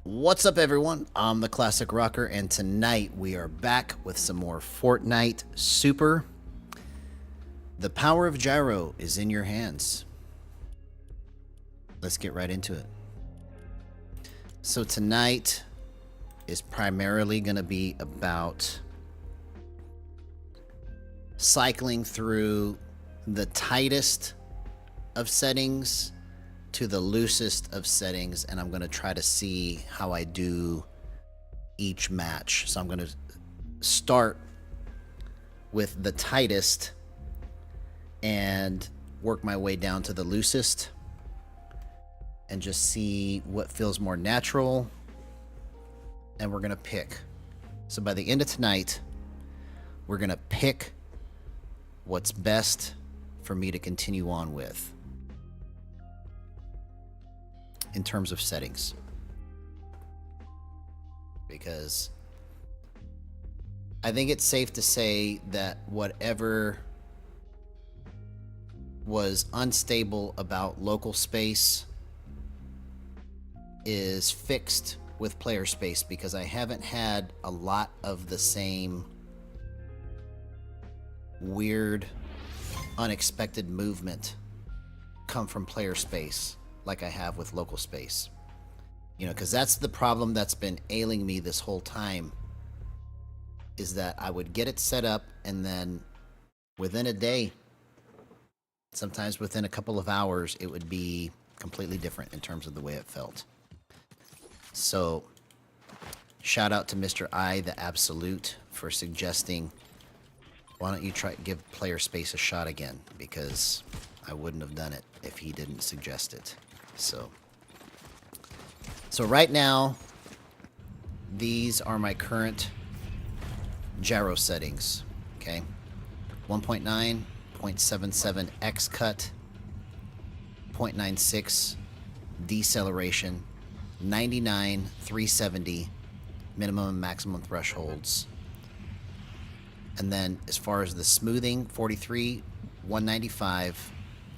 What's up, everyone? I'm the Classic Rocker, and tonight we are back with some more Fortnite Super. The power of Gyro is in your hands. Let's get right into it. So tonight is primarily going to be about cycling through the tightest of settings to the loosest of settings, and I'm going to try to see how I do each match. So I'm going to start with the tightest and work my way down to the loosest and just see what feels more natural, and we're going to pick. So by the end of tonight, we're going to pick what's best for me to continue on with in terms of settings, because I think it's safe to say that whatever was unstable about local space is fixed with player space, because I haven't had a lot of the same weird, unexpected movement come from player space like I have with local space. You know, because that's the problem that's been ailing me this whole time, is that I would get it set up and then within a day, sometimes within a couple of hours, it would be completely different in terms of the way it felt. So shout out to Mr. I, the Absolute, for suggesting, why don't you try give player space a shot again, because I wouldn't have done it if he didn't suggest it. So right now, these are my current gyro settings. Okay, 1.9, 0.77 X cut, 0.96 deceleration, 99, 370 minimum and maximum thresholds. And then as far as the smoothing, 43, 195,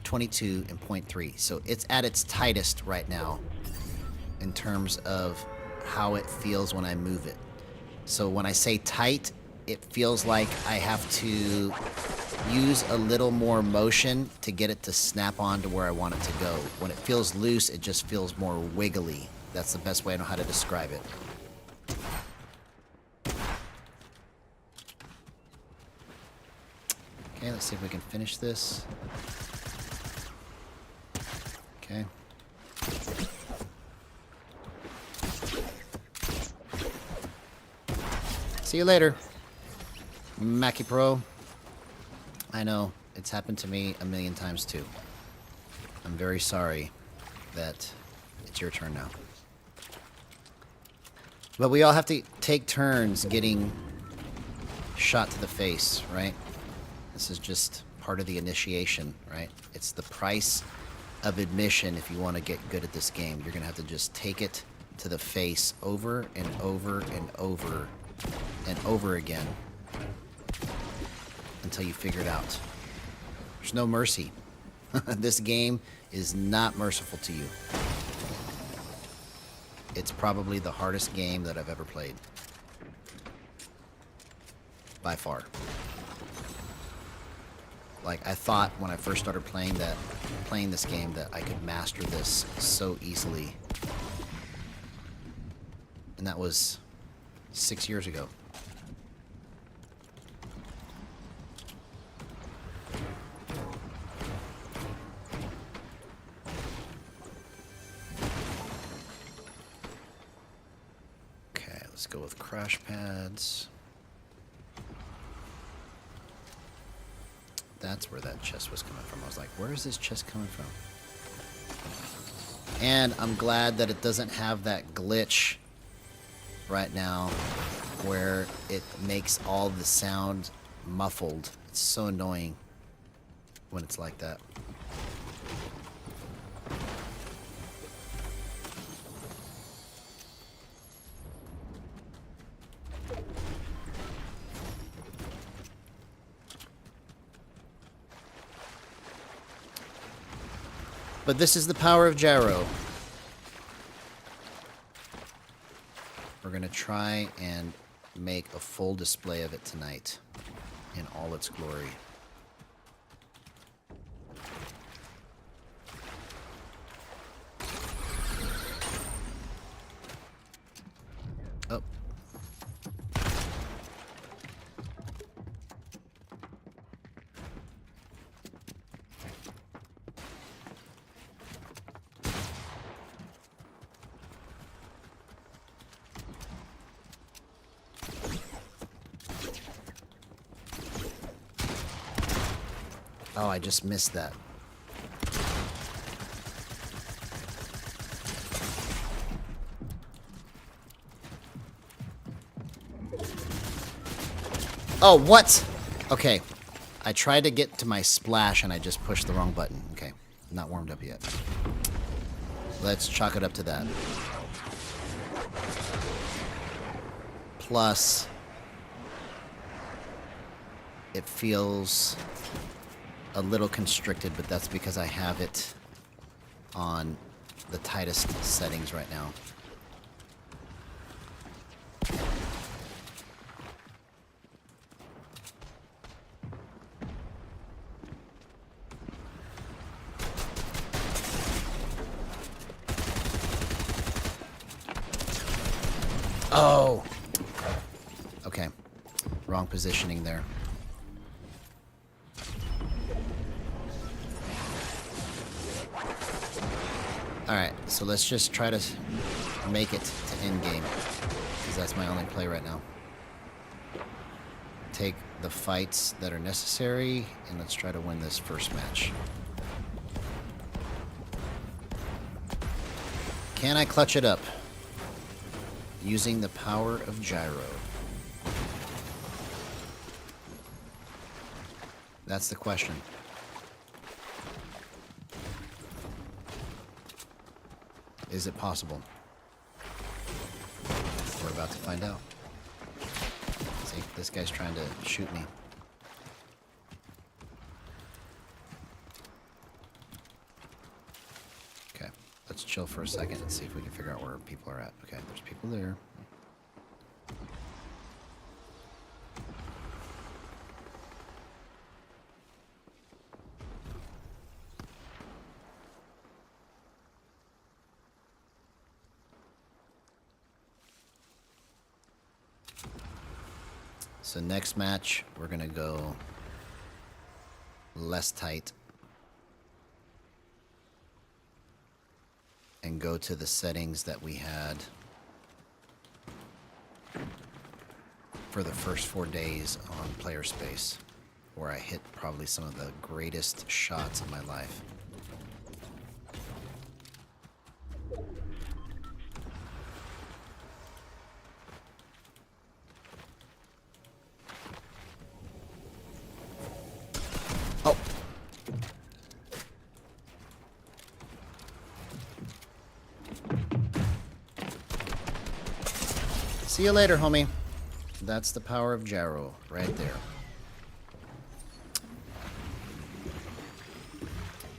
22, and 0.3. So it's at its tightest right now in terms of how it feels when I move it. So when I say tight, it feels like I have to use a little more motion to get it to snap on to where I want it to go. When it feels loose, it just feels more wiggly. That's the best way I know how to describe it. Okay, let's see if we can finish this. Okay. See you later, Mackie Pro. I know, it's happened to me a million times too. I'm very sorry that it's your turn now. But we all have to take turns getting shot to the face, right? This is just part of the initiation, right? It's the price of admission if you want to get good at this game. You're going to have to just take it to the face over and over and over and over again until you figure it out. There's no mercy. This game is not merciful to you. It's probably the hardest game that I've ever played. By far. Like, I thought when I first started playing this game that I could master this so easily. And that was 6 years ago. Okay, let's go with crash pads. That's where that chest was coming from. I was like, where is this chest coming from? And I'm glad that it doesn't have that glitch right now where it makes all the sound muffled. It's so annoying when it's like that. But this is the power of Gyro. We're going to try and make a full display of it tonight in all its glory. Oh. Oh, I just missed that. Oh, what? Okay. I tried to get to my splash and I just pushed the wrong button. Okay. Not warmed up yet. Let's chalk it up to that. Plus, it feels a little constricted, but that's because I have it on the tightest settings right now. Oh! Okay. Wrong positioning there. Alright, so let's just try to make it to end game, because that's my only play right now. Take the fights that are necessary, and let's try to win this first match. Can I clutch it up? Using the power of Gyro. That's the question. Is it possible? We're about to find out. See, this guy's trying to shoot me. Okay, let's chill for a second and see if we can figure out where people are at. Okay, there's people there. So next match, we're going to go less tight and go to the settings that we had for the first 4 days on player space, where I hit probably some of the greatest shots of my life. Oh. See you later, homie. That's the power of Gyro right there.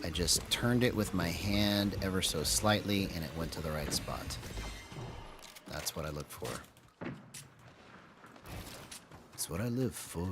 I just turned it with my hand ever so slightly and it went to the right spot. That's what I look for. That's what I live for.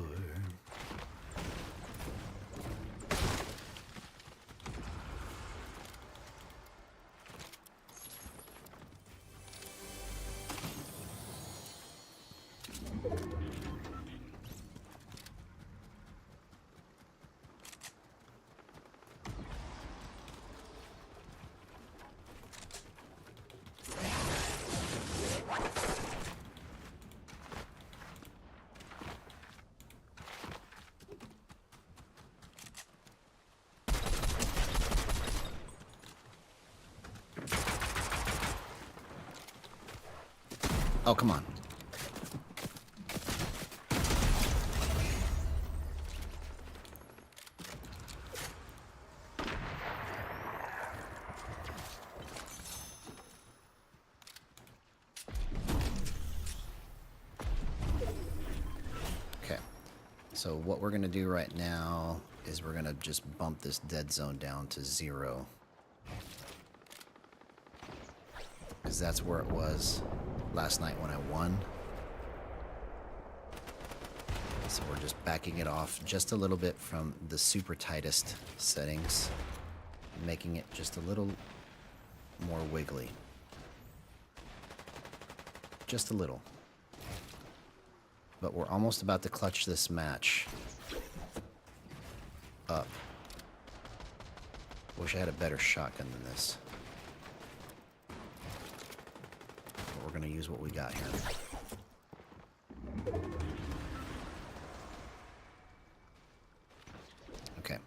Oh, come on. Okay. So what we're going to do right now is we're going to just bump this dead zone down to 0. Because that's where it was last night when I won. So we're just backing it off just a little bit from the super tightest settings, making it just a little more wiggly. Just a little. But we're almost about to clutch this match up. Wish I had a better shotgun than this. But we're gonna use what we got here. Okay.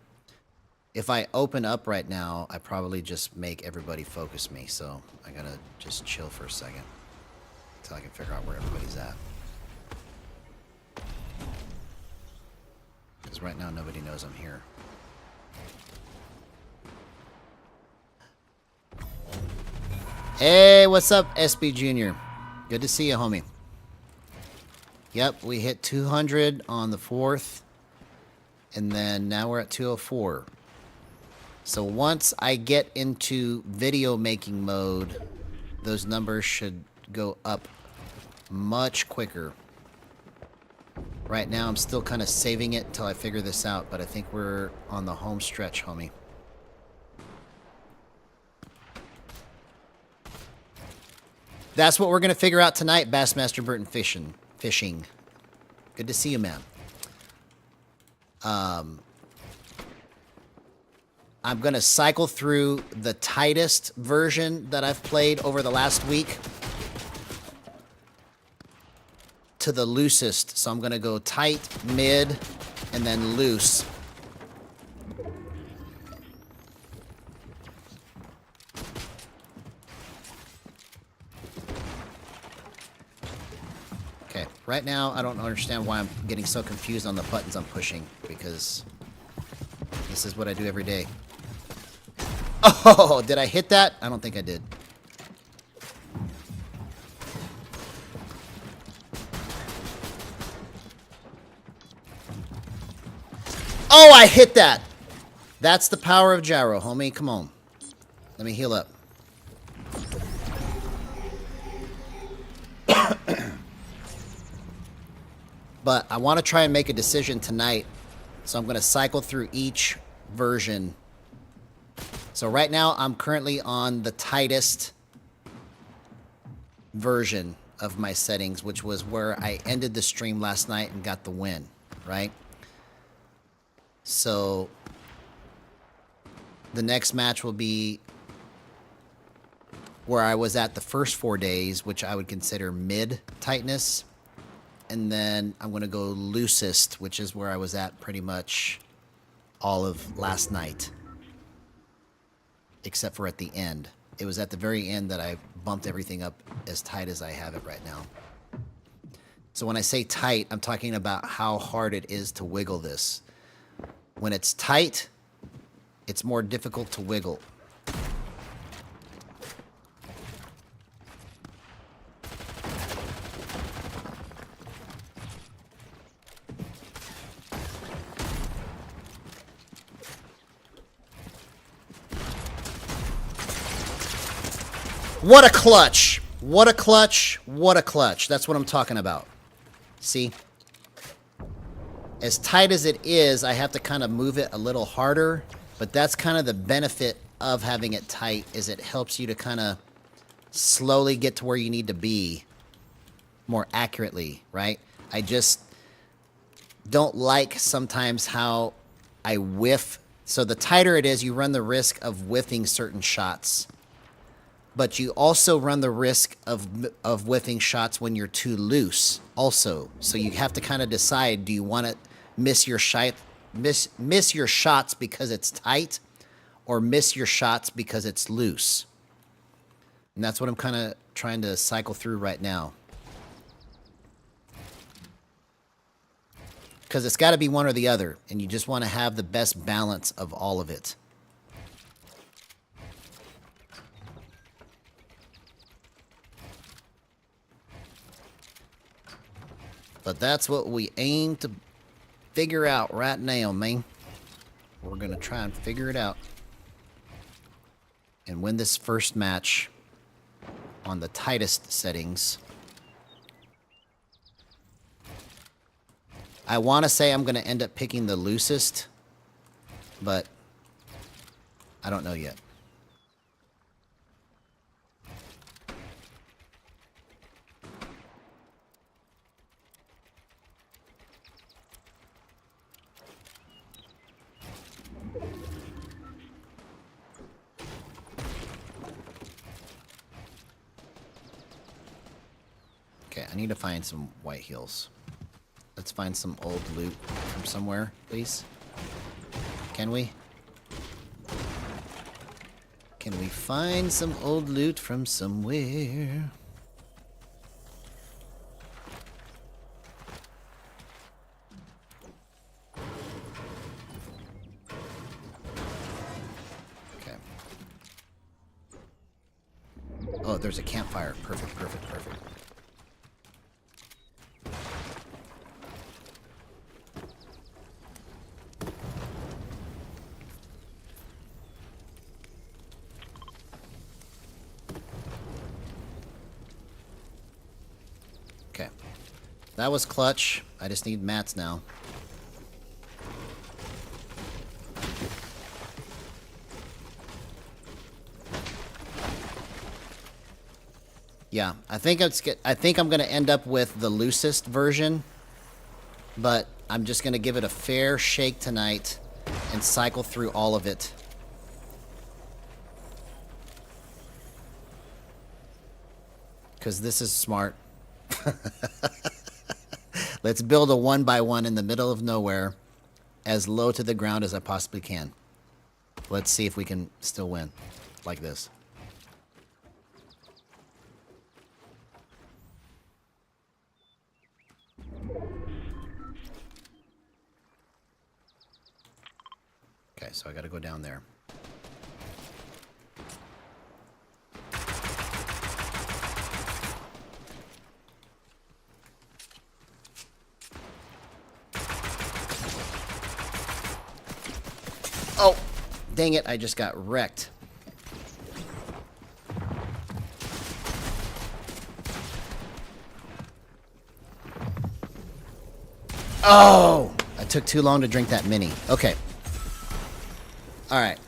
If I open up right now, I probably just make everybody focus me, so I gotta just chill for a second until I can figure out where everybody's at. Because right now nobody knows I'm here. Hey, what's up, SB Jr.? Good to see you, homie. Yep, we hit 200 on the 4th, and then now we're at 204. So once I get into video making mode, those numbers should go up much quicker. Right now, I'm still kind of saving it until I figure this out, but I think we're on the home stretch, homie. That's what we're going to figure out tonight, Bassmaster Burton Fishing. Good to see you, man. I'm going to cycle through the tightest version that I've played over the last week to the loosest. So I'm going to go tight, mid, and then loose. Okay, right now I don't understand why I'm getting so confused on the buttons I'm pushing, because this is what I do every day. Oh, did I hit that? I don't think I did. Oh, I hit that! That's the power of gyro, homie. Come on. Let me heal up. But I want to try and make a decision tonight. So I'm going to cycle through each version. So right now I'm currently on the tightest version of my settings, which was where I ended the stream last night and got the win, right? So the next match will be where I was at the first 4 days, which I would consider mid tightness. And then I'm going to go loosest, which is where I was at pretty much all of last night. Except for at the end. It was at the very end that I bumped everything up as tight as I have it right now. So when I say tight, I'm talking about how hard it is to wiggle this. When it's tight, it's more difficult to wiggle. What a clutch! What a clutch! What a clutch! That's what I'm talking about. See? As tight as it is, I have to kind of move it a little harder, but that's kind of the benefit of having it tight, is it helps you to kind of slowly get to where you need to be more accurately, right? I just don't like sometimes how I whiff. So the tighter it is, you run the risk of whiffing certain shots. But you also run the risk of whiffing shots when you're too loose also. So you have to kind of decide, do you want to miss your shots because it's tight, or miss your shots because it's loose? And that's what I'm kind of trying to cycle through right now. Because it's got to be one or the other, and you just want to have the best balance of all of it. But that's what we aim to figure out right now, man. We're going to try and figure it out. And win this first match on the tightest settings I want to say I'm going to end up picking the loosest, but I don't know yet. Okay, I need to find some white heels. Let's find some old loot from somewhere, please. Can we? Can we find some old loot from somewhere? Okay. Oh, there's a campfire. Perfect, perfect, perfect. Okay. That was clutch. I just need mats now. Yeah, I think I'm going to end up with the loosest version, but I'm just going to give it a fair shake tonight and cycle through all of it. Because this is smart. Let's build a 1x1 in the middle of nowhere, as low to the ground as I possibly can. Let's see if we can still win like this. Okay, so I gotta go down there. Oh, dang it, I just got wrecked. Oh, I took too long to drink that mini. Okay. All right.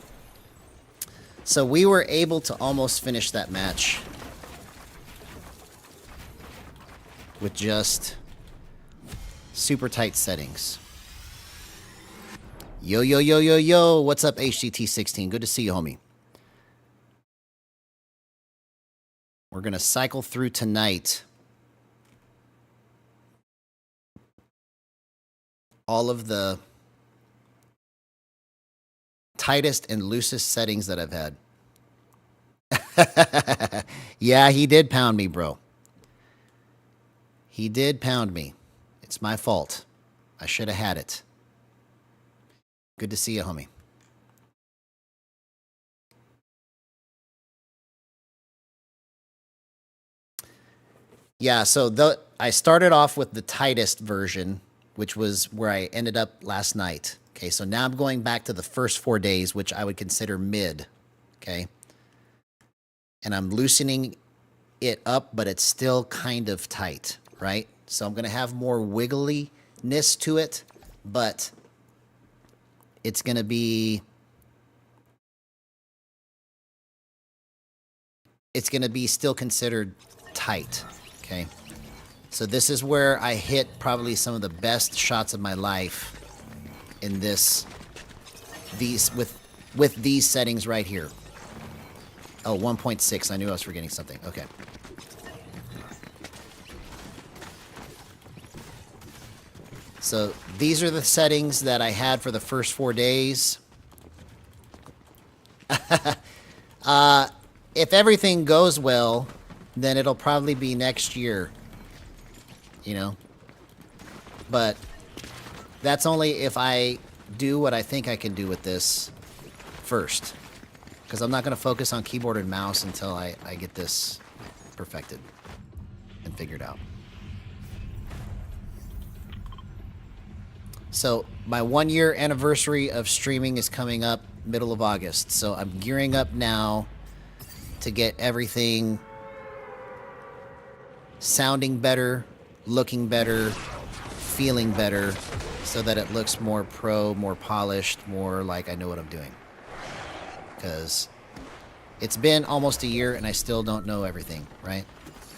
So we were able to almost finish that match with just super tight settings. Yo, yo, yo, yo, yo. What's up, HGT16? Good to see you, homie. We're going to cycle through tonight all of the tightest and loosest settings that I've had. Yeah, he did pound me, bro. He did pound me. It's my fault. I should have had it. Good to see you, homie. Yeah, so I started off with the tightest version, which was where I ended up last night. Okay, so now I'm going back to the first 4 days, which I would consider mid. Okay. And I'm loosening it up, but it's still kind of tight, right? So I'm going to have more wiggliness to it, but it's going to be still considered tight. Okay. So this is where I hit probably some of the best shots of my life in with these settings right here. Oh, 1.6. I knew I was forgetting something. Okay. So these are the settings that I had for the first 4 days. If everything goes well, then it'll probably be next year. You know? But that's only if I do what I think I can do with this first. Because I'm not going to focus on keyboard and mouse until I get this perfected and figured out. So my 1-year anniversary of streaming is coming up middle of August. So I'm gearing up now to get everything sounding better, looking better, feeling better so that it looks more pro, more polished, more like I know what I'm doing. Because it's been almost a year and I still don't know everything, right?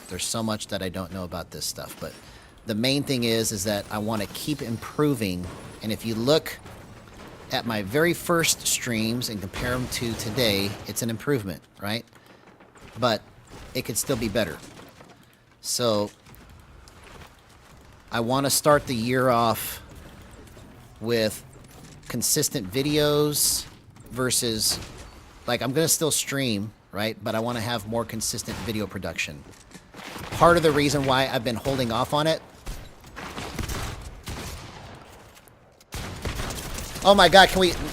There's so much that I don't know about this stuff. But the main thing is that I want to keep improving. And if you look at my very first streams and compare them to today, it's an improvement, right? But it could still be better. So I want to start the year off with consistent videos versus, like, I'm going to still stream, right? But I want to have more consistent video production. Part of the reason why I've been holding off on it. Oh my God,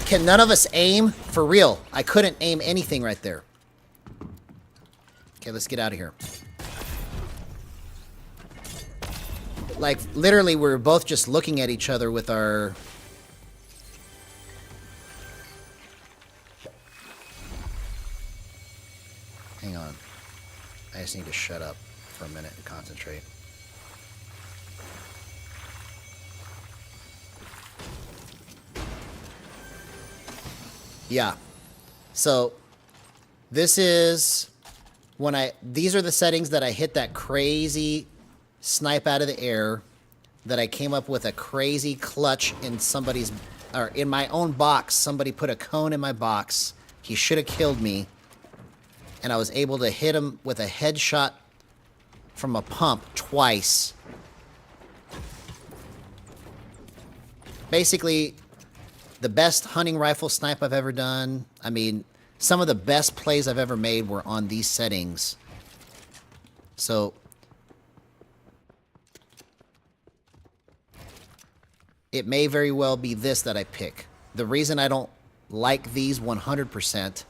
can none of us aim? For real, I couldn't aim anything right there. Okay, let's get out of here. Like, literally, we were both just looking at each other with our... Hang on. I just need to shut up for a minute and concentrate. Yeah. So, this is when these are the settings that I hit that crazy snipe out of the air, that I came up with a crazy clutch in somebody's, or in my own box. Somebody put a cone in my box. He should have killed me. And I was able to hit him with a headshot from a pump twice. Basically, the best hunting rifle snipe I've ever done. I mean, some of the best plays I've ever made were on these settings. So it may very well be this that I pick. The reason I don't like these 100%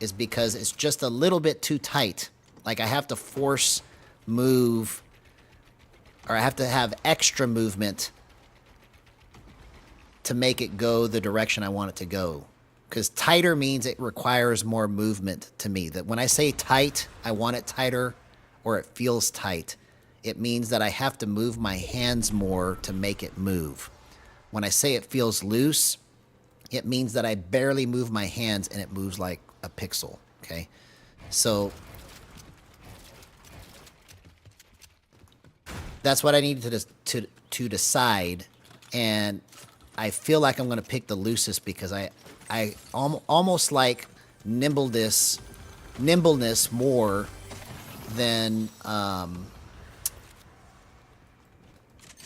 is because it's just a little bit too tight. Like, I have to force move, or I have to have extra movement to make it go the direction I want it to go. Because tighter means it requires more movement to me. That when I say tight, I want it tighter, or it feels tight. It means that I have to move my hands more to make it move. When I say it feels loose, it means that I barely move my hands and it moves like a pixel, okay? So that's what I need to decide, and I feel like I'm going to pick the loosest because I almost like nimbleness more than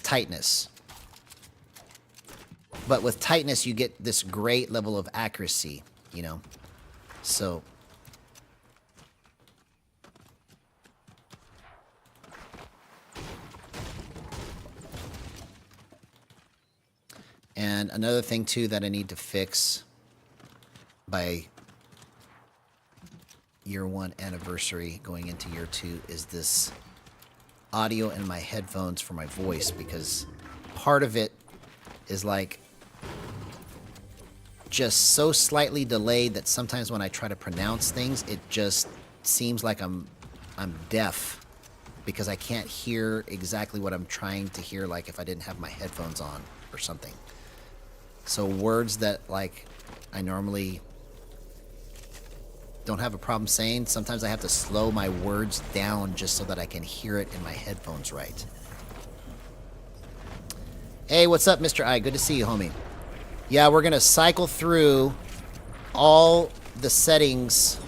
tightness. But with tightness, you get this great level of accuracy, you know? So and another thing too that I need to fix by year 1 anniversary going into year 2 is this audio in my headphones for my voice, because part of it is like just so slightly delayed that sometimes when I try to pronounce things, it just seems like I'm deaf, because I can't hear exactly what I'm trying to hear, like if I didn't have my headphones on or something. So words that, like, I normally don't have a problem saying, sometimes I have to slow my words down just so that I can hear it in my headphones right. Hey, what's up, Mr. I? Good to see you, homie. Yeah, we're going to cycle through all the settings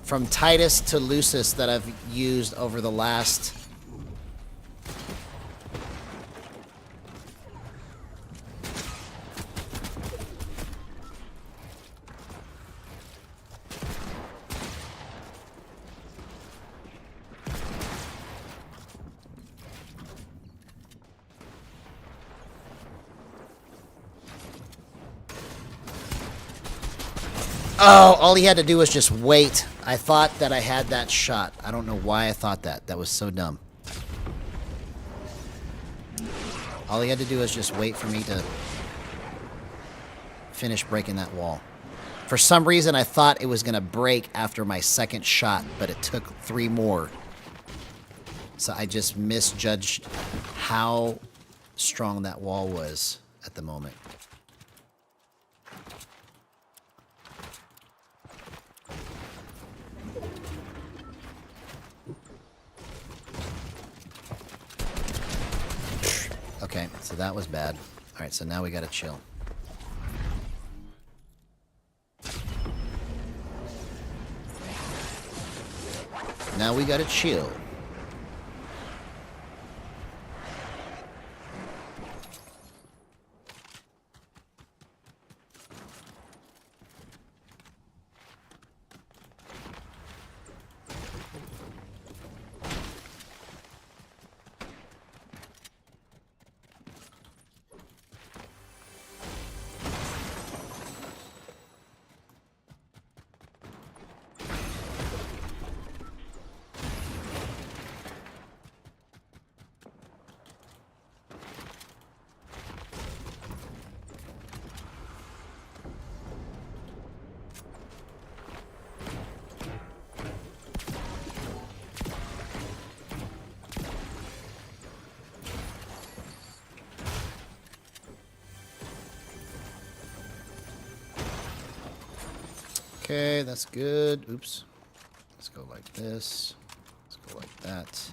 from tightest to loosest that I've used over the last... Oh, all he had to do was just wait. I thought that I had that shot. I don't know why I thought that. That was so dumb. All he had to do was just wait for me to finish breaking that wall. For some reason, I thought it was going to break after my second shot, but it took 3 more. So I just misjudged how strong that wall was at the moment. Okay, so that was bad. Alright, so now we gotta chill. Now we gotta chill. Okay, that's good. Oops. Let's go like this. Let's go like that.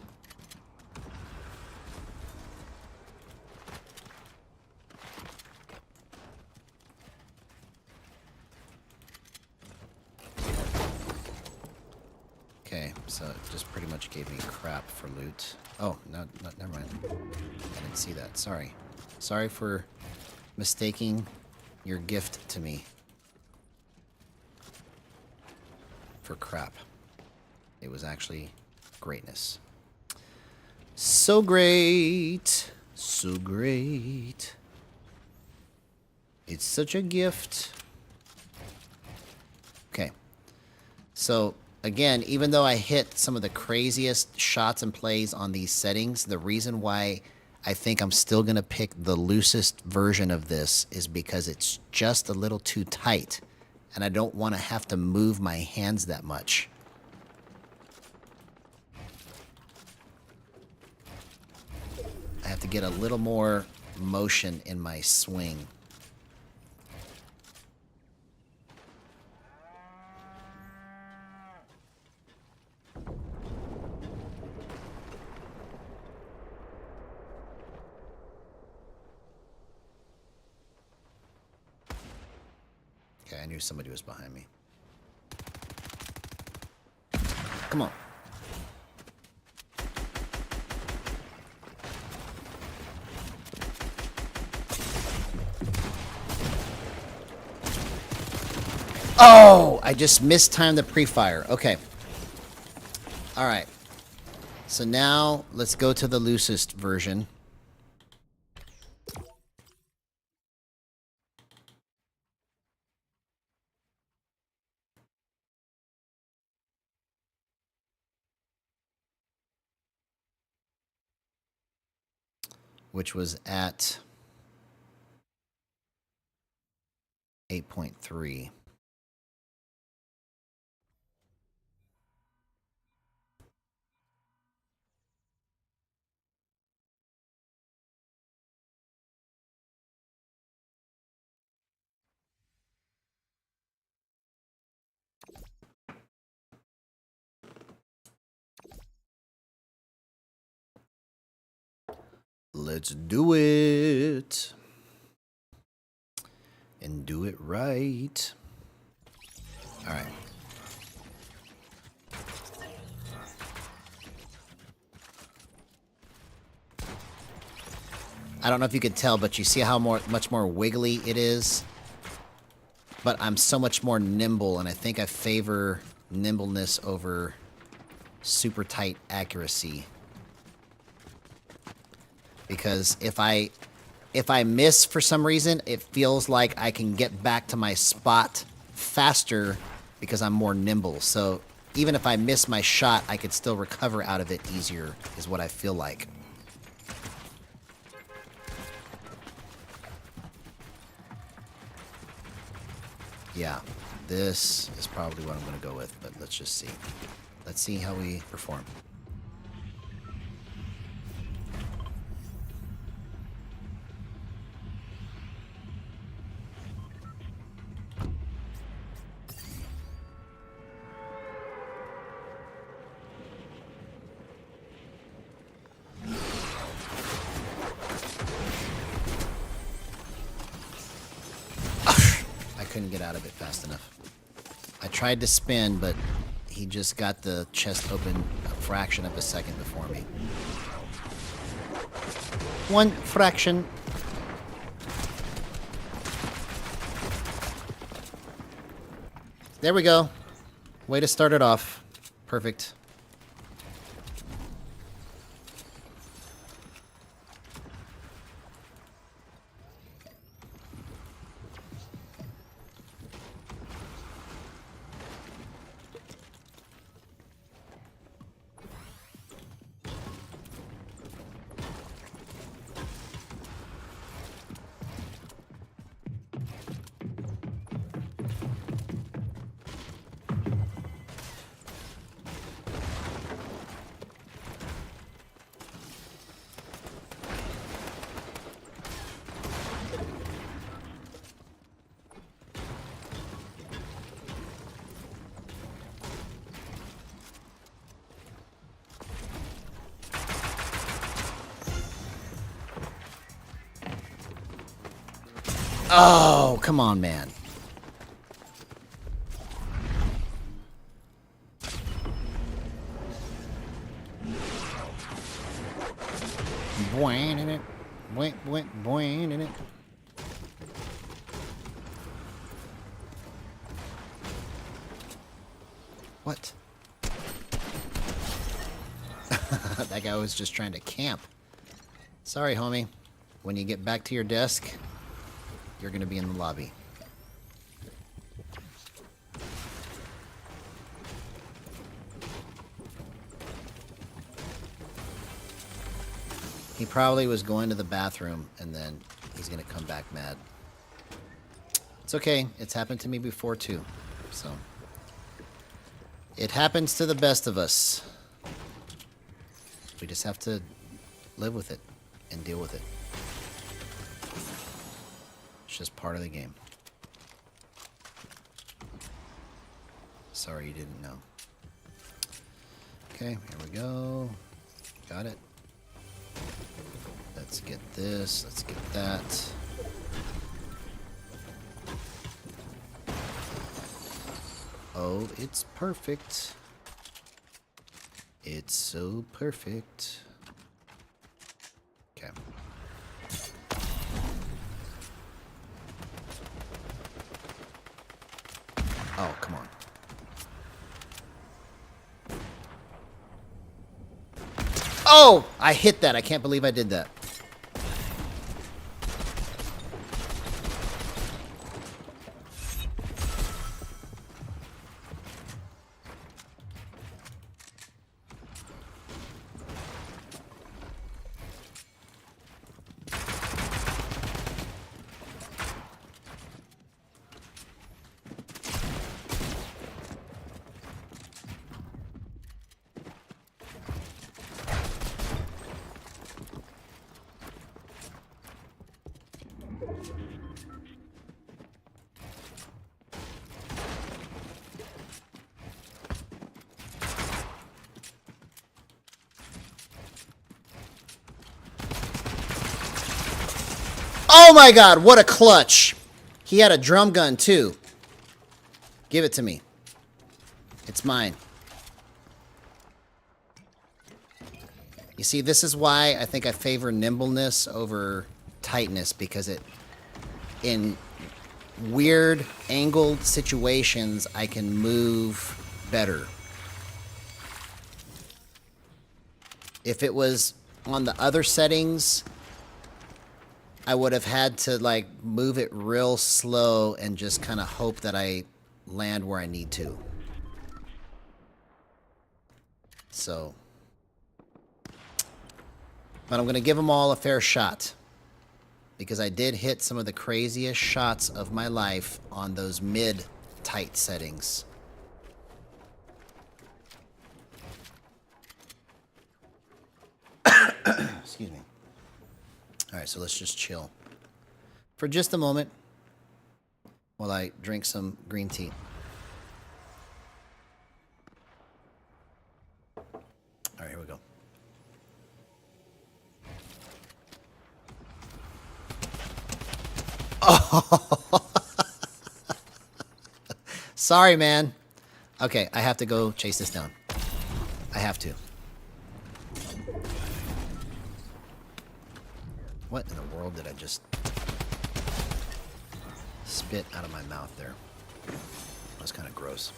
Okay, so it just pretty much gave me crap for loot. Oh, no, never mind. I didn't see that. Sorry. Sorry for mistaking your gift to me for crap. It was actually greatness. So great. So great. It's such a gift. Okay. So, again, even though I hit some of the craziest shots and plays on these settings, the reason why I think I'm still going to pick the loosest version of this is because it's just a little too tight. And I don't want to have to move my hands that much. I have to get a little more motion in my swing. Okay, I knew somebody was behind me. Come on. Oh, I just mistimed the pre-fire. Okay. All right. So now let's go to the loosest version. Which was at 8.3. Let's do it. And do it right. All right. I don't know if you could tell, but you see how much more wiggly it is? But I'm so much more nimble, and I think I favor nimbleness over super tight accuracy. Because if I miss for some reason, it feels like I can get back to my spot faster because I'm more nimble. So even if I miss my shot, I could still recover out of it easier, is what I feel like. Yeah, this is probably what I'm going to go with, but let's just see. Let's see how we perform. couldn't get out of it fast enough. I tried to spin, but he just got the chest open a fraction of a second before me. One fraction. There we go. Way to start it off. Perfect. Oh, come on, man. Boing in it. Boing in it. What? That guy was just trying to camp. Sorry, homie. When you get back to your desk, you're going to be in the lobby. He probably was going to the bathroom, and then he's going to come back mad. It's okay. It's happened to me before, too. So, it happens to the best of us. We just have to live with it and deal with it. It's just part of the game. Sorry you didn't know. Okay, here we go. Got it. Let's get this. Let's get that. Oh, it's perfect. It's so perfect. Okay. Oh, come on. Oh! I hit that. I can't believe I did that. Oh my god, what a clutch. He had a drum gun too. Give it to me. It's mine. You see, this is why I think I favor nimbleness over tightness, because it, in weird angled situations, I can move better. If it was on the other settings, I would have had to like move it real slow and just kind of hope that I land where I need to. So, but I'm going to give them all a fair shot, because I did hit some of the craziest shots of my life on those mid-tight settings. Excuse me. Alright, so let's just chill for just a moment while I drink some green tea. Alright, here we go. Oh! Sorry, man. Okay, I have to go chase this down. I have to. What in the world did I just spit out of my mouth there? That was kind of gross.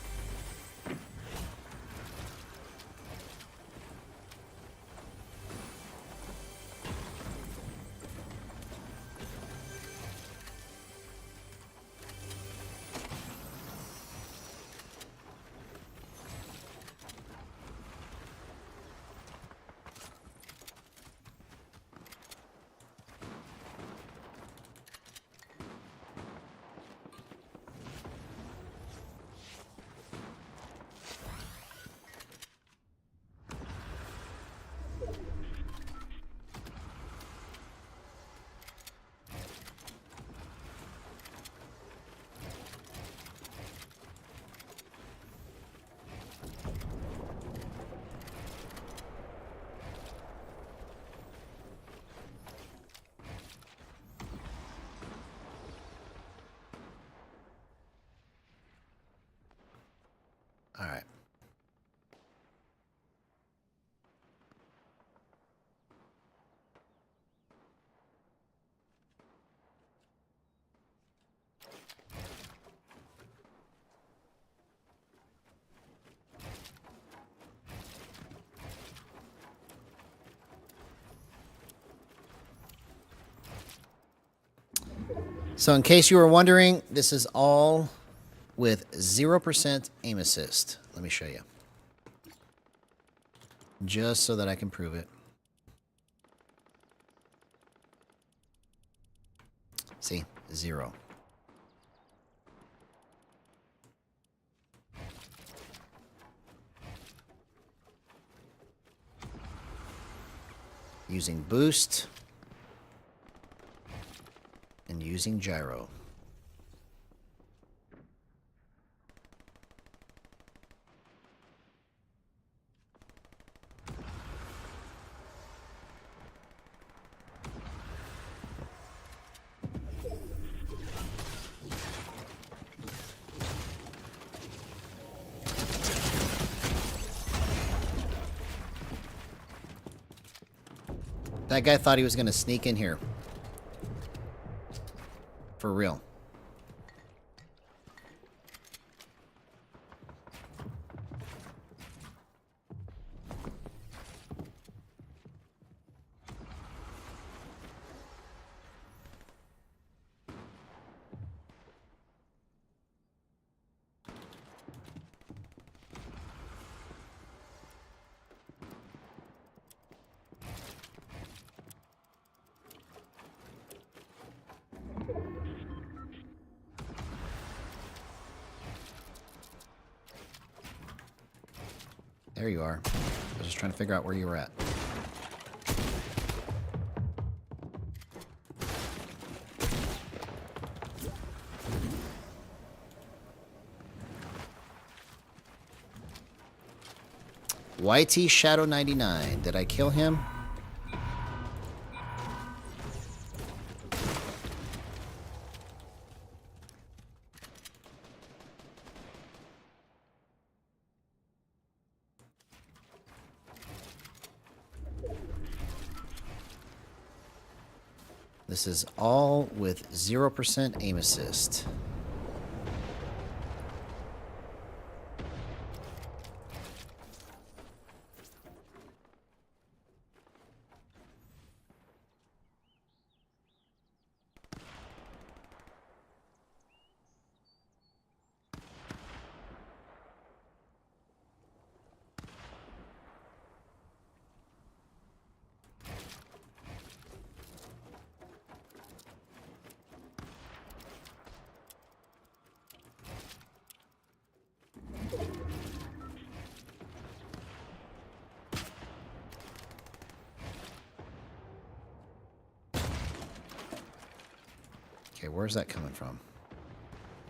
All right. So in case you were wondering, this is all with 0% aim assist. Let me show you. Just so that I can prove it. See? 0. Using boost. And using gyro. That guy thought he was going to sneak in here. For real. There you are. I was just trying to figure out where you were at. YT Shadow 99. Did I kill him? This is all with 0% aim assist. Okay, where's that coming from?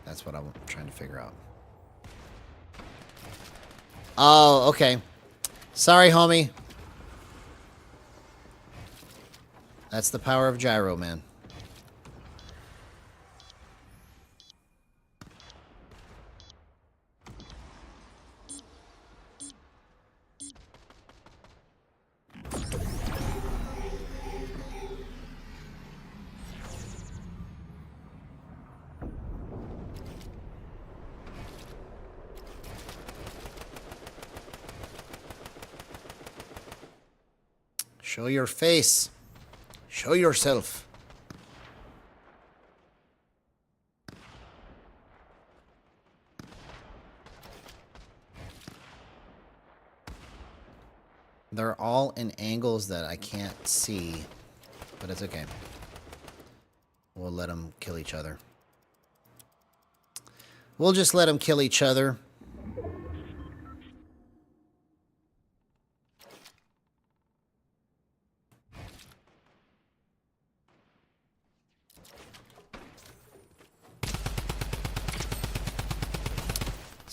That's what I'm trying to figure out. Oh, okay. Sorry, homie. That's the power of gyro, man. Show your face. Show yourself. They're all in angles that I can't see, but it's okay. We'll let them kill each other. We'll just let them kill each other.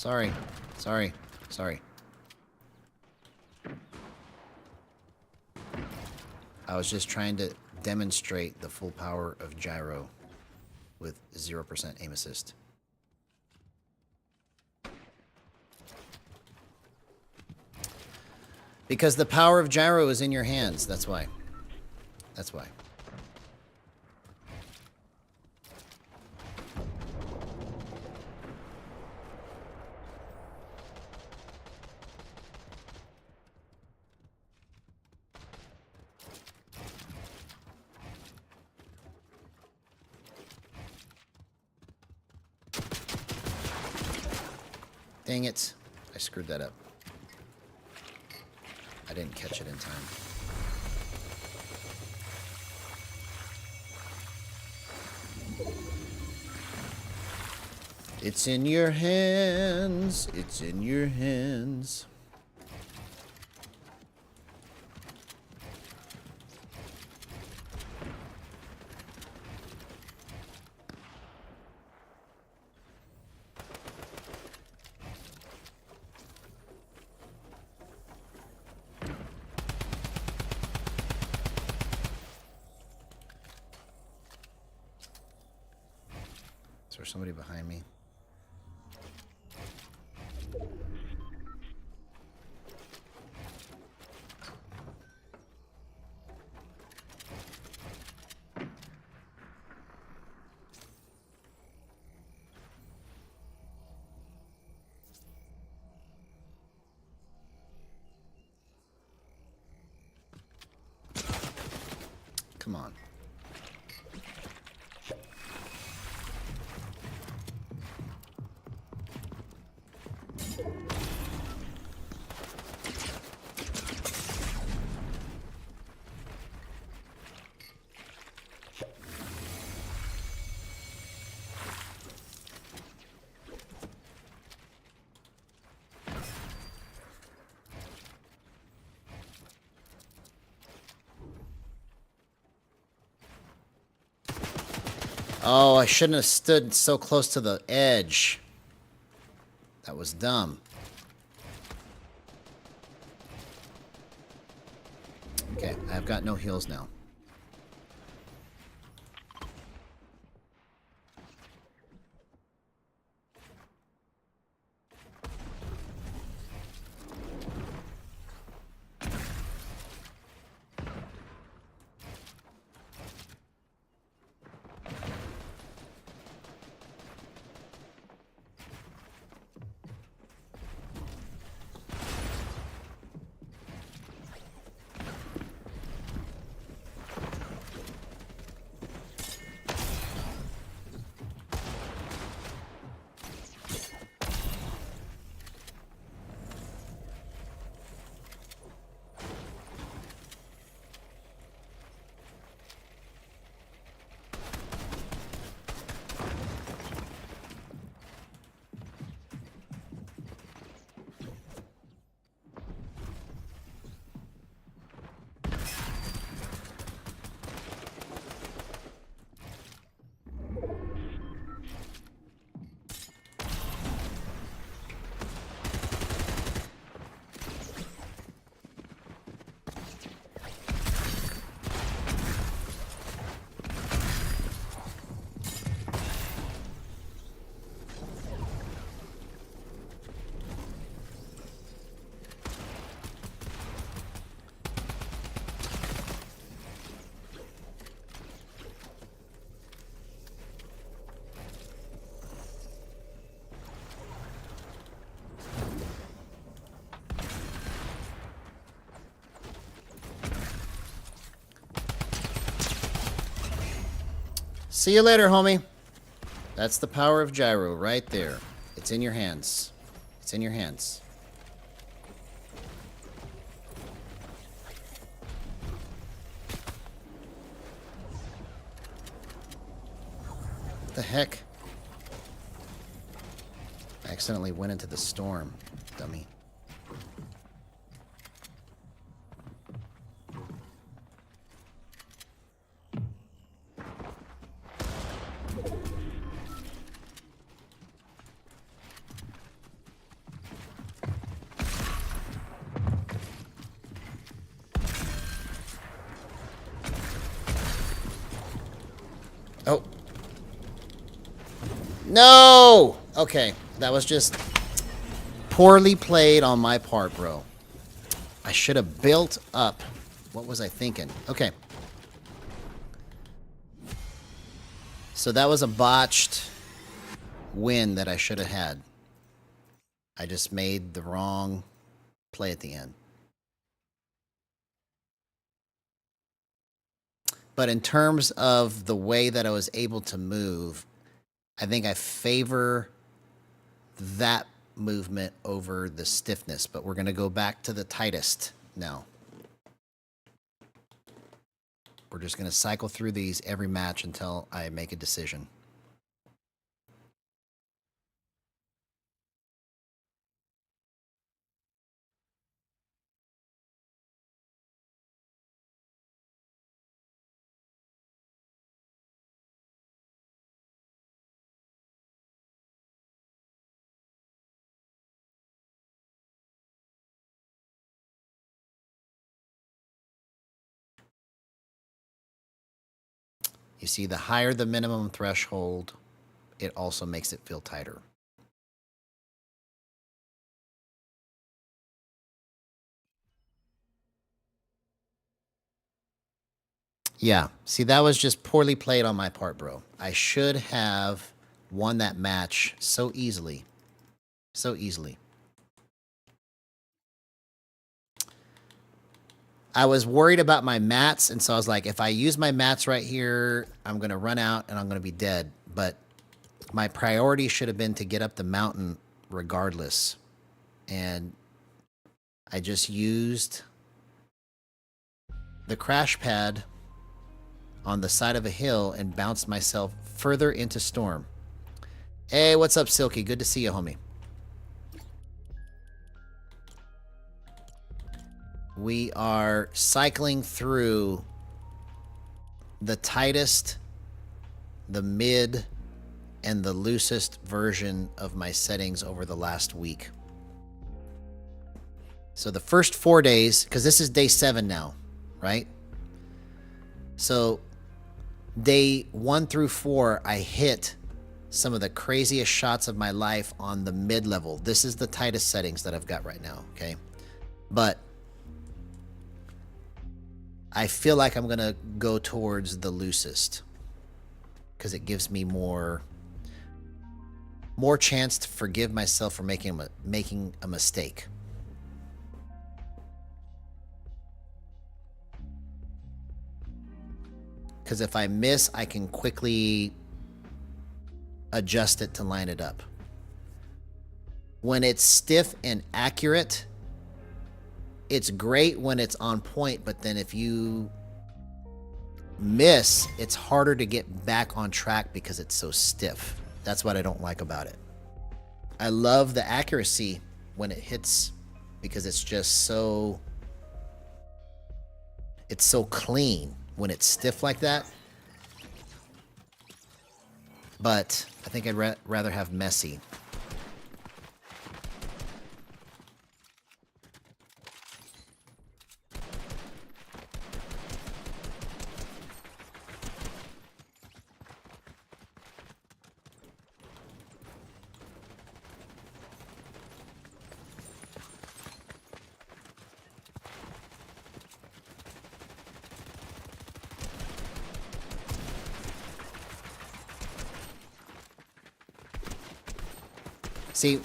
Sorry. Sorry. Sorry. I was just trying to demonstrate the full power of Gyro with 0% aim assist. Because the power of Gyro is in your hands. That's why. That's why. Dang it. I screwed that up. I didn't catch it in time. It's in your hands. It's in your hands. Is there somebody behind me? Come on. Oh, I shouldn't have stood so close to the edge. That was dumb. Okay, I've got no heals now. See you later, homie. That's the power of gyro right there. It's in your hands. It's in your hands. What the heck? I accidentally went into the storm, dummy. Oh. No! Okay, that was just poorly played on my part, bro. I should have built up. What was I thinking? Okay. So that was a botched win that I should have had. I just made the wrong play at the end. But in terms of the way that I was able to move, I think I favor that movement over the stiffness. But we're going to go back to the tightest now. We're just going to cycle through these every match until I make a decision. You see, the higher the minimum threshold, it also makes it feel tighter. Yeah, see, that was just poorly played on my part, bro. I should have won that match so easily. So easily. I was worried about my mats, and so I was like, if I use my mats right here, I'm going to run out and I'm going to be dead. But my priority should have been to get up the mountain regardless. And I just used the crash pad on the side of a hill and bounced myself further into storm. Hey, what's up, Silky? Good to see you, homie. We are cycling through the tightest, the mid, and the loosest version of my settings over the last week. So the first 4 days, because this is day 7 now, right? So day 1 through 4, I hit some of the craziest shots of my life on the mid-level. This is the tightest settings that I've got right now, okay? But I feel like I'm going to go towards the loosest because it gives me more chance to forgive myself for making a mistake. Because if I miss, I can quickly adjust it to line it up. When it's stiff and accurate, it's great when it's on point, but then if you miss, it's harder to get back on track because it's so stiff. That's what I don't like about it. I love the accuracy when it hits because it's just so... it's so clean when it's stiff like that. But I think I'd rather have messy. See,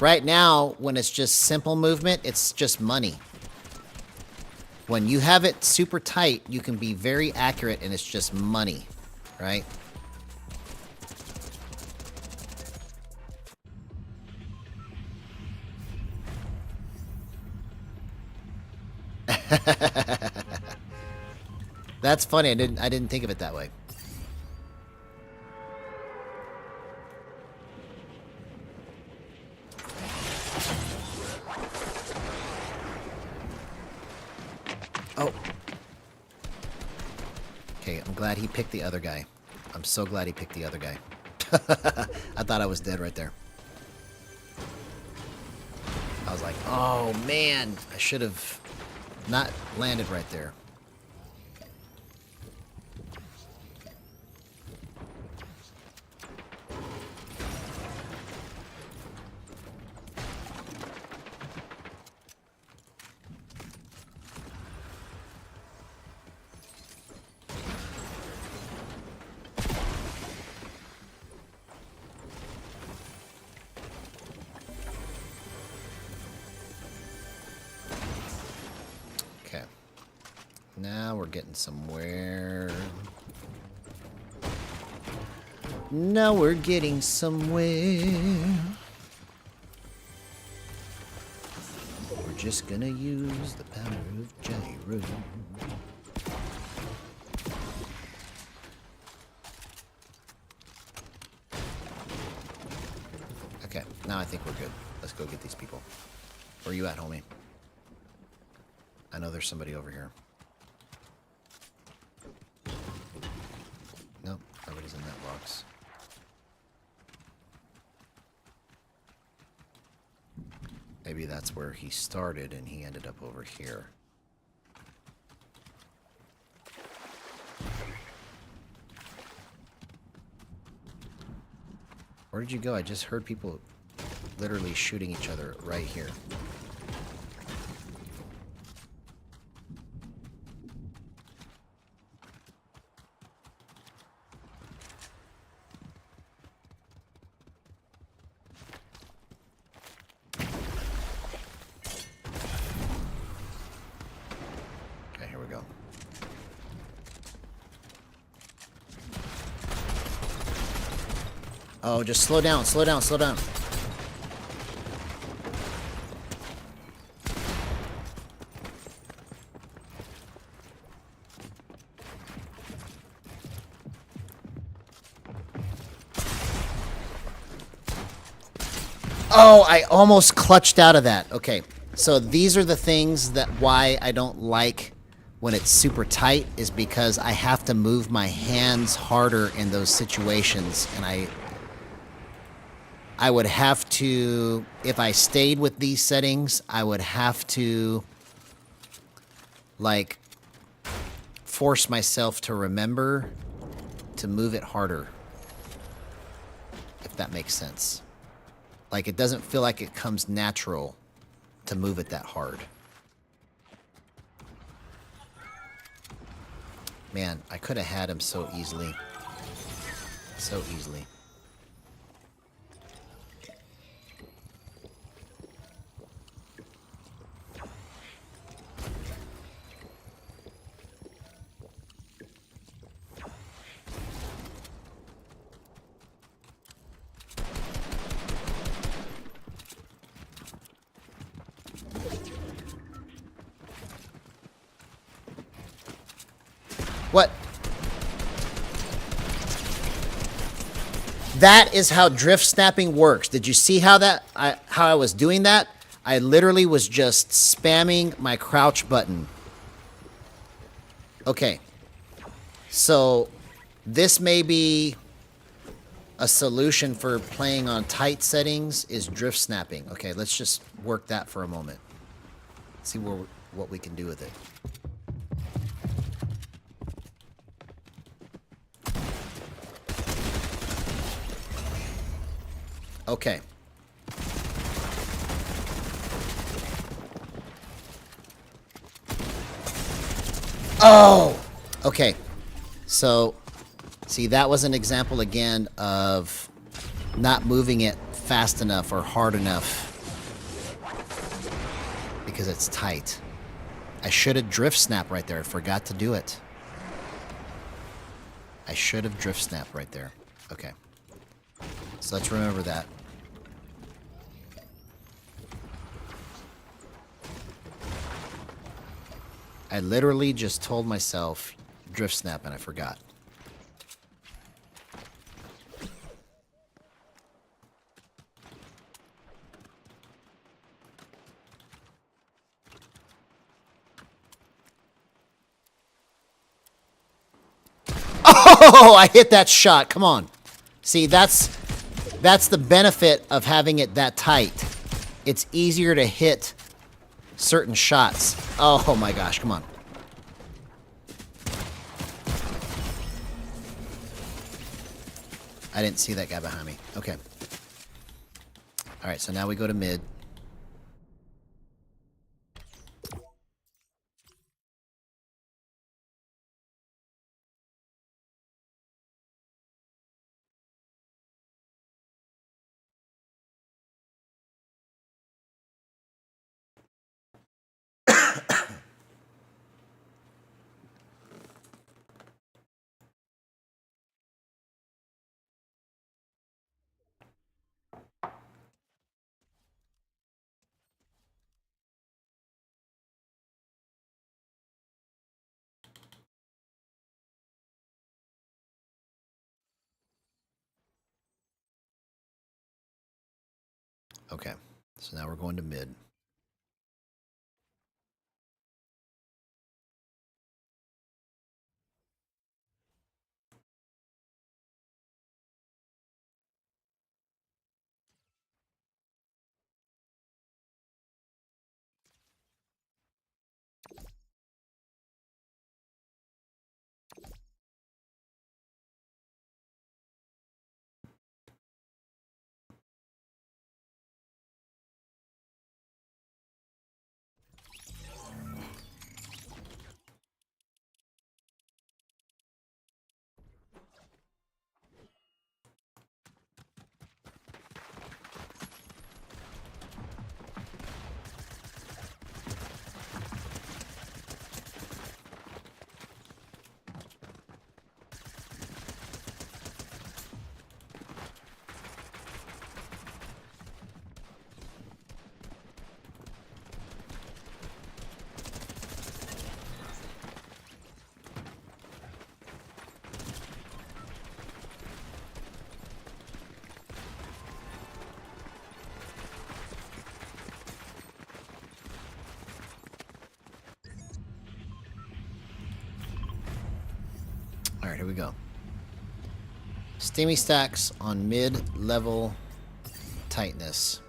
right now, when it's just simple movement, it's just money. When you have it super tight, you can be very accurate and it's just money. right? That's funny. I didn't think of it that way. Oh. Okay, I'm glad he picked the other guy. I'm so glad he picked the other guy. I thought I was dead right there. I was like, oh man, I should have not landed right there. Okay. Now we're getting somewhere. Now we're getting somewhere. We're just gonna use the power of gyro. Okay, now I think we're good. Let's go get these people. Where are you at, homie? I know there's somebody over here. Nope, nobody's in that box. Maybe that's where he started and he ended up over here. Where did you go? I just heard people literally shooting each other right here. Okay, here we go. Oh, just slow down, slow down, slow down. Oh, I almost clutched out of that. Okay, so these are the things that why I don't like when it's super tight is because I have to move my hands harder in those situations, and I would have to, if I stayed with these settings, I would have to, like, force myself to remember to move it harder, if that makes sense. Like, it doesn't feel like it comes natural to move it that hard. Man, I could have had him so easily. So easily. What? That is how drift snapping works. Did you see how I was doing that? I literally was just spamming my crouch button. Okay. So this may be a solution for playing on tight settings is drift snapping. Okay, let's just work that for a moment. See what we can do with it. Okay. Oh! Okay. So, see, that was an example again of not moving it fast enough or hard enough because it's tight. I should have drift snapped right there. I forgot to do it. I should have drift snap right there. Okay. So let's remember that. I literally just told myself drift snap and I forgot. Oh, I hit that shot. Come on. See, that's the benefit of having it that tight. It's easier to hit certain shots. Oh my gosh, come on. I didn't see that guy behind me. Okay. All right, so now we go to mid. Okay, so now we're going to mid. All right, here we go. Steamy stacks on mid-level tightness.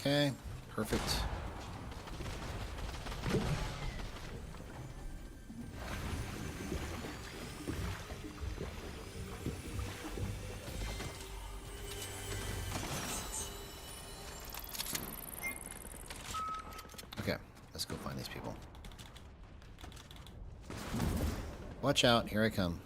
Okay, perfect. Okay, let's go find these people. Watch out, here I come.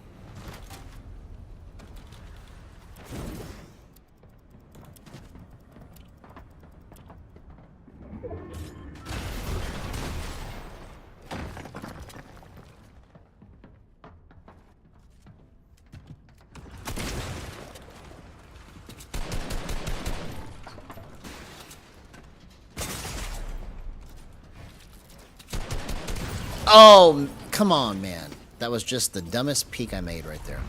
Oh, come on, man. That was just the dumbest peek I made right there.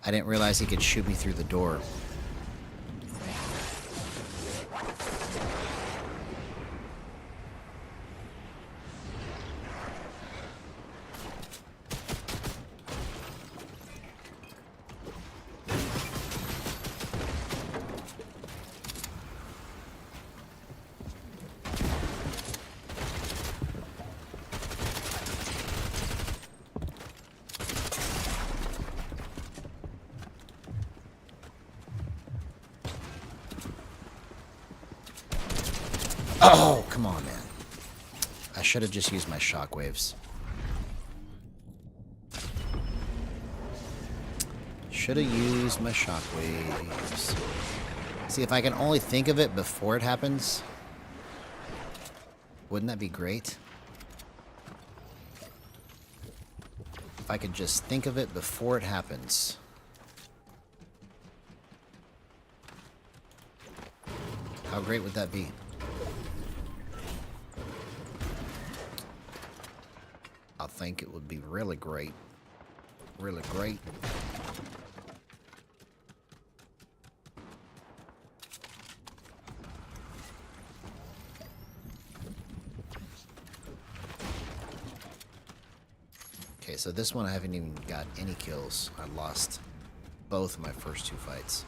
I didn't realize he could shoot me through the door. should have just used my shockwaves. Should have used my shockwaves. See, if I can only think of it before it happens, wouldn't that be great? If I could just think of it before it happens. How great would that be? I think it would be really great. Really great. Okay, so this one I haven't even got any kills. I lost both my first two fights.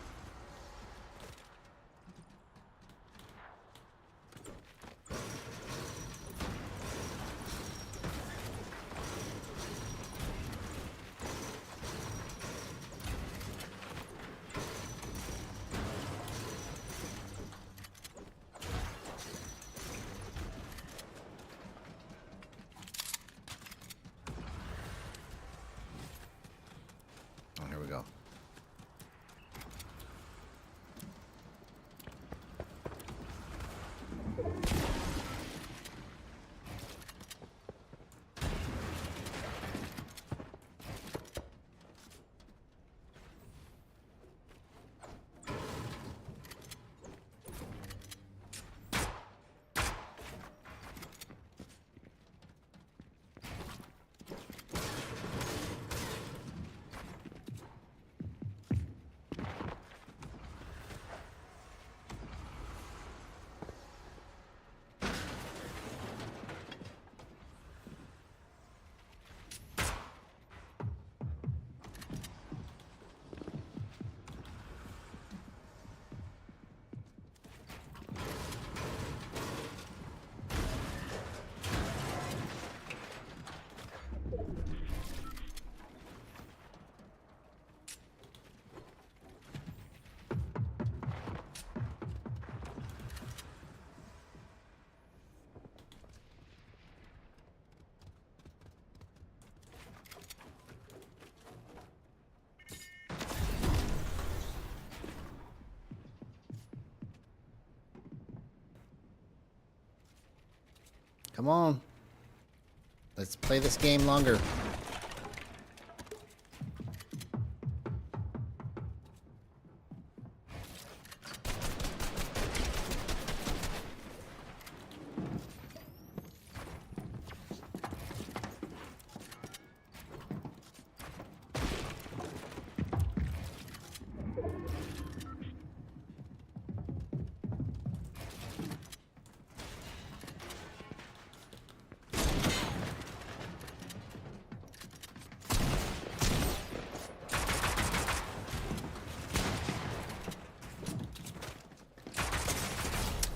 Oh, here we go. Come on. Let's play this game longer.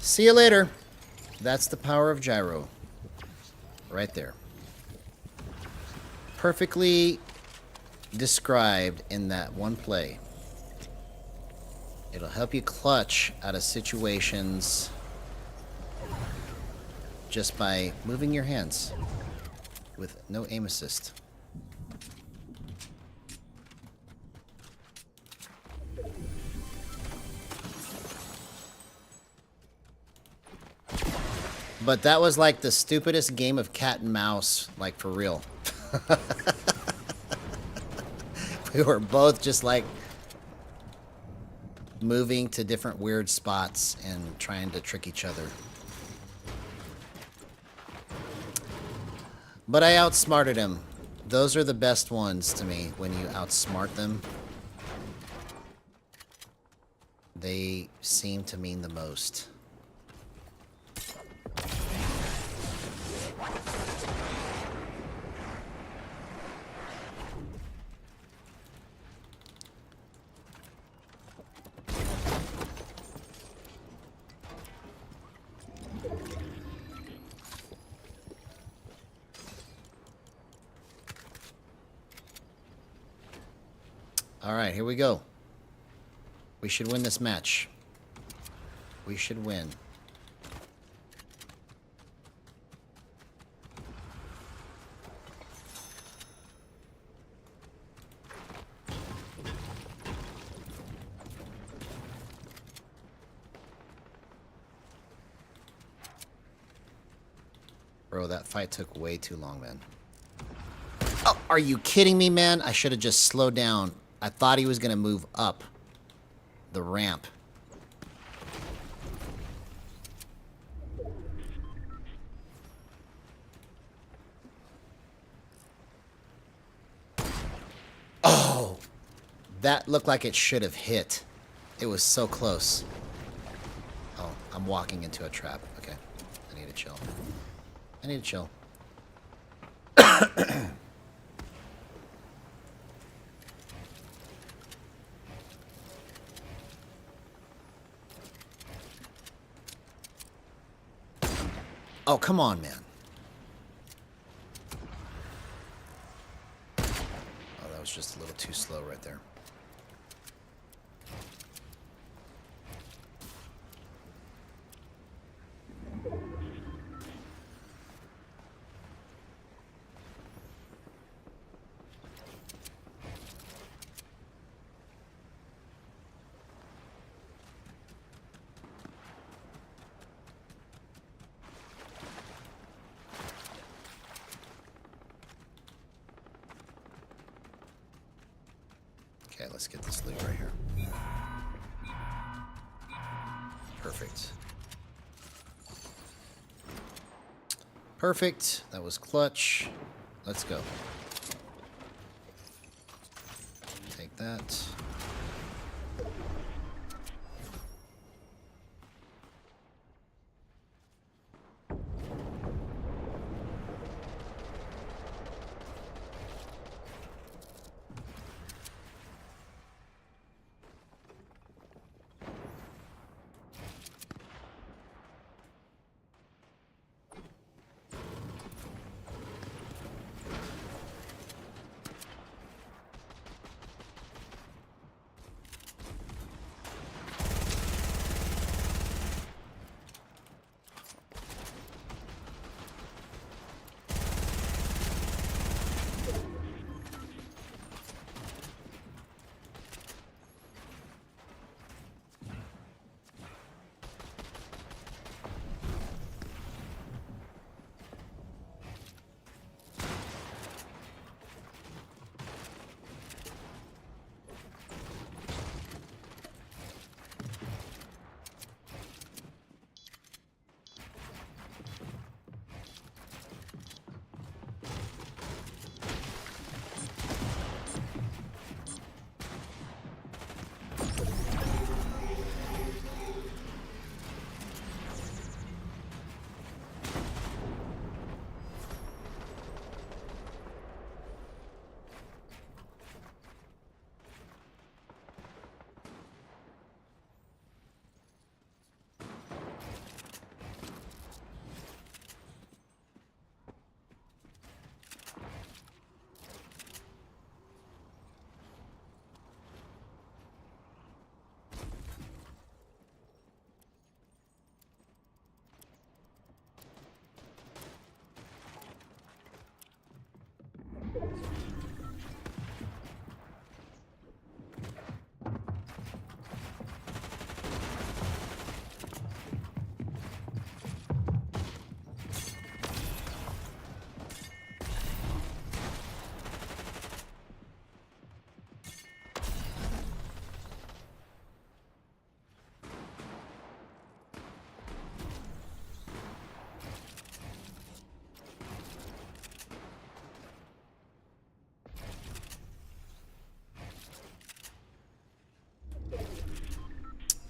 See you later. That's the power of gyro. Right there. Perfectly described in that one play. It'll help you clutch out of situations just by moving your hands with no aim assist. But that was like the stupidest game of cat and mouse, like for real. We were both just like moving to different weird spots and trying to trick each other. But I outsmarted him. Those are the best ones to me, when you outsmart them. They seem to mean the most. Alright, here we go. We should win this match. We should win. Bro, that fight took way too long, man. Oh, are you kidding me, man? I should have just slowed down. I thought he was going to move up the ramp. Oh, that looked like it should have hit. It was so close. Oh, I'm walking into a trap. Okay, I need to chill. I need to chill. Oh, come on, man. Oh, that was just a little too slow right there. Okay, let's get this loot right here. Perfect. Perfect. That was clutch. Let's go. Take that.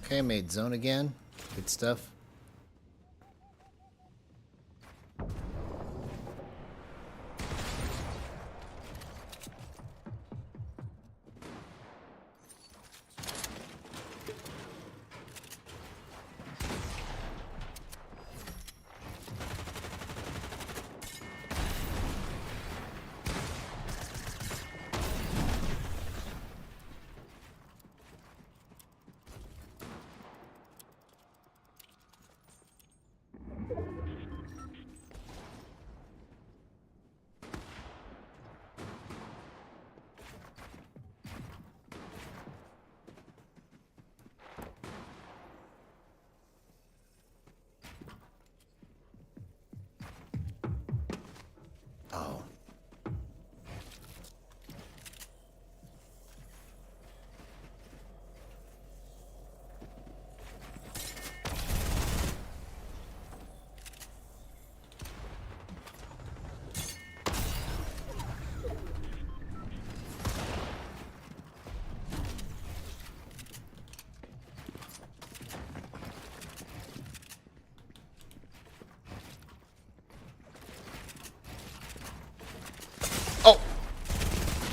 Okay, I made zone again. Good stuff.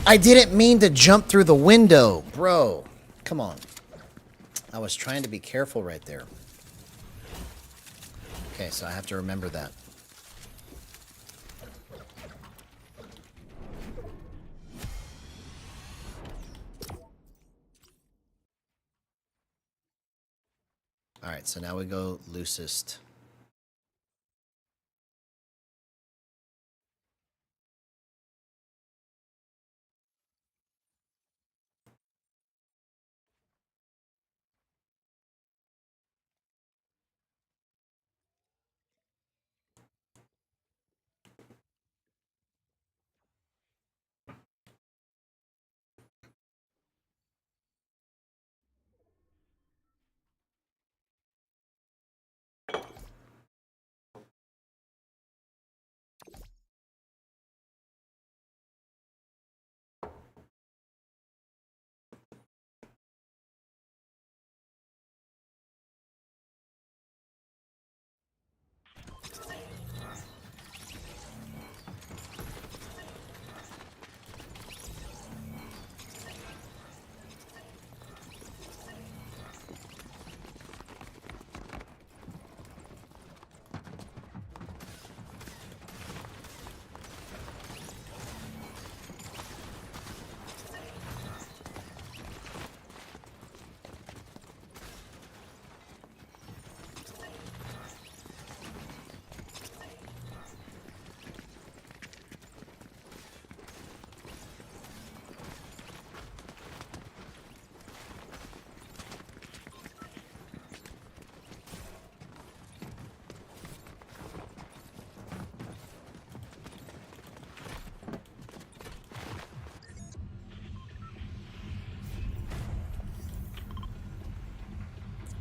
I didn't mean to jump through the window, bro. Come on. I was trying to be careful right there. Okay, so I have to remember that. Alright, so now we go loosest.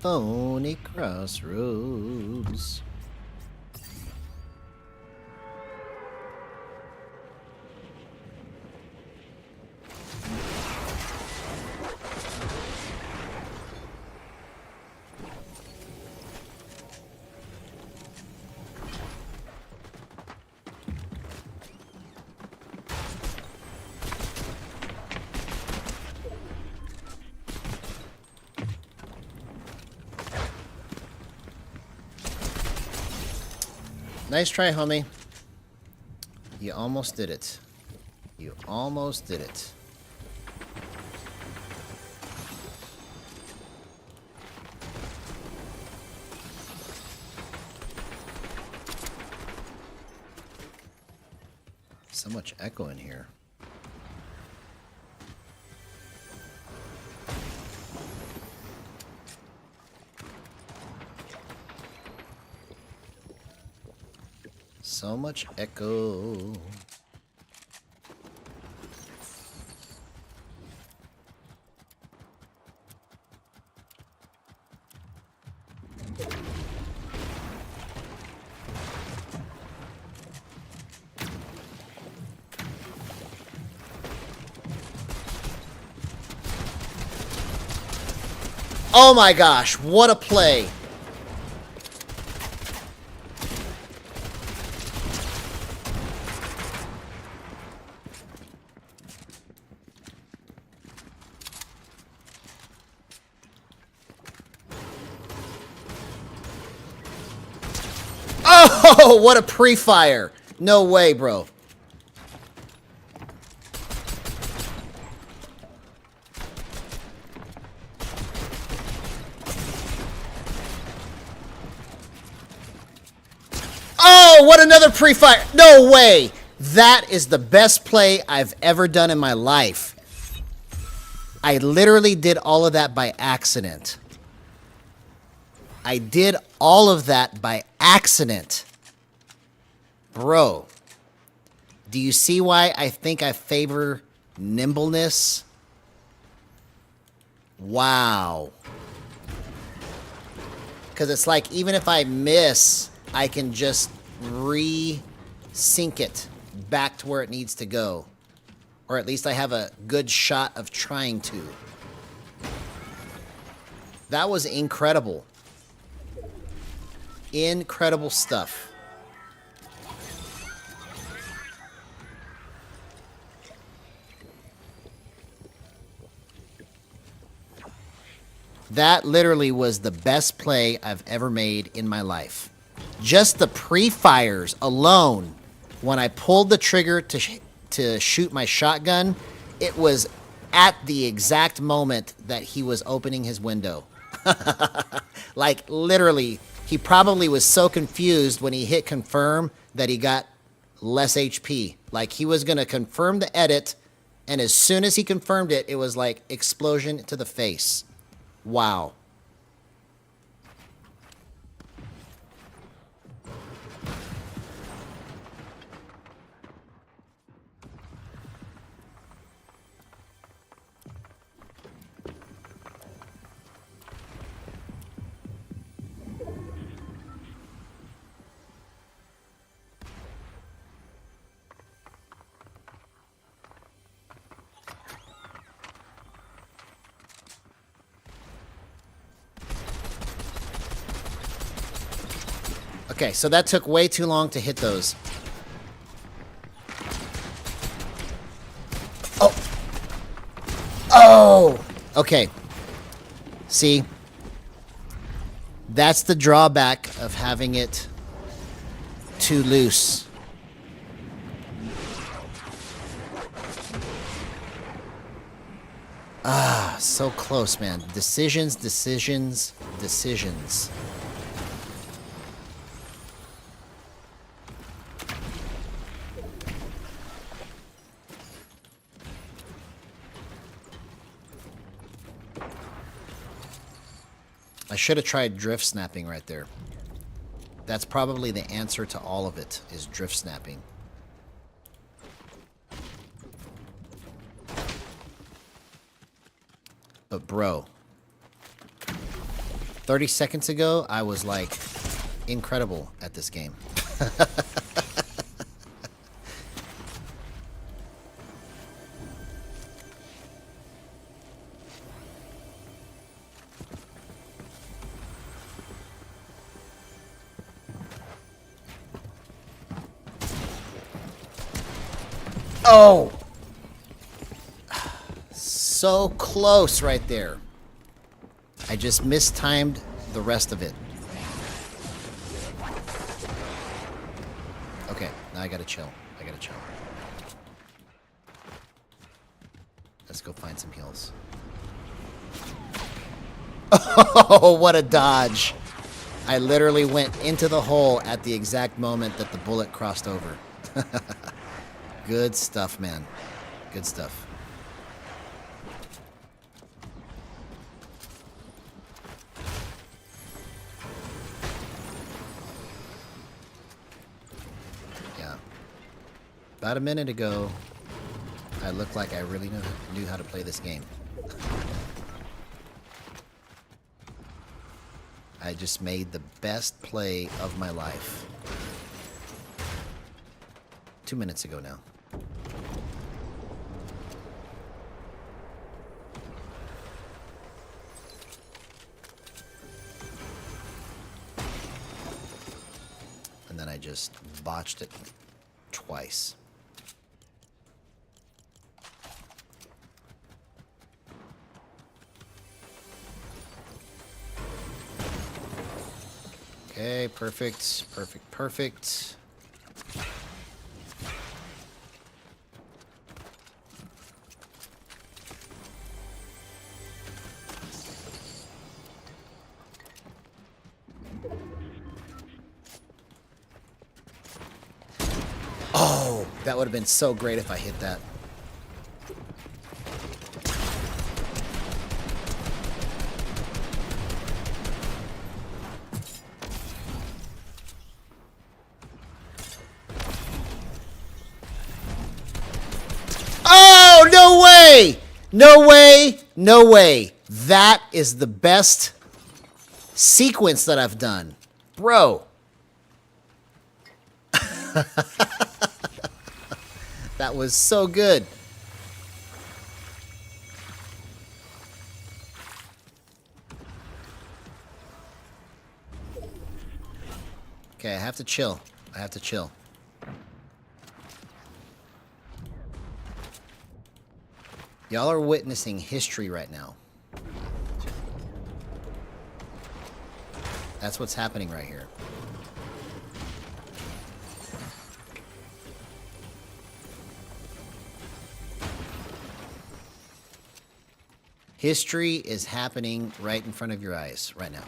Phony crossroads. Nice try, homie. You almost did it. You almost did it. So much echo in here. So much echo. Oh my gosh, what a play. Oh, what a pre-fire. No way, bro. Oh, what another pre-fire. No way. That is the best play I've ever done in my life. I literally did all of that by accident. I did all of that by accident. Bro, do you see why I think I favor nimbleness? Wow. Because it's like, even if I miss, I can just re-sync it back to where it needs to go. Or at least I have a good shot of trying to. That was incredible. Incredible stuff. That literally was the best play I've ever made in my life. Just the pre-fires alone, when I pulled the trigger to shoot my shotgun, it was at the exact moment that he was opening his window. Like, literally, he probably was so confused when he hit confirm that he got less HP. Like, he was going to confirm the edit, and as soon as he confirmed it, it was like explosion to the face. Wow. Okay, so that took way too long to hit those. Oh! Oh! Okay. See? That's the drawback of having it too loose. Ah, so close, man. Decisions, decisions, decisions. I should have tried drift snapping right there. That's probably the answer to all of it, is drift snapping. But bro, 30 seconds ago, I was like incredible at this game. Oh! So close right there. I just mistimed the rest of it. Okay, now I gotta chill. I gotta chill. Let's go find some heals. Oh, what a dodge. I literally went into the hole at the exact moment that the bullet crossed over. Good stuff, man. Good stuff. Yeah. About a minute ago, I looked like I really knew how to play this game. I just made the best play of my life. 2 minutes ago now. And then I just botched it twice. Okay, perfect, perfect, perfect. Oh, that would have been so great if I hit that. Oh, no way! No way! No way! That is the best sequence that I've done. Bro. That was so good. Okay, I have to chill. I have to chill. Y'all are witnessing history right now. That's what's happening right here. History is happening right in front of your eyes right now.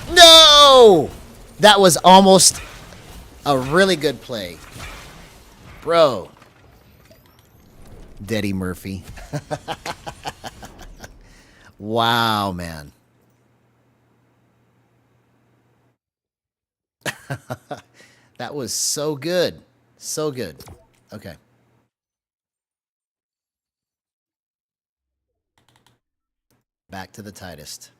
No! That was almost a really good play. Bro. Eddie Murphy. Wow, man. That was so good. So good. Okay. Back to the tightest.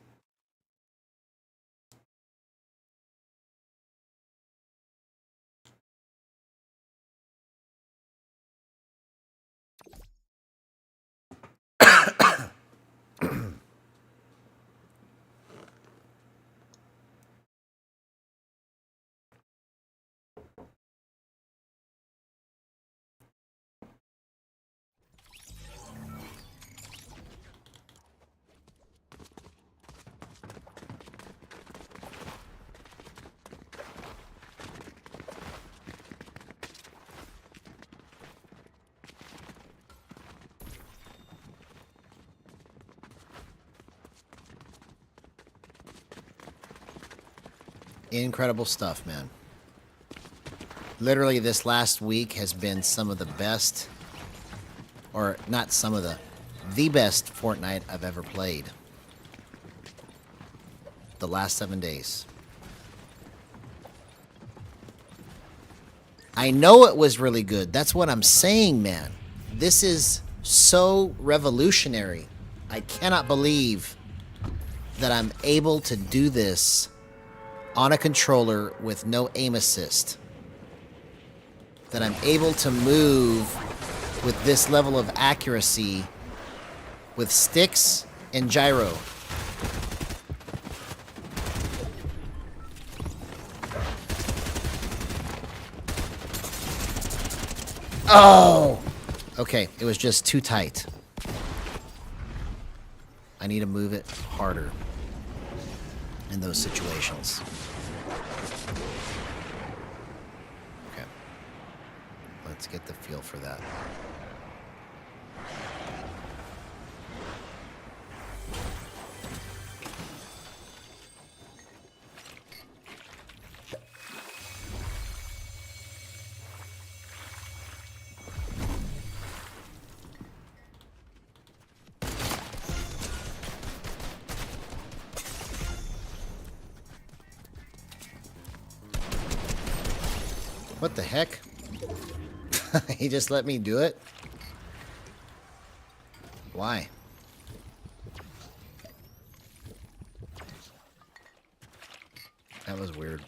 Incredible stuff, man. Literally, this last week has been some of the best, or not some of the best Fortnite I've ever played. The last 7 days. I know it was really good. That's what I'm saying, man. This is so revolutionary. I cannot believe that I'm able to do this on a controller with no aim assist. That I'm able to move with this level of accuracy with sticks and gyro. Oh! Okay, it was just too tight. I need to move it harder in those situations. Okay. Let's get the feel for that. What the heck? He just let me do it? Why? That was weird.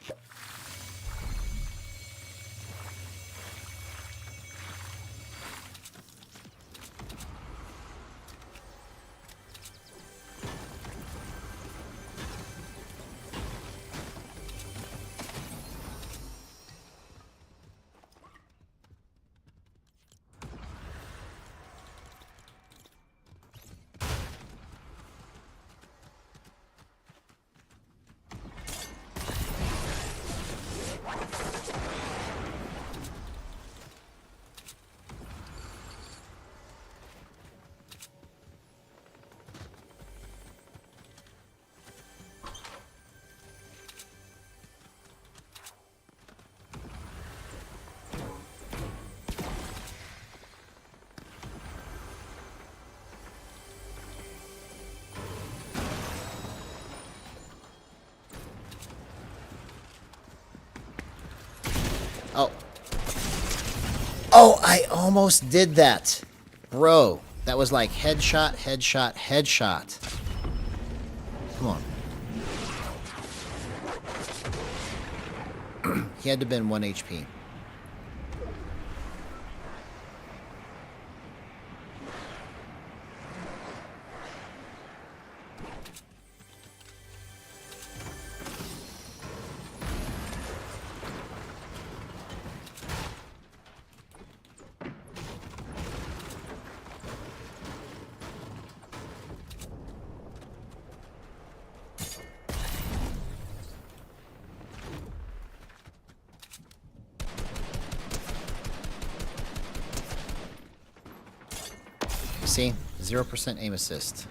Oh. Oh, I almost did that. Bro, that was like headshot, headshot, headshot. Come on. He had to have been 1 HP. See? 0% aim assist.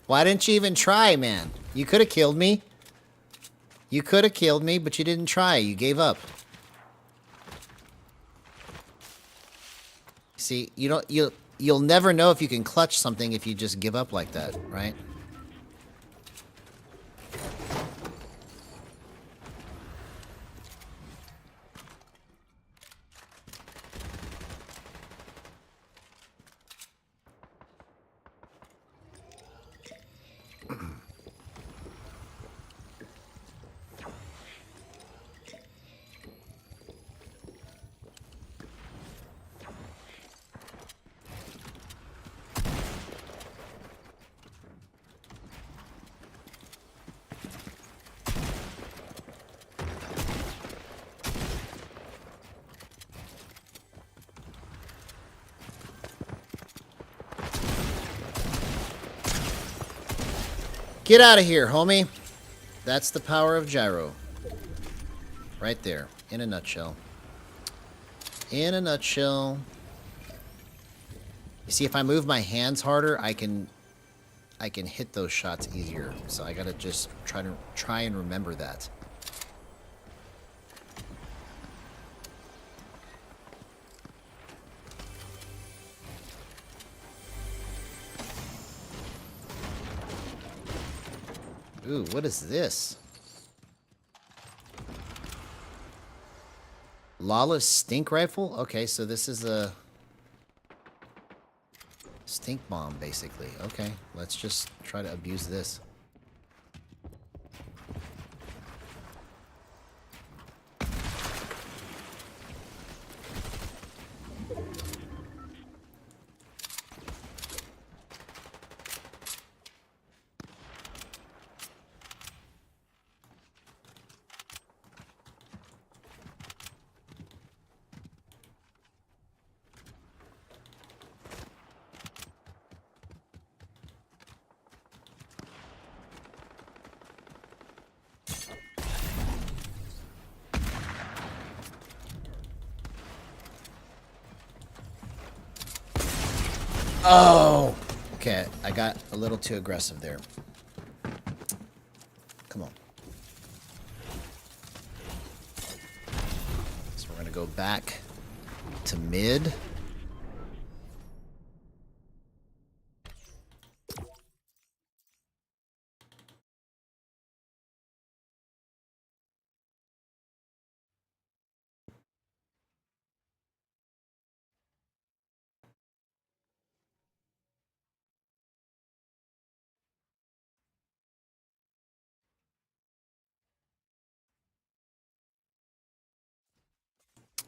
Why didn't you even try, man? You could have killed me. You could have killed me, but you didn't try. You gave up. See, you'll never know if you can clutch something if you just give up like that, right? Get out of here, homie. That's the power of gyro. Right there, in a nutshell. In a nutshell. You see, if I move my hands harder, I can hit those shots easier. So I gotta just try and remember that. Ooh, what is this? Lawless stink rifle? Okay, so this is a stink bomb, basically. Okay, let's just try to abuse this. Oh! Okay, I got a little too aggressive there. Come on. So we're gonna go back to mid.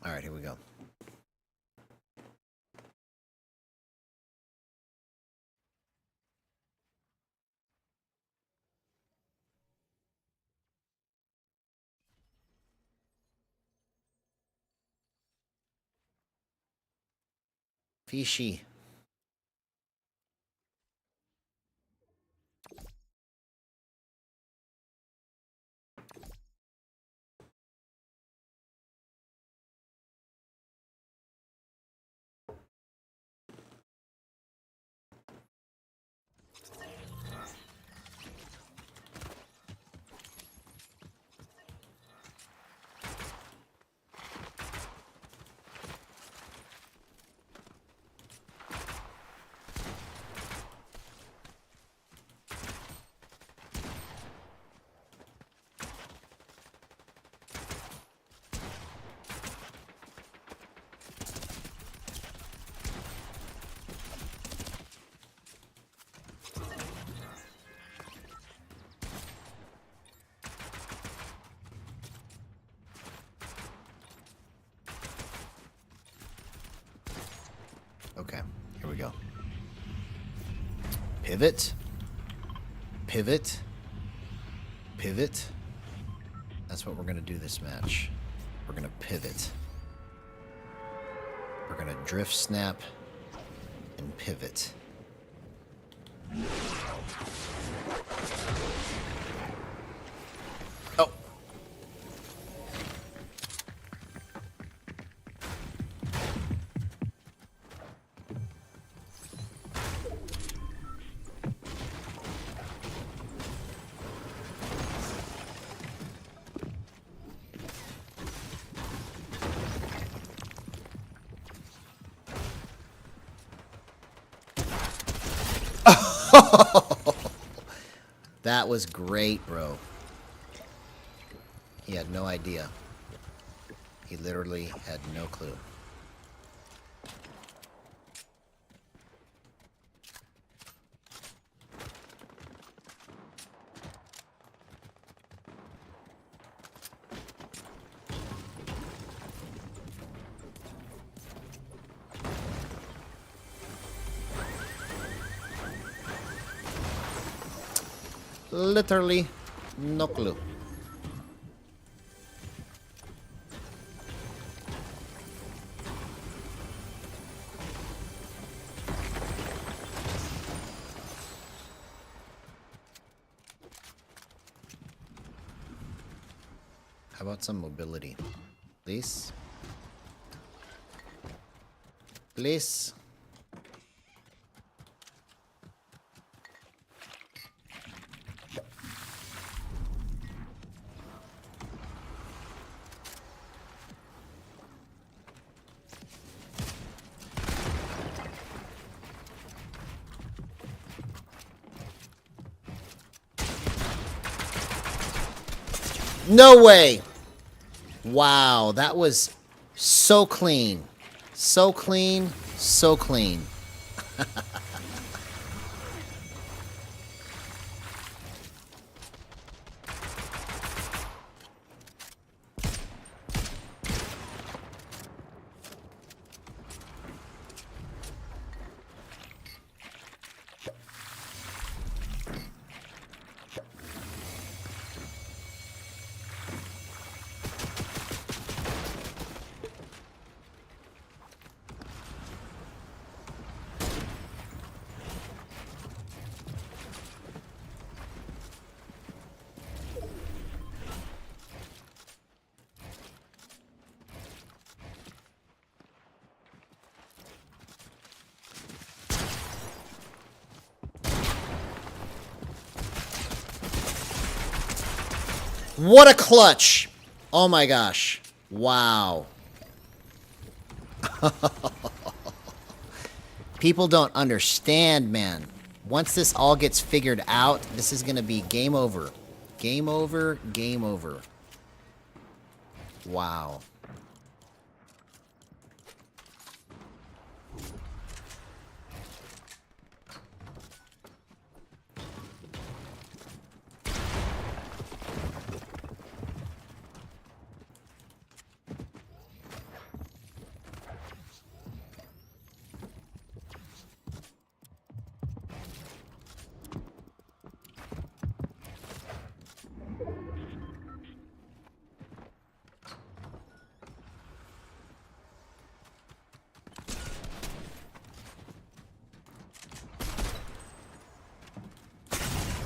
All right, here we go. Fishy. Okay, here we go. Pivot. Pivot. Pivot. That's what we're going to do this match. We're going to pivot. We're going to drift snap and pivot. Oh. That was great, bro. He had no idea. He literally had no clue. Literally no clue. How about some mobility? Please? Please? No way! Wow, that was so clean. So clean, so clean. What a clutch! Oh my gosh. Wow. People don't understand, man. Once this all gets figured out, this is going to be game over. Game over, game over. Wow.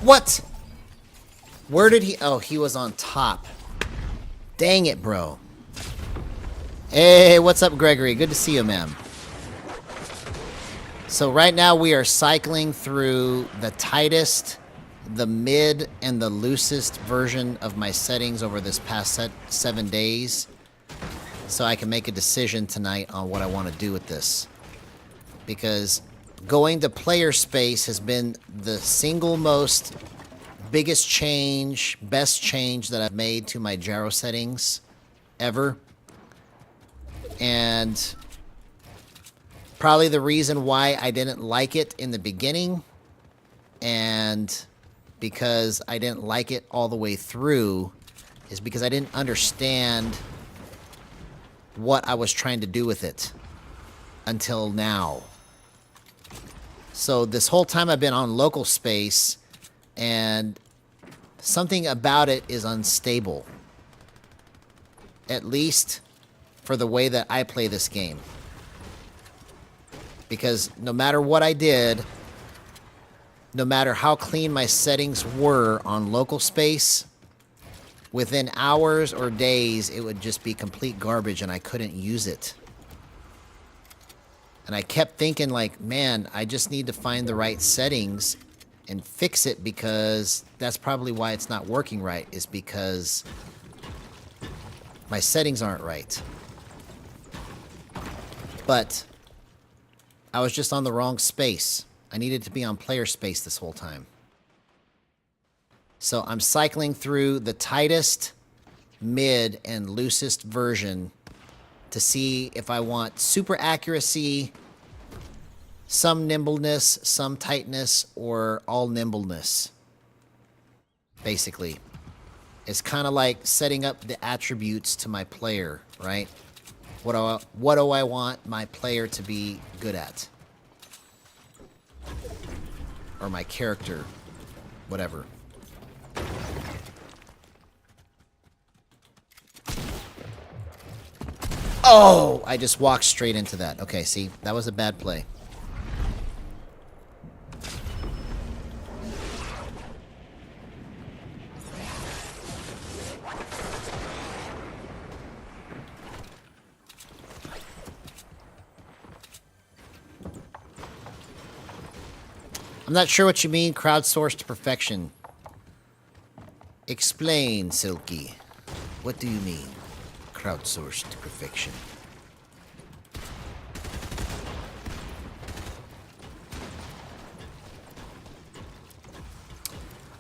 What? Where did he... Oh, he was on top. Dang it, bro. Hey, what's up, Gregory? Good to see you, ma'am. So right now we are cycling through the tightest, the mid, and the loosest version of my settings over this past 7 days. So I can make a decision tonight on what I want to do with this. Because going to player space has been the single most biggest change, best change that I've made to my gyro settings ever. And probably the reason why I didn't like it in the beginning, and because I didn't like it all the way through, is because I didn't understand what I was trying to do with it until now. So this whole time I've been on local space, and something about it is unstable. At least for the way that I play this game. Because no matter what I did, no matter how clean my settings were on local space, within hours or days, it would just be complete garbage and I couldn't use it. And I kept thinking like, man, I just need to find the right settings and fix it, because that's probably why it's not working right, is because my settings aren't right. But I was just on the wrong space. I needed to be on player space this whole time. So I'm cycling through the tightest, mid, and loosest version to see if I want super accuracy, some nimbleness, some tightness, or all nimbleness. Basically. It's kind of like setting up the attributes to my player, right? What do I want my player to be good at? Or my character. Whatever. Oh! I just walked straight into that. Okay, see? That was a bad play. I'm not sure what you mean, crowdsourced to perfection. Explain, Silky. What do you mean, crowdsourced to perfection?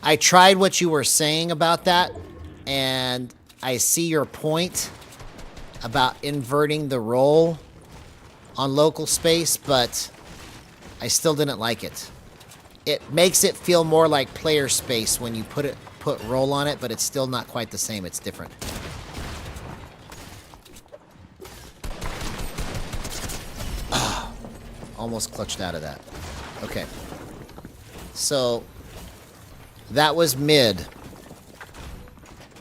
I tried what you were saying about that, and I see your point about inverting the role on local space, but I still didn't like it. It makes it feel more like player space when you put roll on it, but it's still not quite the same. It's different. Almost clutched out of that. Okay. So that was mid.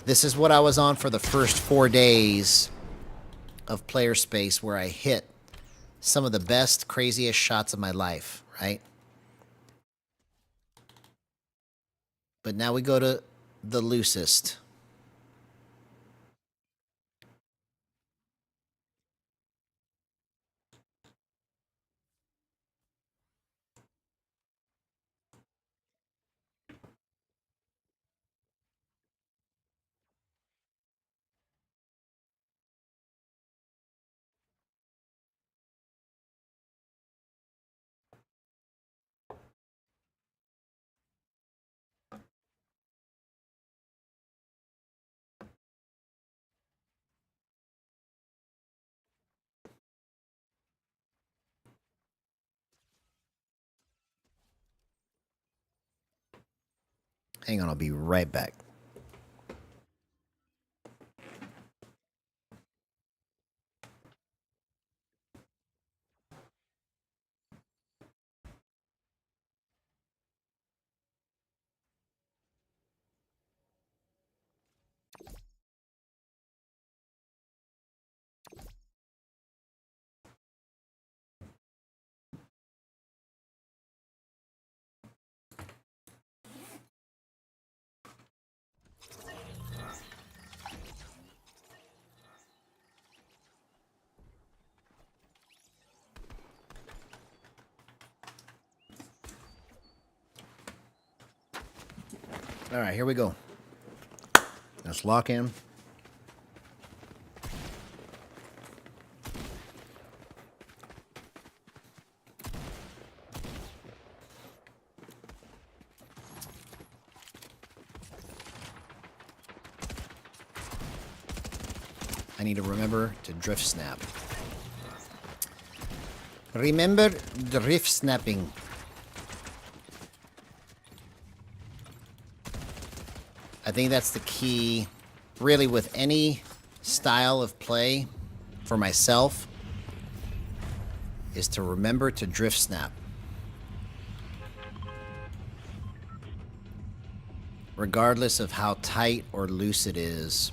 This is what I was on for the first 4 days of player space, where I hit some of the best, craziest shots of my life, right? But now we go to the loosest. Hang on, I'll be right back. All right, here we go. Let's lock in. I need to remember to drift snap. Remember drift snapping. I think that's the key, really, with any style of play for myself, is to remember to drift snap. regardless of how tight or loose it is,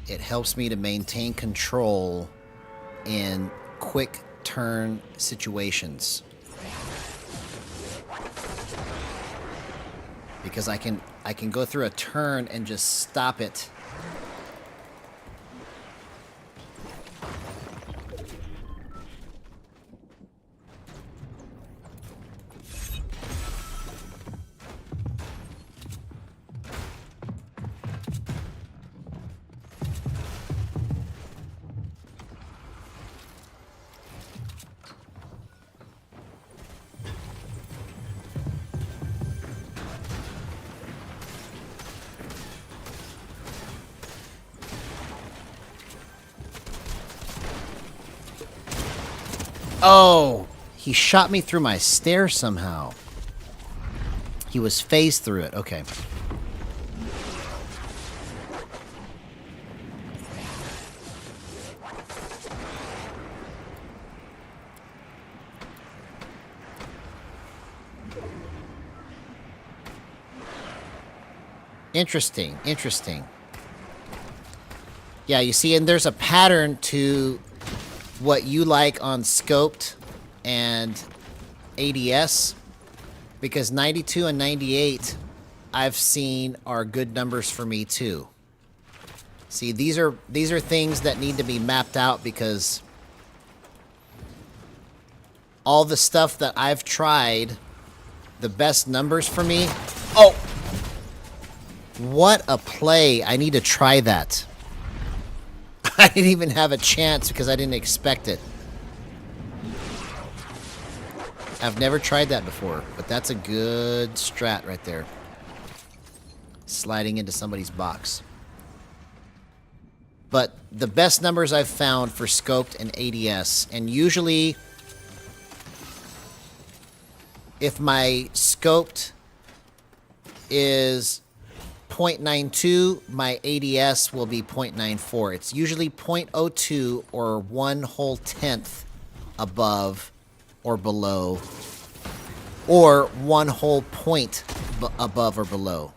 it helps me to maintain control in quick turn situations. Because I can go through a turn and just stop it. Oh, he shot me through my stairs somehow. He was phased through it. Okay. Interesting, interesting. Yeah, you see, and there's a pattern to what you like on scoped and ADS, because 92 and 98 I've seen are good numbers for me too. See, these are things that need to be mapped out, because all the stuff that I've tried, the best numbers for me. Oh, what a play. I need to try that. I didn't even have a chance because I didn't expect it. I've never tried that before, but that's a good strat right there. Sliding into somebody's box. But the best numbers I've found for scoped and ADS, and usually if my scoped is 0.92, my ADS will be 0.94. It's usually 0.02 or 1 whole tenth above or below, or 1 whole point above or below.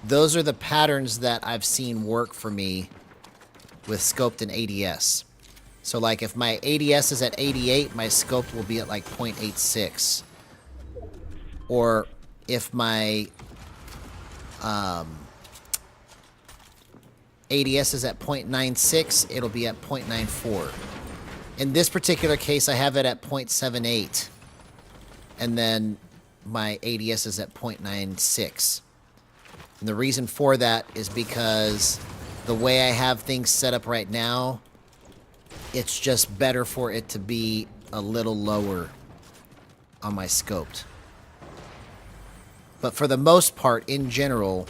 Those are the patterns that I've seen work for me with scoped and ADS. So like if my ADS is at 88, my scoped will be at like 0.86. Or if my ADS is at 0.96, it'll be at 0.94. In this particular case, I have it at 0.78. And then my ADS is at 0.96. And the reason for that is because the way I have things set up right now, it's just better for it to be a little lower on my scoped. But for the most part, in general,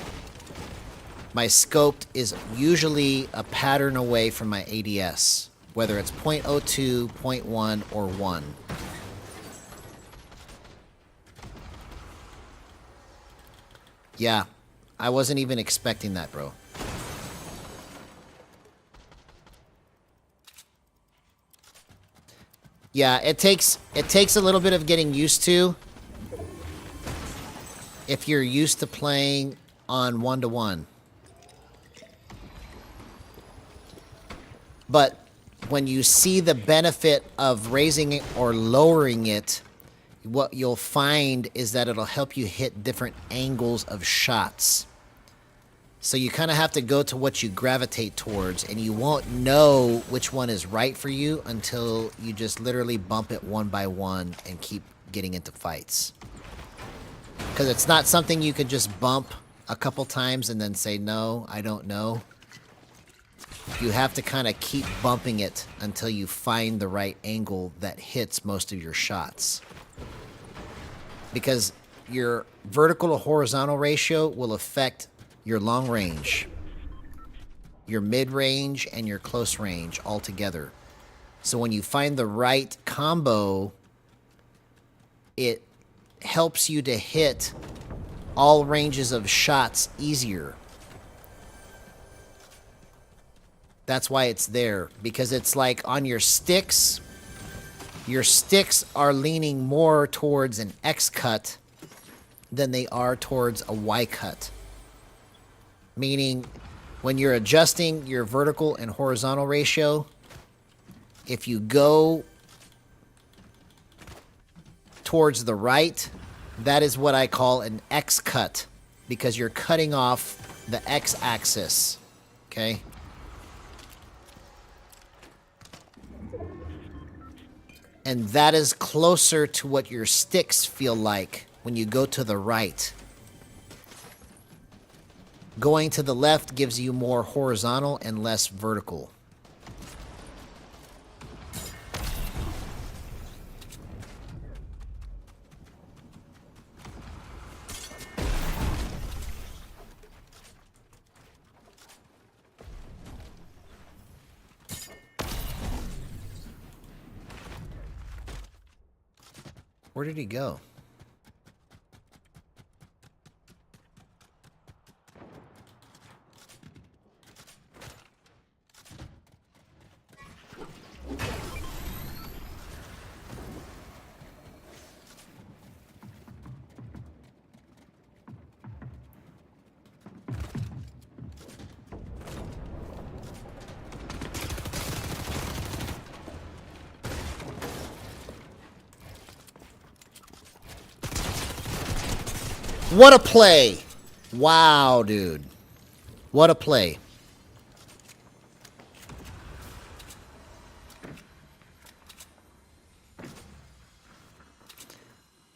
my scoped is usually a pattern away from my ADS, whether it's 0.02, 0.1, or 1. Yeah, I wasn't even expecting that, bro. Yeah, it takes a little bit of getting used to. If you're used to playing on 1-to-1. But when you see the benefit of raising it or lowering it, what you'll find is that it'll help you hit different angles of shots. So you kind of have to go to what you gravitate towards, and you won't know which one is right for you until you just literally bump it one by one and keep getting into fights. Because it's not something you could just bump a couple times and then say, no, I don't know. You have to kind of keep bumping it until you find the right angle that hits most of your shots. Because your vertical to horizontal ratio will affect your long range, your mid range, and your close range altogether. So when you find the right combo, it helps you to hit all ranges of shots easier. That's why it's there, because it's like on your sticks are leaning more towards an X cut than they are towards a Y cut. Meaning, when you're adjusting your vertical and horizontal ratio, if you go towards the right, that is what I call an X cut, because you're cutting off the X axis. Okay? And that is closer to what your sticks feel like when you go to the right. Going to the left gives you more horizontal and less vertical. Where did he go? What a play! Wow, dude. What a play.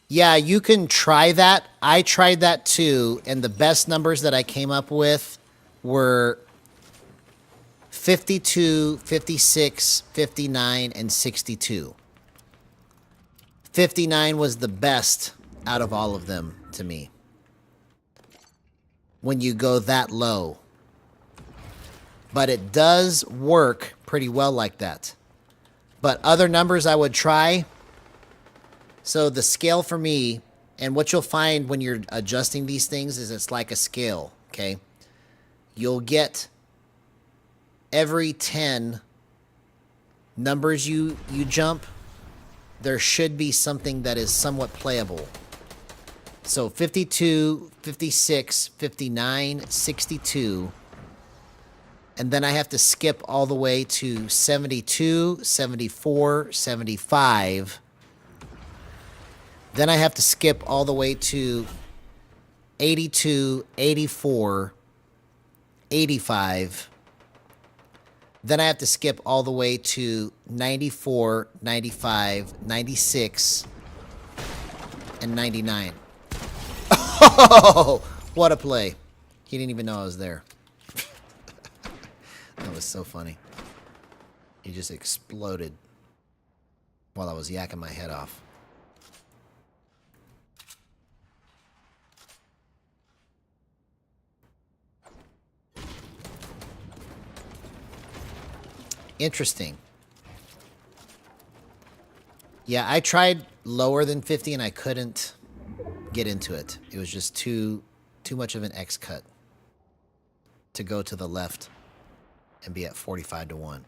Yeah, you can try that. I tried that too, and the best numbers that I came up with were 52, 56, 59, and 62. 59 was the best out of all of them to me. When you go that low. But it does work pretty well like that. But other numbers I would try. So the scale for me, and what you'll find when you're adjusting these things is it's like a scale, okay? You'll get every 10 numbers you jump, there should be something that is somewhat playable. So 52, 56, 59, 62. And then I have to skip all the way to 72, 74, 75. Then I have to skip all the way to 82, 84, 85. Then I have to skip all the way to 94, 95, 96, and 99. Oh, what a play. He didn't even know I was there. That was so funny. He just exploded while I was yakking my head off. Interesting. Yeah, I tried lower than 50 and I couldn't get into it. It was just too much of an X cut to go to the left and be at 45 to 1.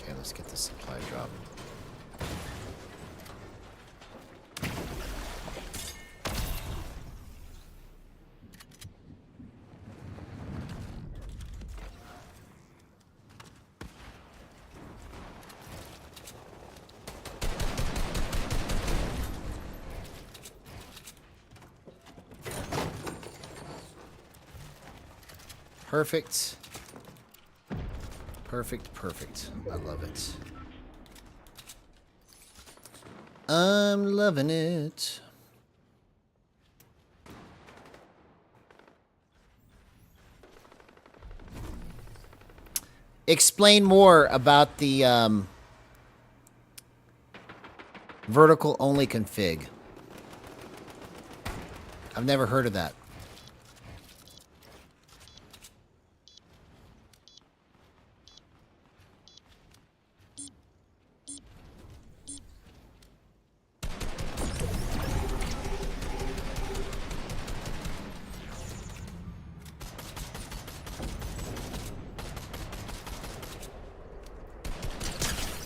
Okay, let's get the supply drop. Perfect. Perfect, perfect. I love it. I'm loving it. Explain more about the vertical only config. I've never heard of that.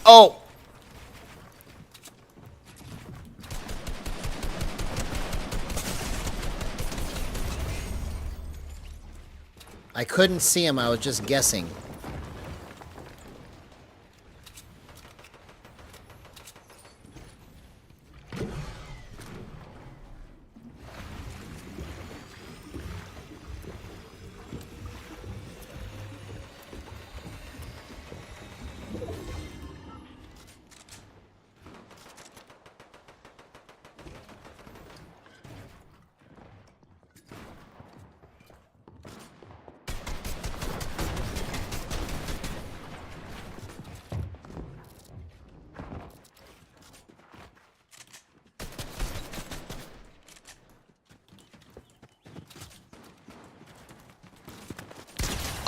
Oh! I couldn't see him, I was just guessing.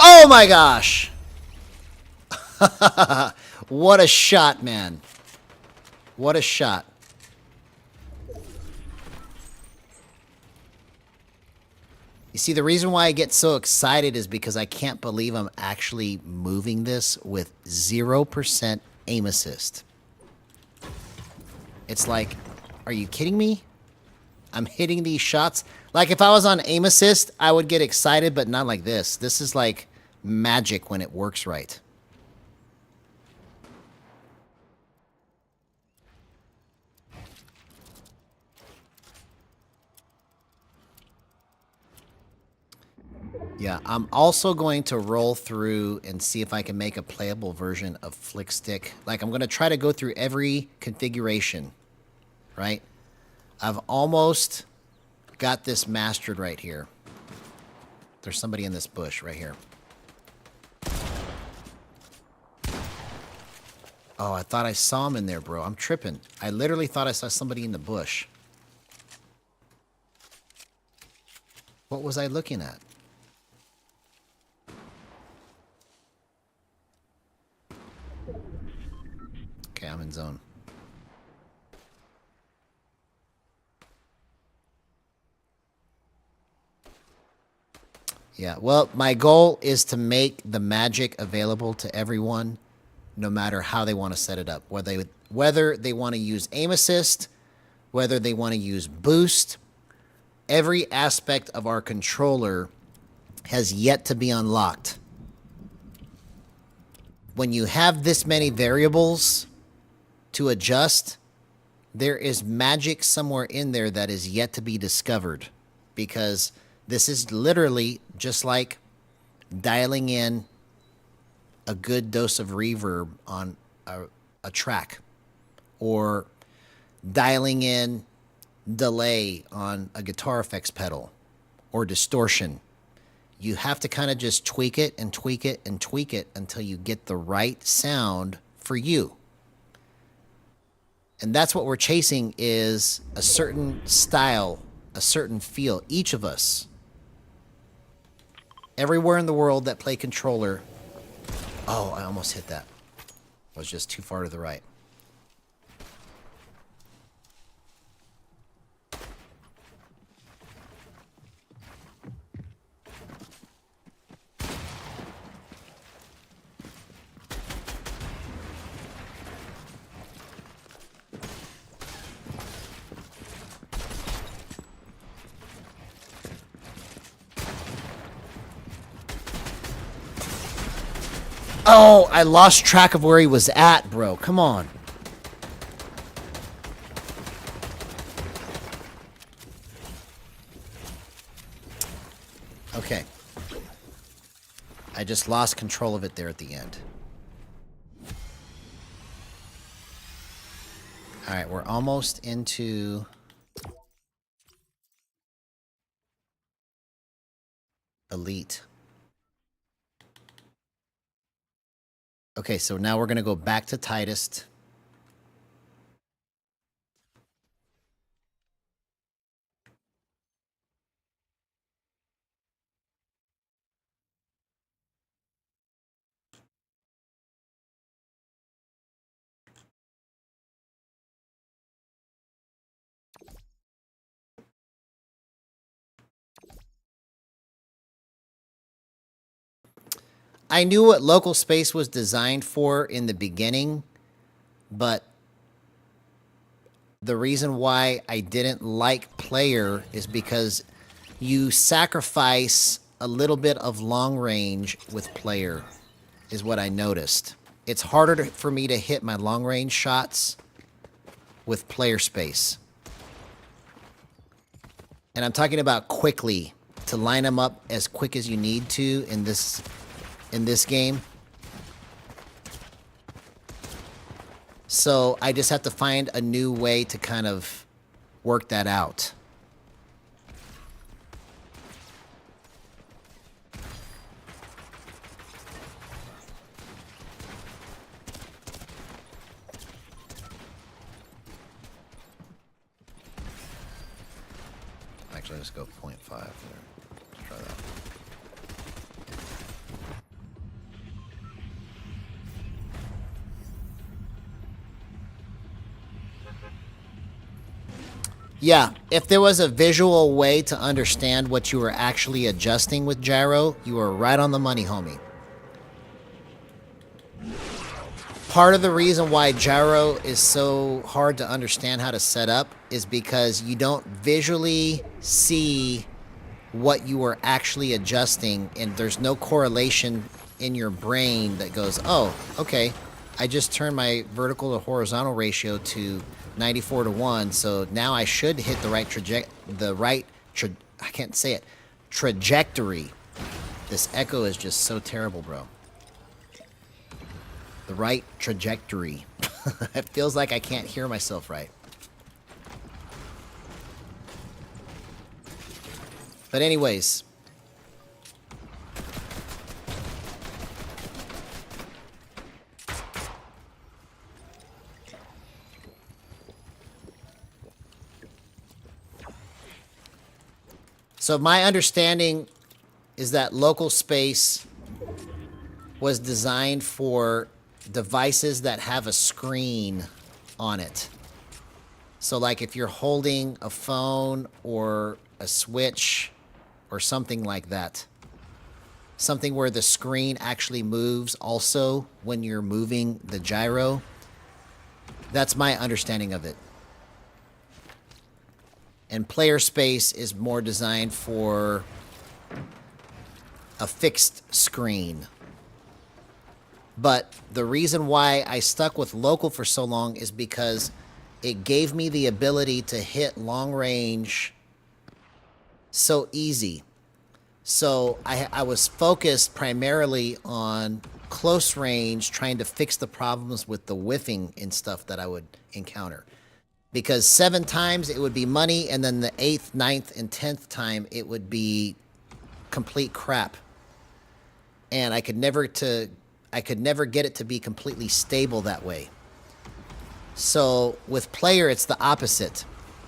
Oh my gosh! What a shot, man. What a shot. You see, the reason why I get so excited is because I can't believe I'm actually moving this with 0% aim assist. It's like, are you kidding me? I'm hitting these shots. Like, if I was on aim assist, I would get excited, but not like this. This is like magic when it works right. Yeah, I'm also going to roll through and see if I can make a playable version of Flick Stick. Like, I'm going to try to go through every configuration, right? I've almost got this mastered right here. There's somebody in this bush right here. Oh, I thought I saw him in there, bro. I'm tripping. I literally thought I saw somebody in the bush. What was I looking at? Okay, I'm in zone. Yeah, well, my goal is to make the magic available to everyone, no matter how they want to set it up. Whether they want to use aim assist, whether they want to use boost, every aspect of our controller has yet to be unlocked. When you have this many variables to adjust, there is magic somewhere in there that is yet to be discovered, because this is literally just like dialing in a good dose of reverb on a track, or dialing in delay on a guitar effects pedal, or distortion. You have to kind of just tweak it and tweak it and tweak it until you get the right sound for you. And that's what we're chasing, is a certain style, a certain feel. Each of us, everywhere in the world that play controller. Oh, I almost hit that. I was just too far to the right. Oh, I lost track of where he was at, bro. Come on. Okay. I just lost control of it there at the end. All right, we're almost into Elite. Okay, so now we're going to go back to tightest. I knew what local space was designed for in the beginning, but the reason why I didn't like player is because you sacrifice a little bit of long range with player, is what I noticed. It's harder for me to hit my long range shots with player space. And I'm talking about quickly, to line them up as quick as you need to in this game. So I just have to find a new way to kind of work that out. Actually, let's go 0.5 there. Let's try that. Yeah, if there was a visual way to understand what you were actually adjusting with gyro, you were right on the money, homie. Part of the reason why gyro is so hard to understand how to set up is because you don't visually see what you are actually adjusting, and there's no correlation in your brain that goes, oh, okay, I just turned my vertical to horizontal ratio to 94:1, so now I should hit the right I can't say it, trajectory. This echo is just so terrible, bro. The right trajectory. It feels like I can't hear myself right. But anyways, so my understanding is that local space was designed for devices that have a screen on it. So like if you're holding a phone or a Switch or something like that. Something where the screen actually moves also when you're moving the gyro. That's my understanding of it. And player space is more designed for a fixed screen. But the reason why I stuck with local for so long is because it gave me the ability to hit long range so easy. So I was focused primarily on close range, trying to fix the problems with the whiffing and stuff that I would encounter. Because 7 times it would be money, and then the 8th, 9th, and 10th time it would be complete crap. And I could never get it to be completely stable that way. So with player, it's the opposite.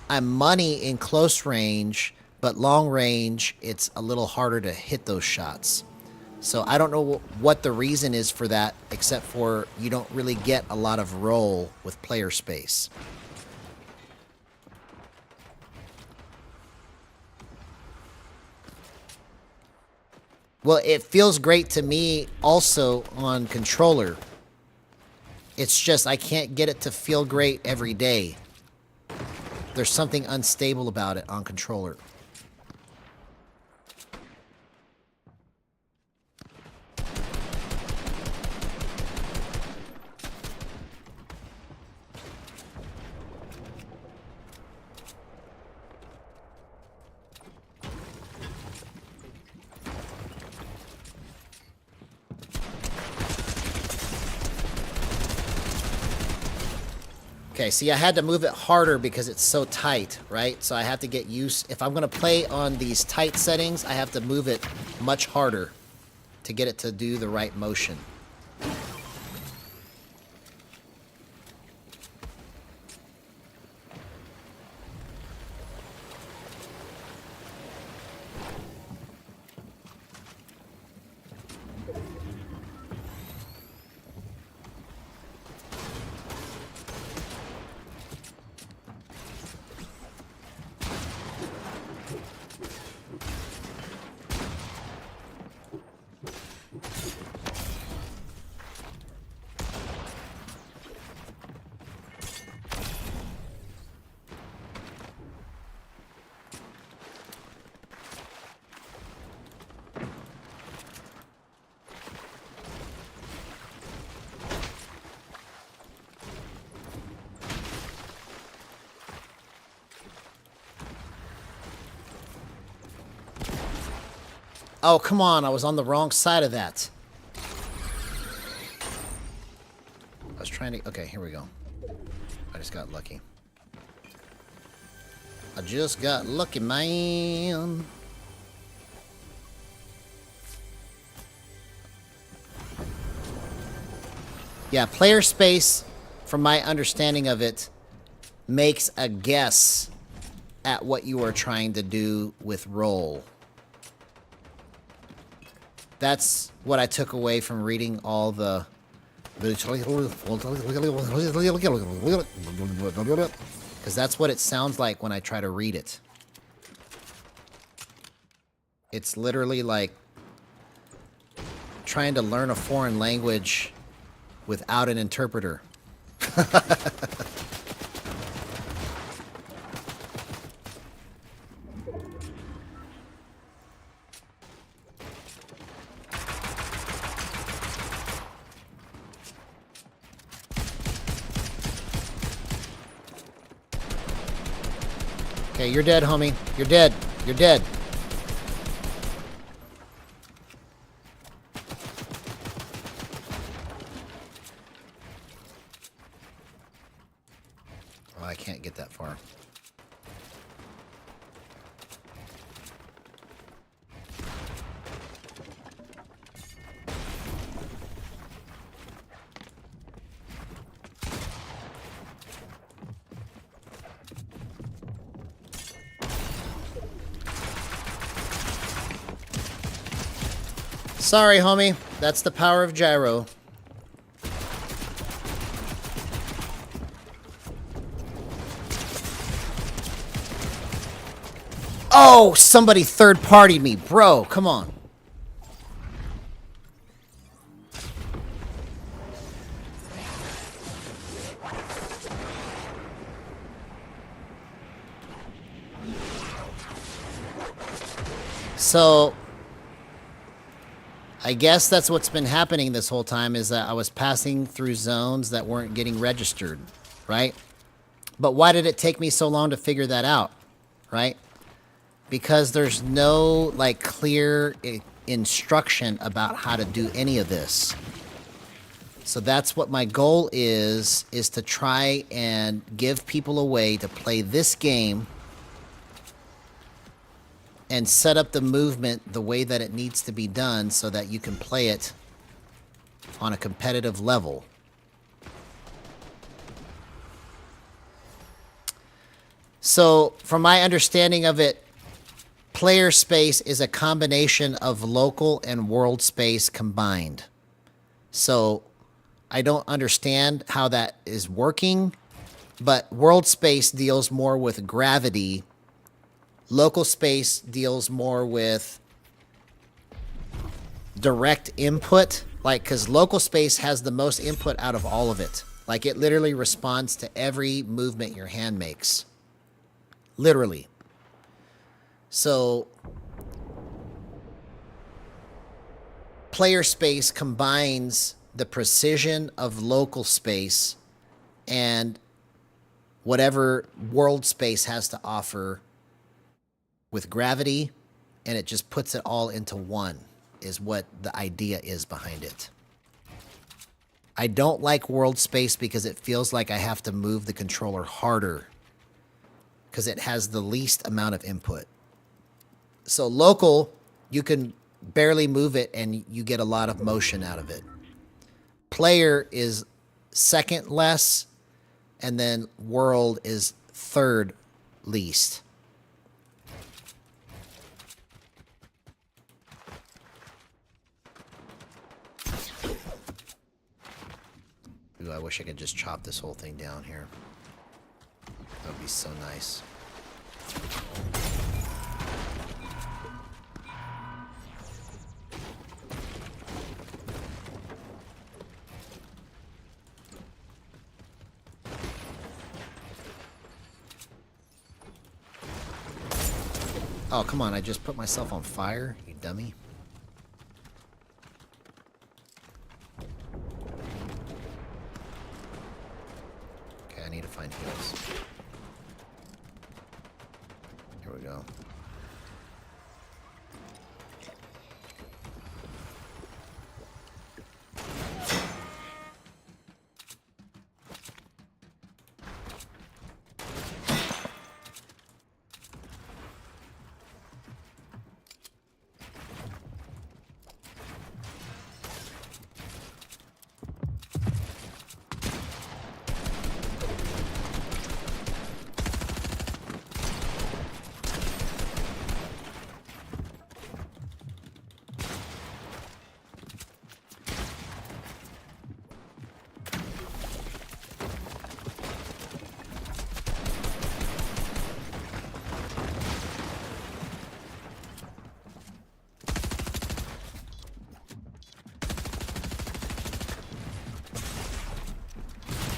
I'm money in close range, but long range, it's a little harder to hit those shots. So I don't know what the reason is for that, except for you don't really get a lot of roll with player space. Well, it feels great to me also on controller. It's just I can't get it to feel great every day. There's something unstable about it on controller. Okay, see, I had to move it harder because it's so tight, right? So I have to get used... If I'm going to play on these tight settings, I have to move it much harder to get it to do the right motion. Oh, come on. I was on the wrong side of that. I was trying to... Okay, here we go. I just got lucky. I just got lucky, man. Yeah, player space, from my understanding of it, makes a guess at what you are trying to do with roll. That's what I took away from reading all the... Because that's what it sounds like when I try to read it. It's literally like trying to learn a foreign language without an interpreter. Okay, you're dead, homie. You're dead. You're dead. Oh, I can't get that far. Sorry, homie. That's the power of gyro. Oh, somebody third-partied me. Bro, come on. So... I guess that's what's been happening this whole time, is that I was passing through zones that weren't getting registered, right? But why did it take me so long to figure that out, right? Because there's no, like, clear instruction about how to do any of this. So that's what my goal is to try and give people a way to play this game and set up the movement the way that it needs to be done so that you can play it on a competitive level. So, from my understanding of it, player space is a combination of local and world space combined. So, I don't understand how that is working, but world space deals more with gravity. Local space deals more with direct input, like, because local space has the most input out of all of it. Like, it literally responds to every movement your hand makes. Literally. So, player space combines the precision of local space and whatever world space has to offer with gravity, and it just puts it all into one, is what the idea is behind it. I don't like world space because it feels like I have to move the controller harder because it has the least amount of input. So local, you can barely move it and you get a lot of motion out of it. Player is second less, and then world is third least. Ooh, I wish I could just chop this whole thing down here. That would be so nice. Oh, come on, I just put myself on fire, you dummy. Okay, I need to find heals. Here we go.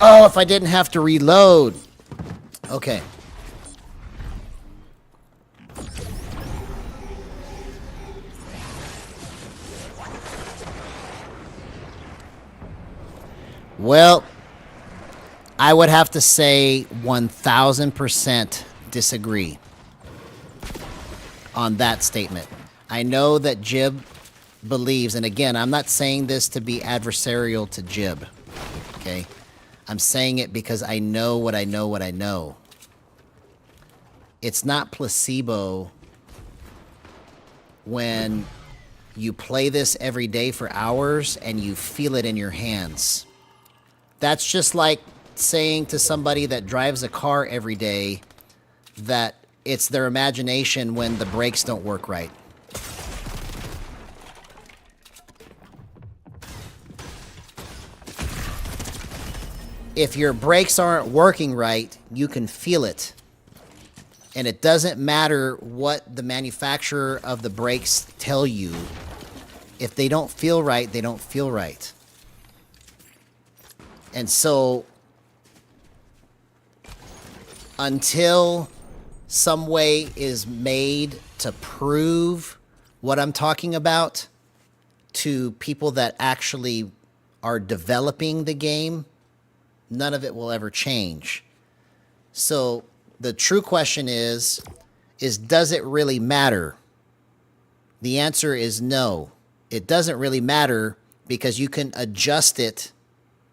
Oh, if I didn't have to reload. Okay. Well, I would have to say 1000% disagree on that statement. I know that Jib believes, and again, I'm not saying this to be adversarial to Jib, okay? I'm saying it because I know what I know what I know. It's not placebo when you play this every day for hours and you feel it in your hands. That's just like saying to somebody that drives a car every day that it's their imagination when the brakes don't work right. If your brakes aren't working right, you can feel it. And it doesn't matter what the manufacturer of the brakes tell you. If they don't feel right, they don't feel right. And so, until some way is made to prove what I'm talking about to people that actually are developing the game, none of it will ever change. So, the true question is does it really matter? The answer is no. It doesn't really matter because you can adjust it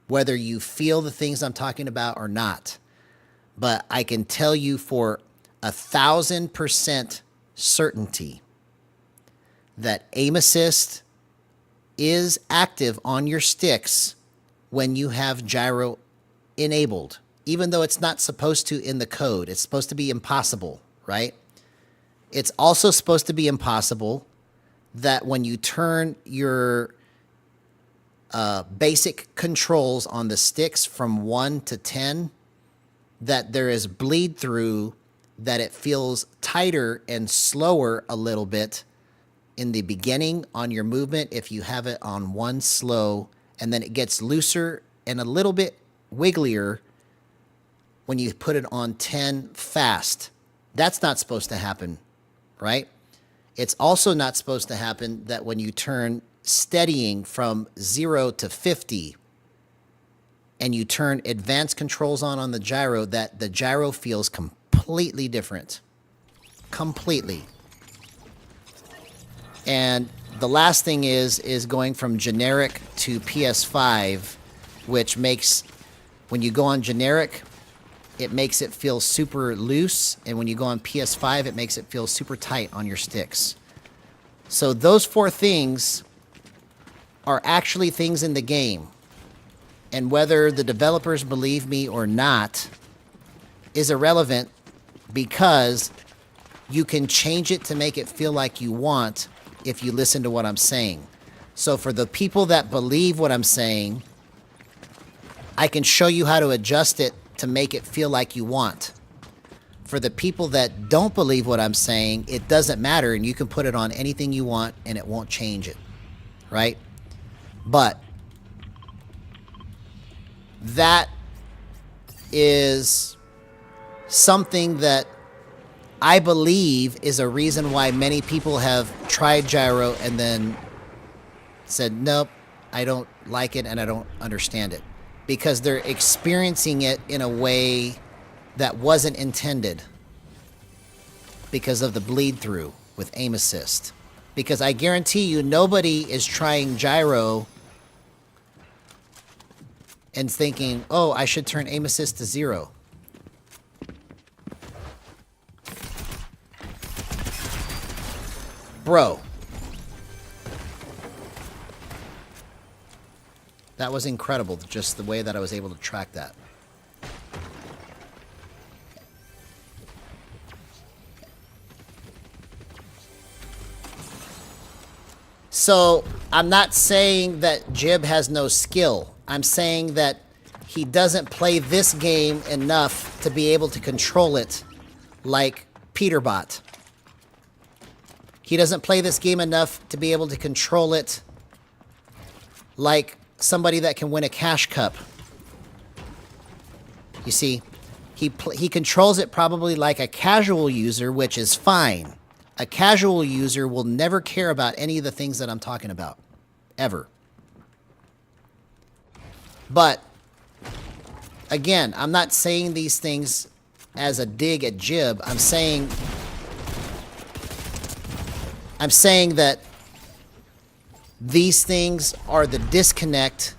whether you feel the things I'm talking about or not. But I can tell you for 1000% certainty that aim assist is active on your sticks when you have gyro enabled. Even though it's not supposed to in the code, it's supposed to be impossible, right? It's also supposed to be impossible that when you turn your basic controls on the sticks from 1 to 10, that there is bleed through, that it feels tighter and slower a little bit in the beginning on your movement if you have it on 1 slow, and then it gets looser and a little bit wigglier when you put it on 10 fast. That's not supposed to happen, right? It's also not supposed to happen that when you turn steadying from 0 to 50 and you turn advanced controls on the gyro, that the gyro feels completely different. Completely. And the last thing is going from generic to PS5, which makes, when you go on generic, it makes it feel super loose, and when you go on PS5, it makes it feel super tight on your sticks. So those 4 things are actually things in the game. And whether the developers believe me or not is irrelevant, because you can change it to make it feel like you want if you listen to what I'm saying. So for the people that believe what I'm saying, I can show you how to adjust it to make it feel like you want. For the people that don't believe what I'm saying, it doesn't matter, and you can put it on anything you want and it won't change it, right? But that is something that I believe is a reason why many people have tried gyro and then said, nope, I don't like it and I don't understand it. Because they're experiencing it in a way that wasn't intended because of the bleed through with aim assist. Because I guarantee you, nobody is trying gyro and thinking, oh, I should turn aim assist to 0. Bro. That was incredible, just the way that I was able to track that. So, I'm not saying that Jib has no skill. I'm saying that he doesn't play this game enough to be able to control it like Peterbot. He doesn't play this game enough to be able to control it like somebody that can win a cash cup. You see, he controls it probably like a casual user, which is fine. A casual user will never care about any of the things that I'm talking about, ever. But, again, I'm not saying these things as a dig at Jib. I'm saying that these things are the disconnect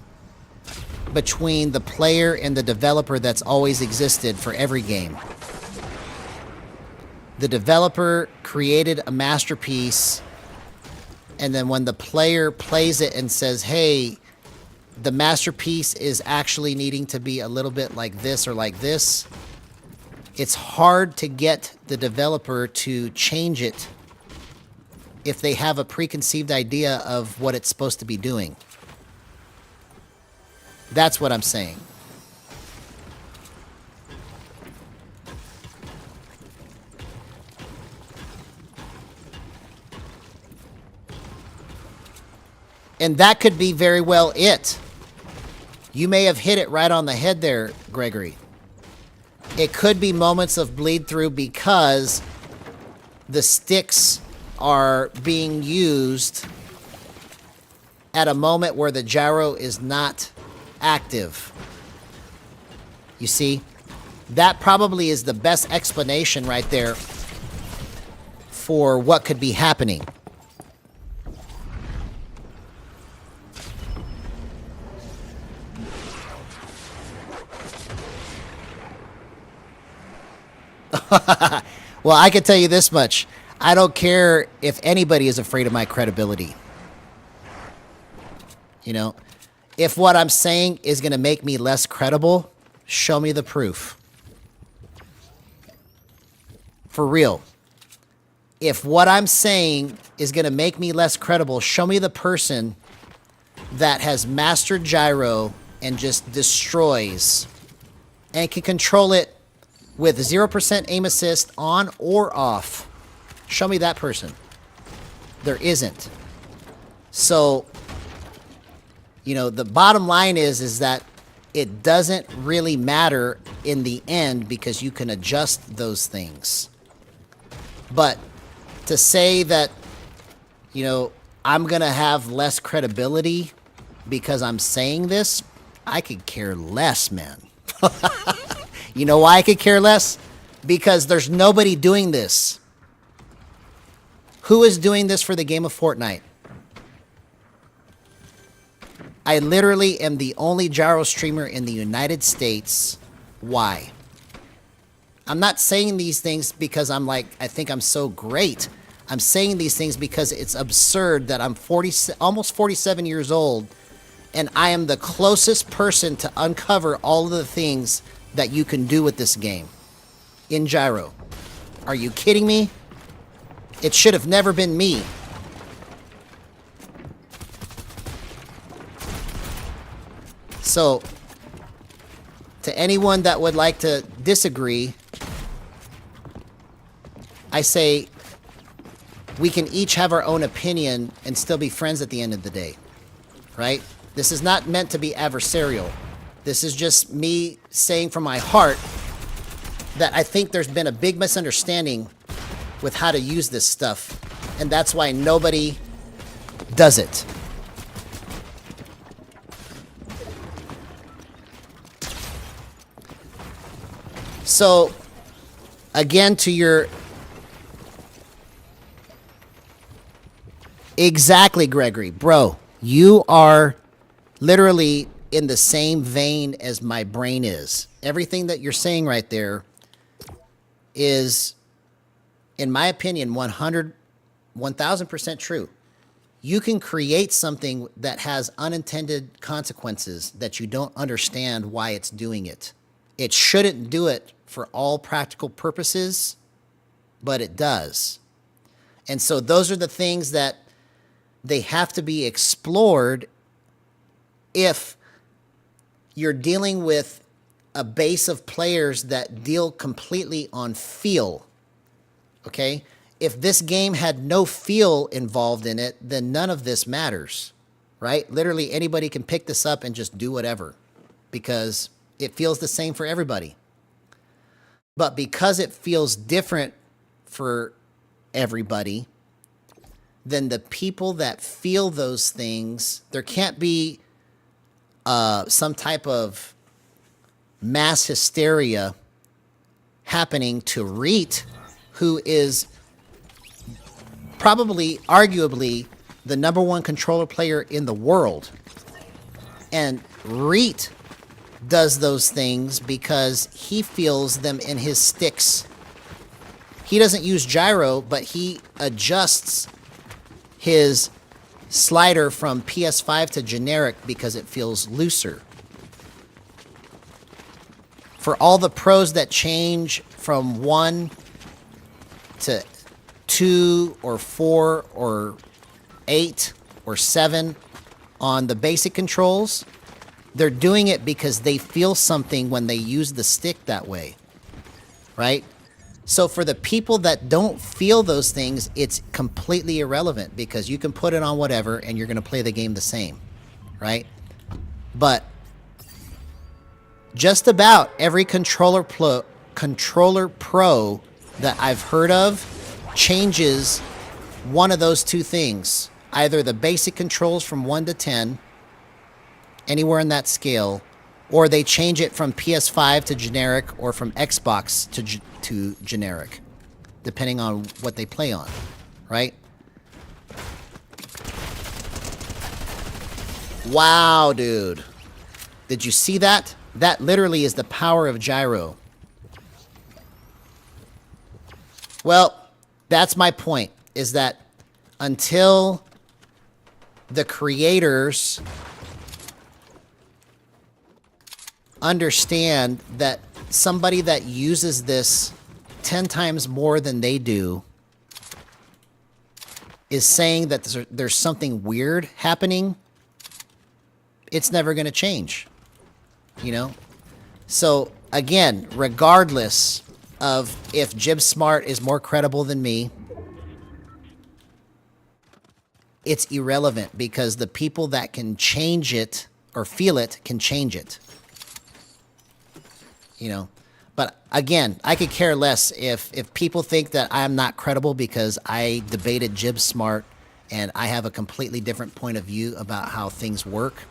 between the player and the developer that's always existed for every game. The developer created a masterpiece, and then when the player plays it and says, hey, the masterpiece is actually needing to be a little bit like this or like this, it's hard to get the developer to change it if they have a preconceived idea of what it's supposed to be doing. That's what I'm saying. And that could be very well it. You may have hit it right on the head there, Gregory. It could be moments of bleed through because the sticks are being used at a moment where the gyro is not active. You see? That probably is the best explanation right there for what could be happening. Well, I can tell you this much. I don't care if anybody is afraid of my credibility. You know, if what I'm saying is going to make me less credible, show me the proof. For real. If what I'm saying is going to make me less credible, show me the person that has mastered gyro and just destroys and can control it with 0% aim assist on or off. Show me that person. There isn't. So, you know, the bottom line is that it doesn't really matter in the end because you can adjust those things. But to say that, you know, I'm going to have less credibility because I'm saying this, I could care less, man. You know why I could care less? Because there's nobody doing this. Who is doing this for the game of Fortnite? I literally am the only gyro streamer in the United States. Why? I'm not saying these things because I'm like, I think I'm so great. I'm saying these things because it's absurd that I'm almost 47 years old, and I am the closest person to uncover all of the things that you can do with this game in gyro. Are you kidding me? It should have never been me. So, to anyone that would like to disagree, I say we can each have our own opinion and still be friends at the end of the day, right? This is not meant to be adversarial. This is just me saying from my heart that I think there's been a big misunderstanding with how to use this stuff, and that's why nobody does it. So, again, to your... Exactly, Gregory. Bro, you are literally in the same vein as my brain is. Everything that you're saying right there is, in my opinion, 1000% true. You can create something that has unintended consequences that you don't understand why it's doing it. It shouldn't do it for all practical purposes, but it does. And so those are the things that they have to be explored if you're dealing with a base of players that deal completely on feel, okay? If this game had no feel involved in it, then none of this matters, right? Literally anybody can pick this up and just do whatever because It feels the same for everybody. But because it feels different for everybody, then the people that feel those things, there can't be some type of mass hysteria happening to Reet, who is probably, arguably, the #1 controller player in the world. And Reet does those things because he feels them in his sticks. He doesn't use gyro, but he adjusts his slider from PS5 to generic because it feels looser. For all the pros that change from 1 to 2 or 4 or 8 or 7 on the basic controls, they're doing it because they feel something when they use the stick that way, right? So for the people that don't feel those things, it's completely irrelevant because you can put it on whatever and you're going to play the game the same, right? But just about every controller pro that I've heard of changes one of those two things. Either the basic controls from 1 to 10, anywhere in that scale, or they change it from PS5 to generic or from Xbox to generic, depending on what they play on, right? Wow, dude. Did you see that? That literally is the power of gyro. Well, that's my point, is that until the creators understand that somebody that uses this 10 times more than they do is saying that there's something weird happening, it's never going to change, you know? So again, regardless of if Jib Smart is more credible than me, it's irrelevant because the people that can change it or feel it can change it. You know, but again, I could care less if people think that I'm not credible because I debated Jib Smart and I have a completely different point of view about how things work.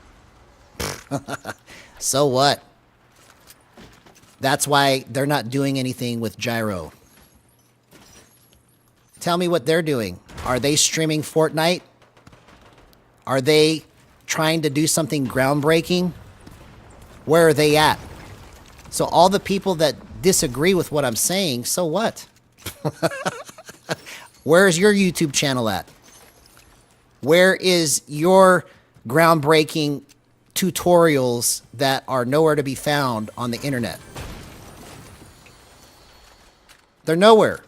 So what? That's why they're not doing anything with gyro. Tell me what they're doing. Are they streaming Fortnite? Are they trying to do something groundbreaking? Where are they at? So all the people that disagree with what I'm saying, so what? Where's your YouTube channel at? Where is your groundbreaking tutorials that are nowhere to be found on the internet? They're nowhere.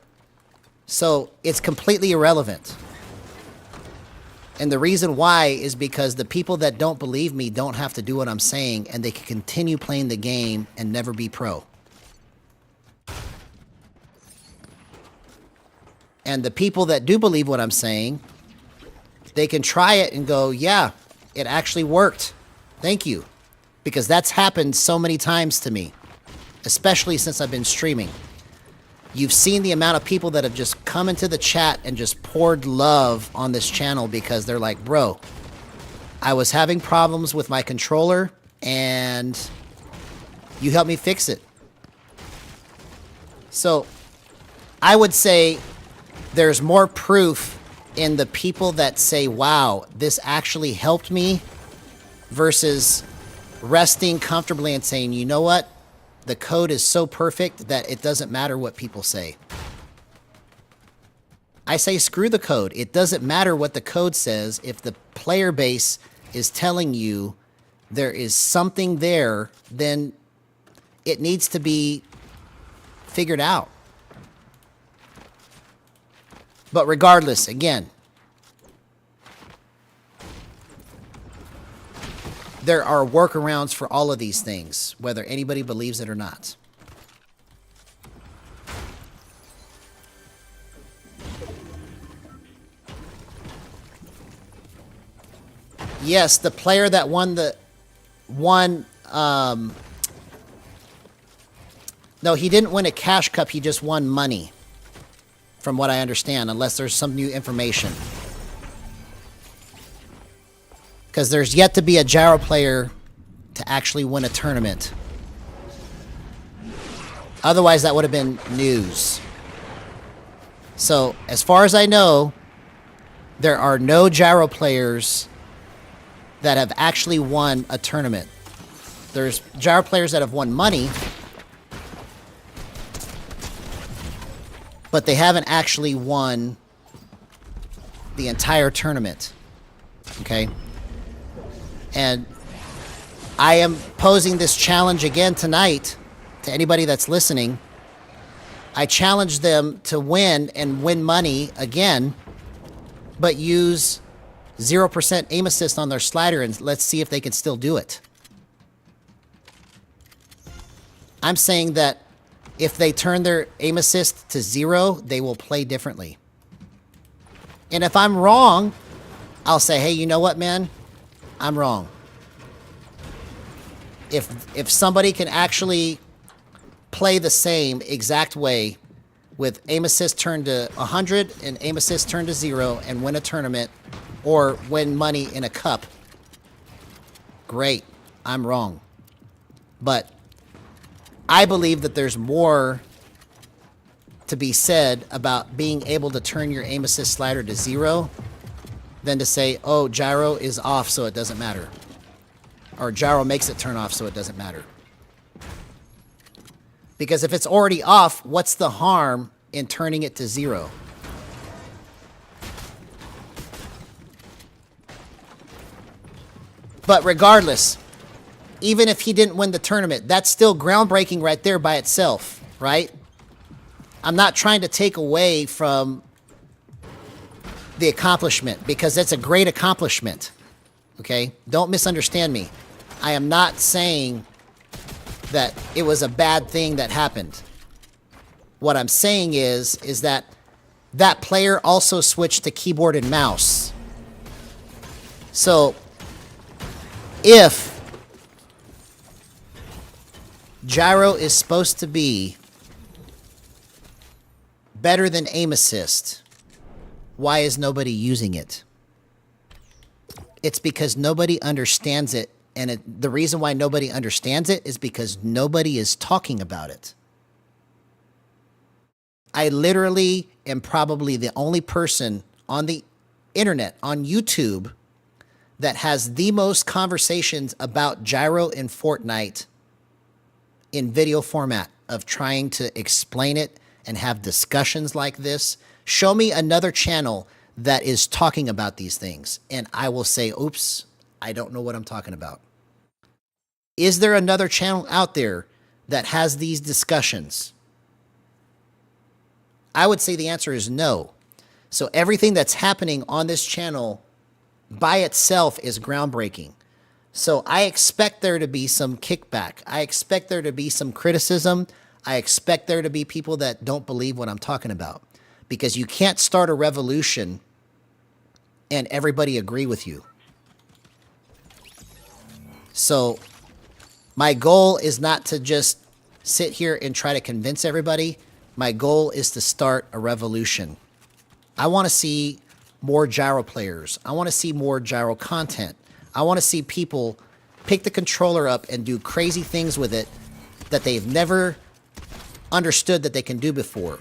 So it's completely irrelevant. And the reason why is because the people that don't believe me don't have to do what I'm saying, and they can continue playing the game and never be pro. And the people that do believe what I'm saying, they can try it and go, yeah, it actually worked. Thank you. Because that's happened so many times to me, especially since I've been streaming. You've seen the amount of people that have just come into the chat and just poured love on this channel because they're like, bro, I was having problems with my controller and you helped me fix it. So I would say there's more proof in the people that say, wow, this actually helped me, versus resting comfortably and saying, you know what? The code is so perfect that it doesn't matter what people say. I say screw the code. It doesn't matter what the code says if the player base is telling you there is something there, then it needs to be figured out. But regardless, again, there are workarounds for all of these things, whether anybody believes it or not. Yes, the player that won No, he didn't win a cash cup. He just won money, from what I understand, unless there's some new information. Because there's yet to be a Gyro player to actually win a tournament. Otherwise, that would have been news. So, as far as I know, there are no Gyro players that have actually won a tournament. There's Gyro players that have won money, but they haven't actually won the entire tournament. Okay? And I am posing this challenge again tonight to anybody that's listening. I challenge them to win and win money again, but use 0% aim assist on their slider, and let's see if they can still do it. I'm saying that if they turn their aim assist to 0, they will play differently. And if I'm wrong, I'll say, hey, you know what, man? I'm wrong. If somebody can actually play the same exact way with aim assist turned to 100 and aim assist turned to 0 and win a tournament or win money in a cup, great. I'm wrong. But I believe that there's more to be said about being able to turn your aim assist slider to 0 than to say, oh, gyro is off, so it doesn't matter. Or gyro makes it turn off, so it doesn't matter. Because if it's already off, what's the harm in turning it to 0? But regardless, even if he didn't win the tournament, that's still groundbreaking right there by itself, right? I'm not trying to take away from the accomplishment, because that's a great accomplishment, okay? Don't misunderstand me. I am not saying that it was a bad thing that happened. What I'm saying is that that player also switched to keyboard and mouse. So, if gyro is supposed to be better than aim assist, why is nobody using it? It's because nobody understands it, and the reason why nobody understands it is because nobody is talking about it. I literally am probably the only person on the internet, on YouTube, that has the most conversations about gyro in Fortnite in video format, of trying to explain it and have discussions like this. Show me another channel that is talking about these things, and I will say, oops, I don't know what I'm talking about. Is there another channel out there that has these discussions? I would say the answer is no. So everything that's happening on this channel by itself is groundbreaking. So I expect there to be some kickback. I expect there to be some criticism. I expect there to be people that don't believe what I'm talking about. Because you can't start a revolution and everybody agree with you. So my goal is not to just sit here and try to convince everybody. My goal is to start a revolution. I want to see more gyro players. I want to see more gyro content. I want to see people pick the controller up and do crazy things with it that they've never understood that they can do before.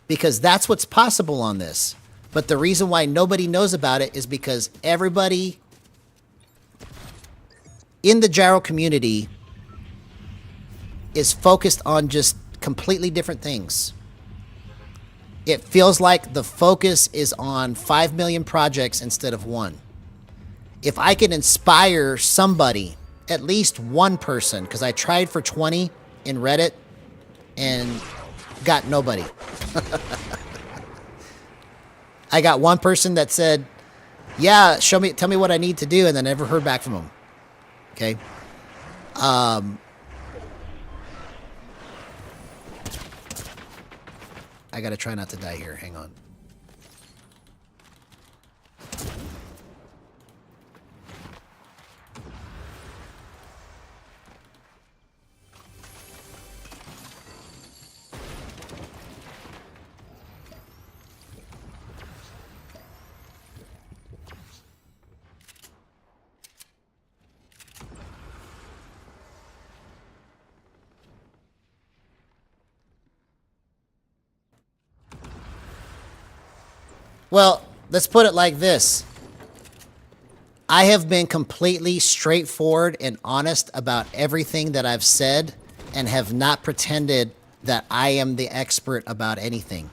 Because that's what's possible on this. But the reason why nobody knows about it is because everybody in the gyro community is focused on just completely different things. It feels like the focus is on 5 million projects instead of 1. If I can inspire somebody, at least one person, because I tried for 20 in Reddit and got nobody. I got one person that said, yeah, tell me what I need to do, and then I never heard back from them. Okay. I gotta try not to die here. Hang on. Well, let's put it like this. I have been completely straightforward and honest about everything that I've said and have not pretended that I am the expert about anything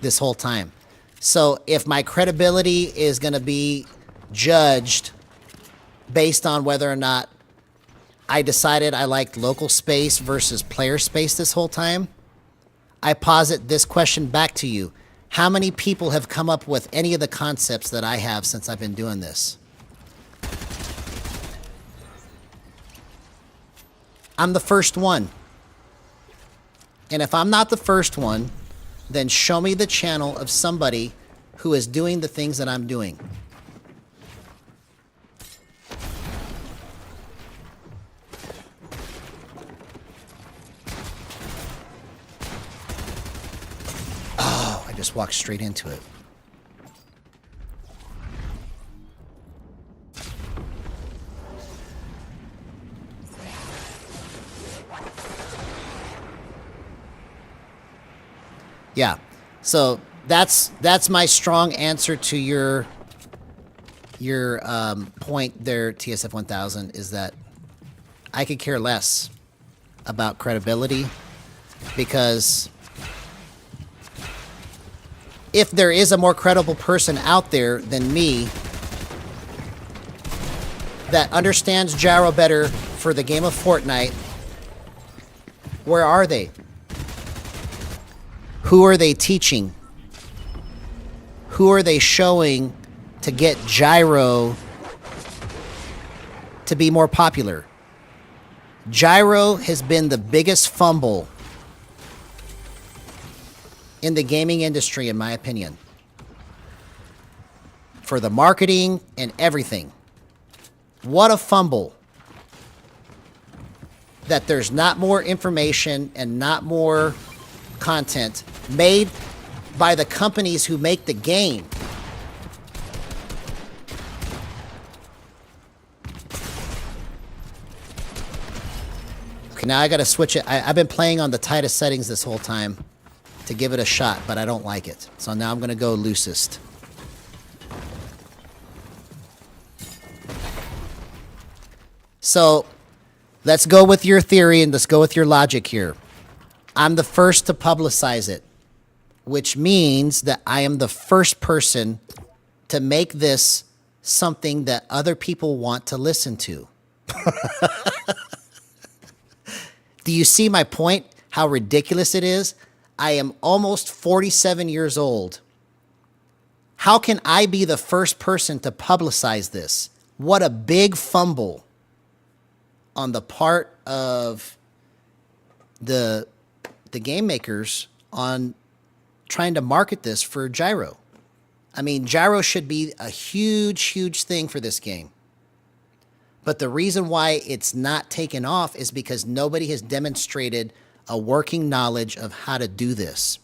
this whole time. So if my credibility is going to be judged based on whether or not I decided I liked local space versus player space this whole time, I posit this question back to you. How many people have come up with any of the concepts that I have since I've been doing this? I'm the first one. And if I'm not the first one, then show me the channel of somebody who is doing the things that I'm doing. Oh, I just walked straight into it. Yeah, so that's my strong answer to your point there, TSF 1000, is that I could care less about credibility, because if there is a more credible person out there than me that understands gyro better for the game of Fortnite, where are they? Who are they teaching? Who are they showing to get gyro to be more popular? Gyro has been the biggest fumble in the gaming industry, in my opinion, for the marketing and everything. What a fumble that there's not more information and not more content made by the companies who make the game. Okay, now I gotta switch it. I've been playing on the tightest settings this whole time to give it a shot, but I don't like it. So now I'm gonna go loosest. So let's go with your theory and let's go with your logic here. I'm the first to publicize it, which means that I am the first person to make this something that other people want to listen to. Do you see my point? How ridiculous it is? I am almost 47 years old. How can I be the first person to publicize this? What a big fumble on the part of the game makers on trying to market this for gyro. I mean, gyro should be a huge, huge thing for this game. But the reason why it's not taken off is because nobody has demonstrated a working knowledge of how to do this.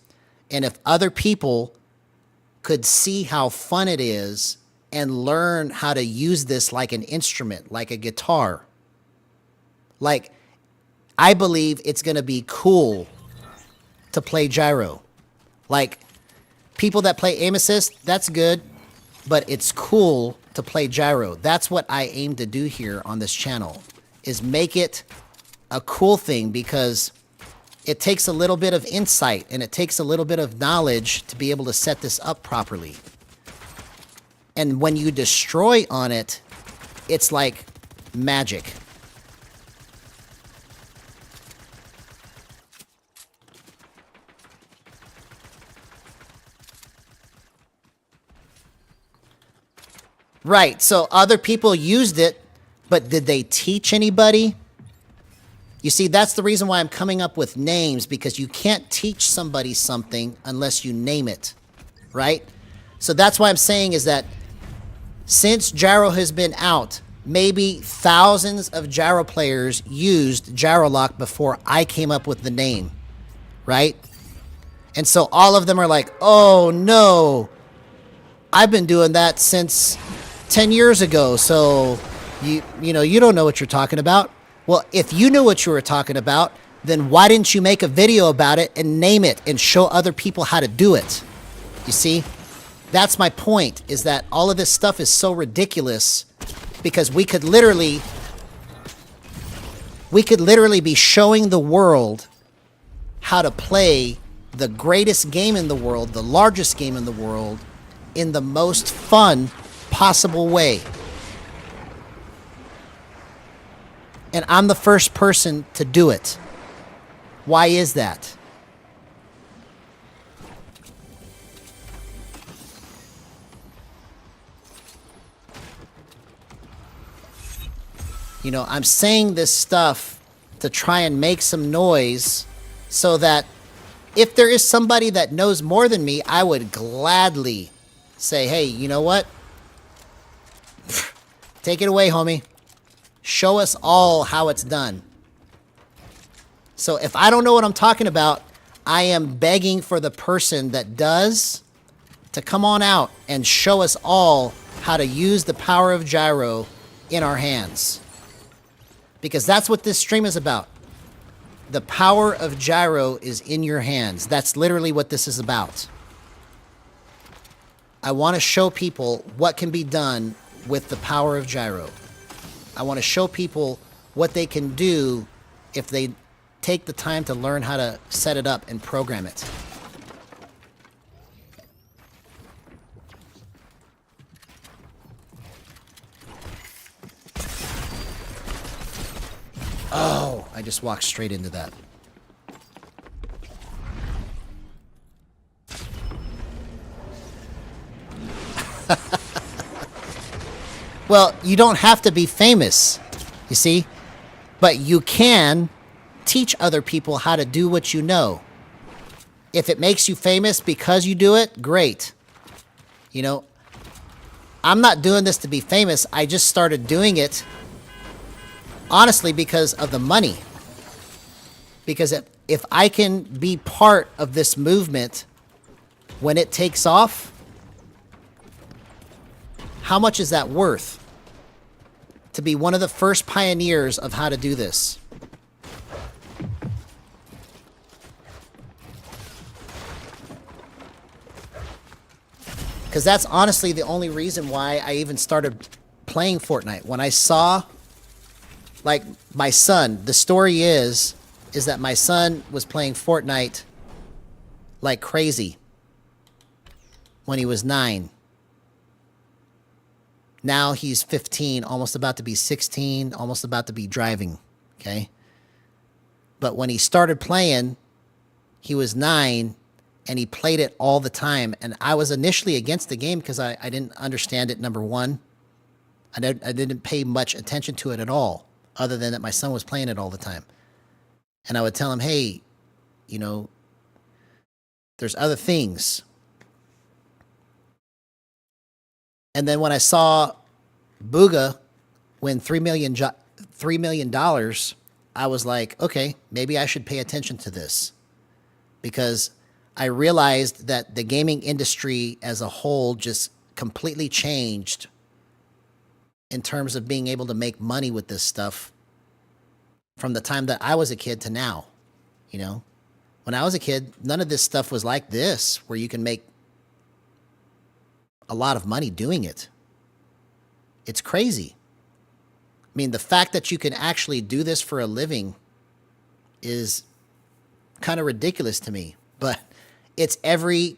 And if other people could see how fun it is and learn how to use this like an instrument, like a guitar, like, I believe it's going to be cool to play gyro. Like, people that play aim assist, that's good, but it's cool to play gyro. That's what I aim to do here on this channel, is make it a cool thing, because it takes a little bit of insight and it takes a little bit of knowledge to be able to set this up properly. And when you destroy on it, it's like magic. Right, so other people used it, but did they teach anybody? You see, that's the reason why I'm coming up with names, because you can't teach somebody something unless you name it, right? So that's why I'm saying is that since gyro has been out, maybe thousands of gyro players used gyro lock before I came up with the name, right? And so all of them are like, oh no, I've been doing that since 10 years ago, so you know, you don't know what you're talking about. Well, if you knew what you were talking about, then why didn't you make a video about it and name it and show other people how to do it? You see? That's my point, is that all of this stuff is so ridiculous because we could literally be showing the world how to play the greatest game in the world, the largest game in the world, in the most fun possible way. And I'm the first person to do it. Why is that? You know, I'm saying this stuff to try and make some noise so that if there is somebody that knows more than me, I would gladly say, hey, you know what? Take it away, homie. Show us all how it's done. So if I don't know what I'm talking about, I am begging for the person that does to come on out and show us all how to use the power of gyro in our hands. Because that's what this stream is about. The power of gyro is in your hands. That's literally what this is about. I want to show people what can be done with the power of gyro. I want to show people what they can do if they take the time to learn how to set it up and program it. Oh, I just walked straight into that. Well, you don't have to be famous, you see? But you can teach other people how to do what you know. If it makes you famous because you do it, great. You know, I'm not doing this to be famous. I just started doing it honestly because of the money. Because if I can be part of this movement when it takes off, how much is that worth? To be one of the first pioneers of how to do this. Because that's honestly the only reason why I even started playing Fortnite. When I saw, like, my son, the story is that my son was playing Fortnite like crazy when he was 9. Now he's 15, almost about to be 16, almost about to be driving, okay? But when he started playing, he was 9, and he played it all the time. And I was initially against the game because I didn't understand it, number one. I didn't pay much attention to it at all, other than that my son was playing it all the time. And I would tell him, hey, you know, there's other things. And then when I saw Booga win $3 million, I was like, okay, maybe I should pay attention to this. Because I realized that the gaming industry as a whole just completely changed in terms of being able to make money with this stuff from the time that I was a kid to now. You know, when I was a kid, none of this stuff was like this, where you can make a lot of money doing it. It's crazy. I mean, the fact that you can actually do this for a living is kind of ridiculous to me, but it's every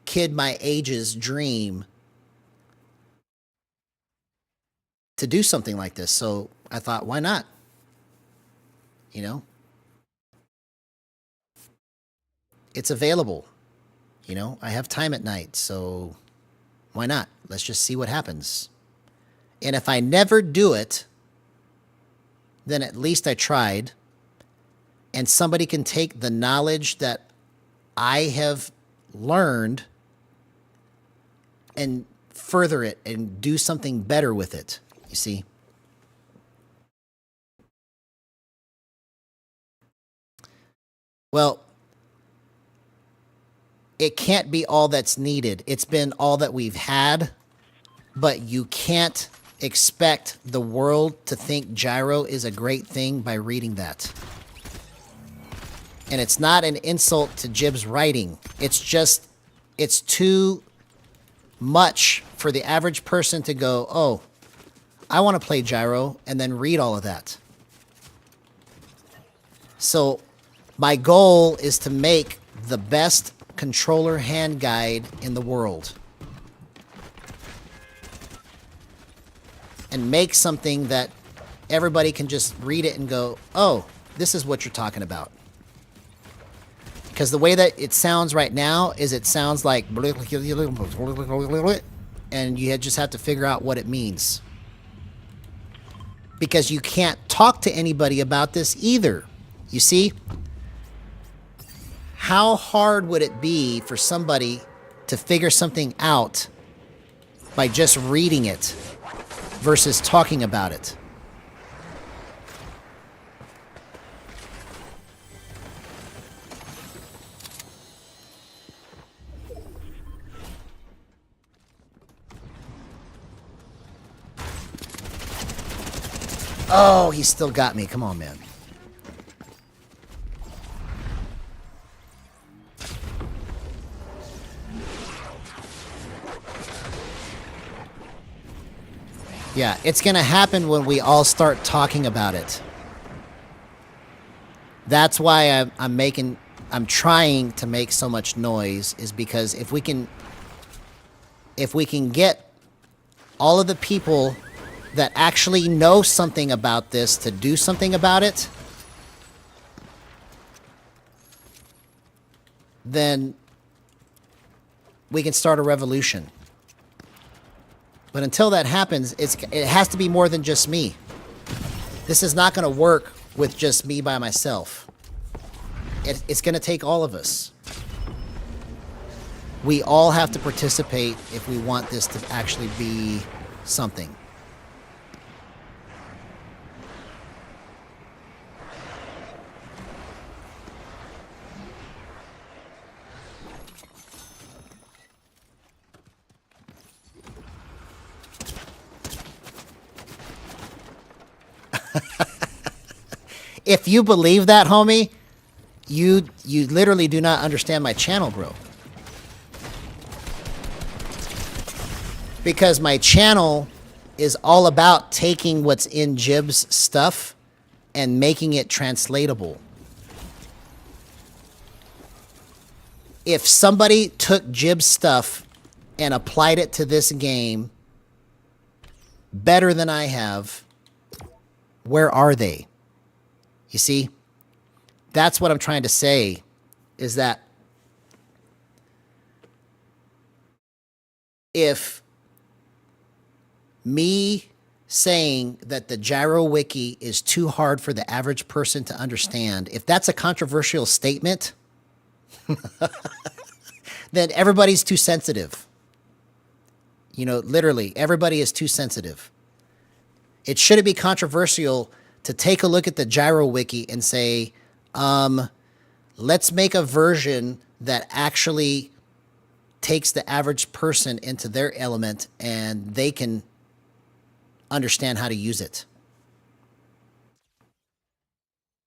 kid my age's dream to do something like this. So I thought, why not? You know? It's available. You know, I have time at night, so why not? Let's just see what happens. And if I never do it, then at least I tried. And somebody can take the knowledge that I have learned and further it and do something better with it, you see? Well, it can't be all that's needed. It's been all that we've had, but you can't expect the world to think gyro is a great thing by reading that. And it's not an insult to Jib's writing. It's just It's too much for the average person to go, oh, I want to play gyro, and then read all of that. So my goal is to make the best controller hand guide in the world. And make something that everybody can just read it and go, oh, this is what you're talking about. Because the way that it sounds right now is it sounds like and you just have to figure out what it means. Because you can't talk to anybody about this either. You see? How hard would it be for somebody to figure something out by just reading it versus talking about it? Oh, he still got me. Come on, man. Yeah, it's going to happen when we all start talking about it. That's why I'm trying to make so much noise, is because if we can get all of the people that actually know something about this to do something about it, then we can start a revolution. But until that happens, it has to be more than just me. This is not going to work with just me by myself. It's going to take all of us. We all have to participate if we want this to actually be something. If you believe that, homie, you literally do not understand my channel, bro. Because my channel is all about taking what's in Jib's stuff and making it translatable. If somebody took Jib's stuff and applied it to this game better than I have, where are they? You see? That's what I'm trying to say, is that if me saying that the Gyro Wiki is too hard for the average person to understand, if that's a controversial statement, then everybody's too sensitive. You know, literally, everybody is too sensitive. It shouldn't be controversial to take a look at the Gyro Wiki and say, let's make a version that actually takes the average person into their element and they can understand how to use it.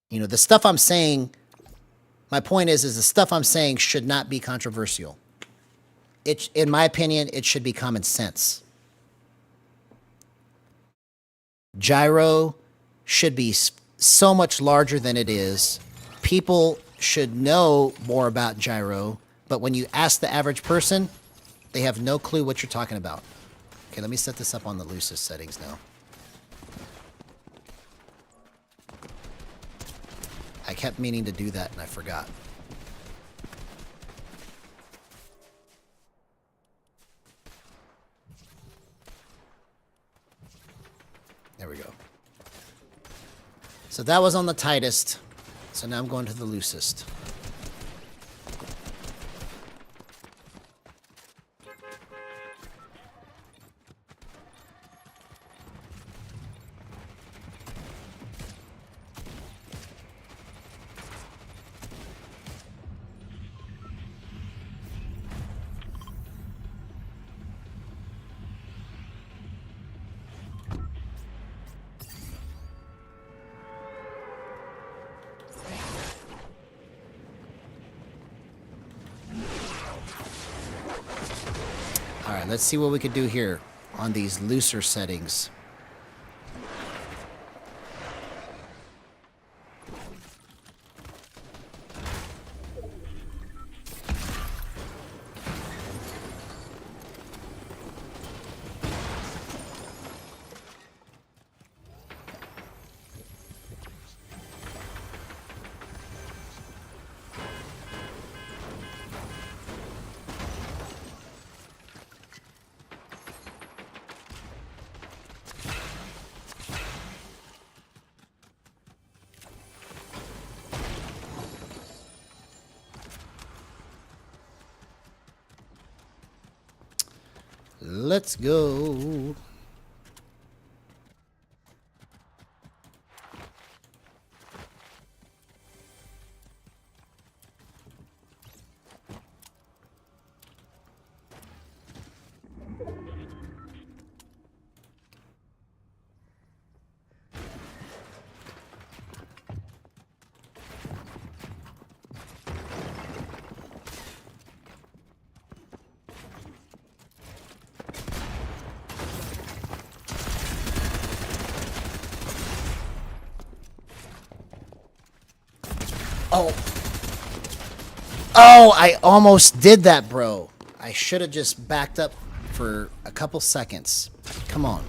You know, the stuff I'm saying, my point is the stuff I'm saying should not be controversial. In my opinion, it should be common sense. Gyro should be so much larger than it is. People should know more about gyro, but when you ask the average person, they have no clue what you're talking about. Okay, let me set this up on the loosest settings now. I kept meaning to do that and I forgot. There we go. So that was on the tightest. So now I'm going to the loosest. Alright, let's see what we could do here on these looser settings. Let's go. Oh. Oh, I almost did that, bro. I should have just backed up for a couple seconds. Come on.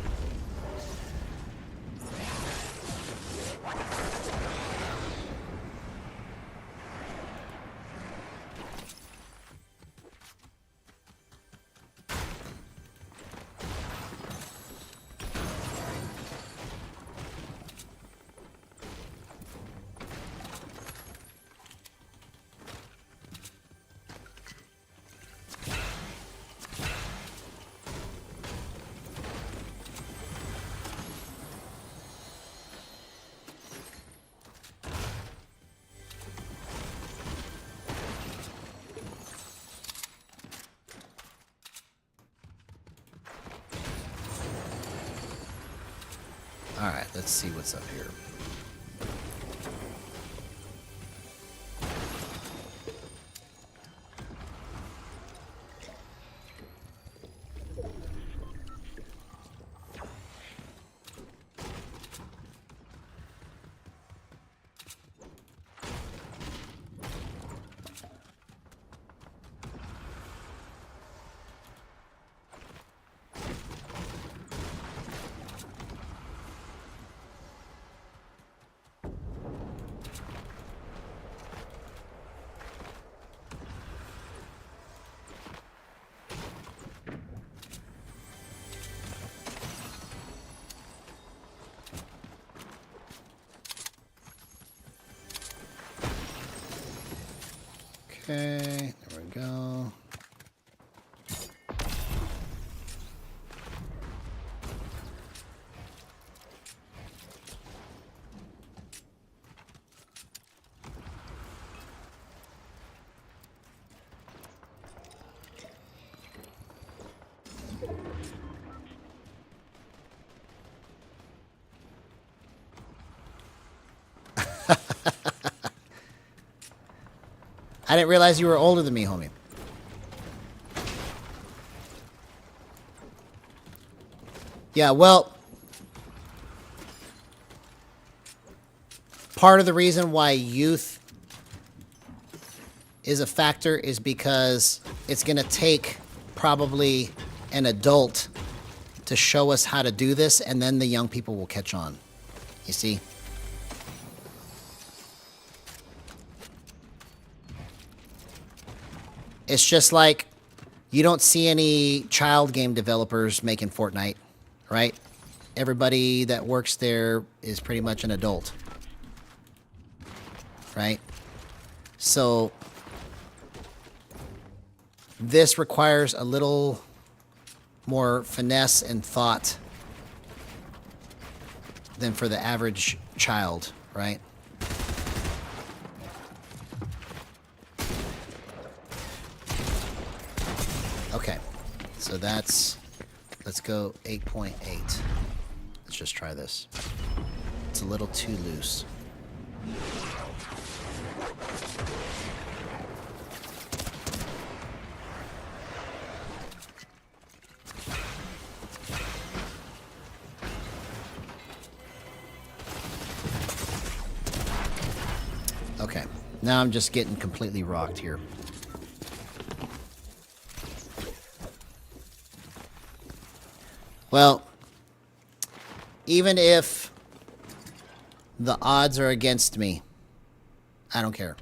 Alright, let's see what's up here. Okay, there we go. I didn't realize you were older than me, homie. Yeah, well, part of the reason why youth is a factor is because it's going to take probably an adult to show us how to do this, and then the young people will catch on. You see? It's just like you don't see any child game developers making Fortnite, right? Everybody that works there is pretty much an adult, right? So this requires a little more finesse and thought than for the average child, right? Okay, so that's, let's go 8.8. Let's just try this. It's a little too loose. Okay. Now I'm just getting completely rocked here. Well, even if the odds are against me, I don't care.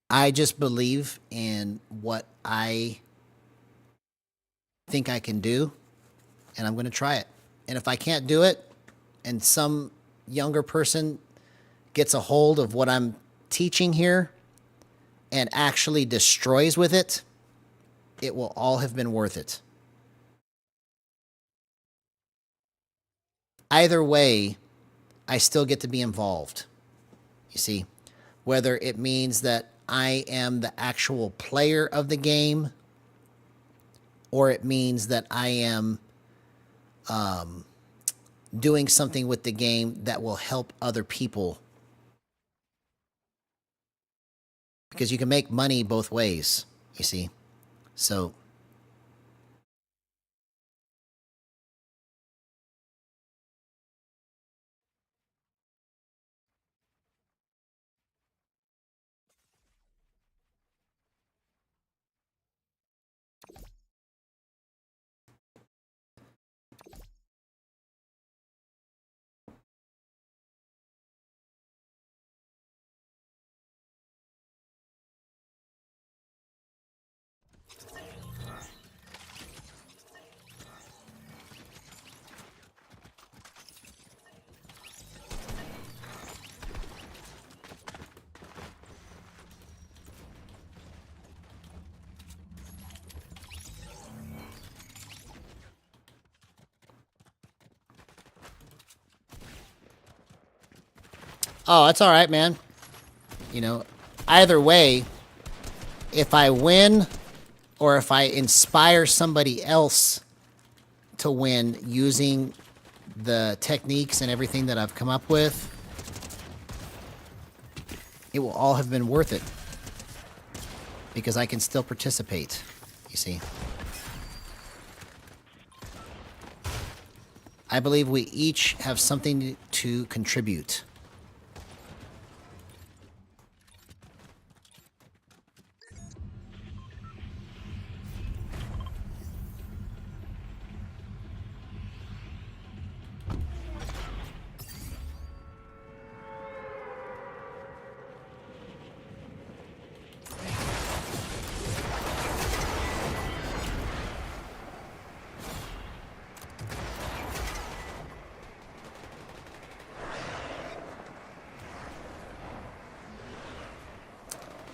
I just believe in what I think I can do, and I'm going to try it. And if I can't do it, and some younger person gets a hold of what I'm teaching here and actually destroys with it, it will all have been worth it. Either way, I still get to be involved. You see, whether it means that I am the actual player of the game, or it means that I am doing something with the game that will help other people. Because you can make money both ways, you see. So, oh, that's all right, man. You know, either way, if I win or if I inspire somebody else to win using the techniques and everything that I've come up with, it will all have been worth it. Because I can still participate, you see. I believe we each have something to contribute.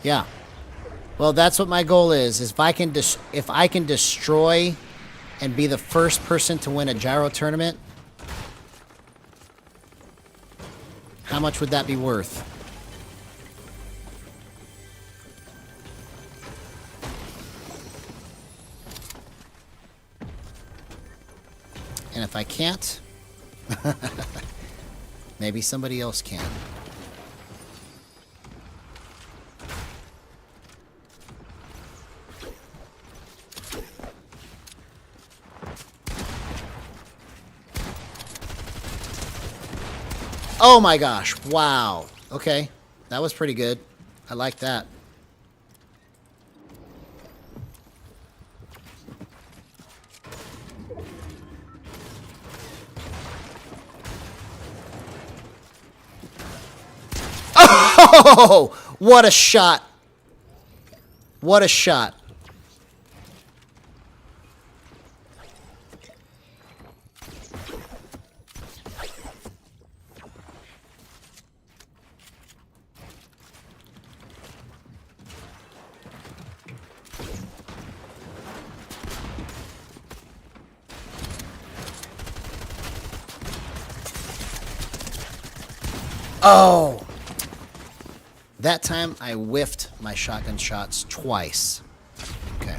Yeah. Well, that's what my goal is if I can destroy and be the first person to win a gyro tournament, how much would that be worth? And if I can't, maybe somebody else can. Oh my gosh, wow. Okay, that was pretty good. I like that. Oh, what a shot. What a shot. Oh! That time I whiffed my shotgun shots twice. Okay.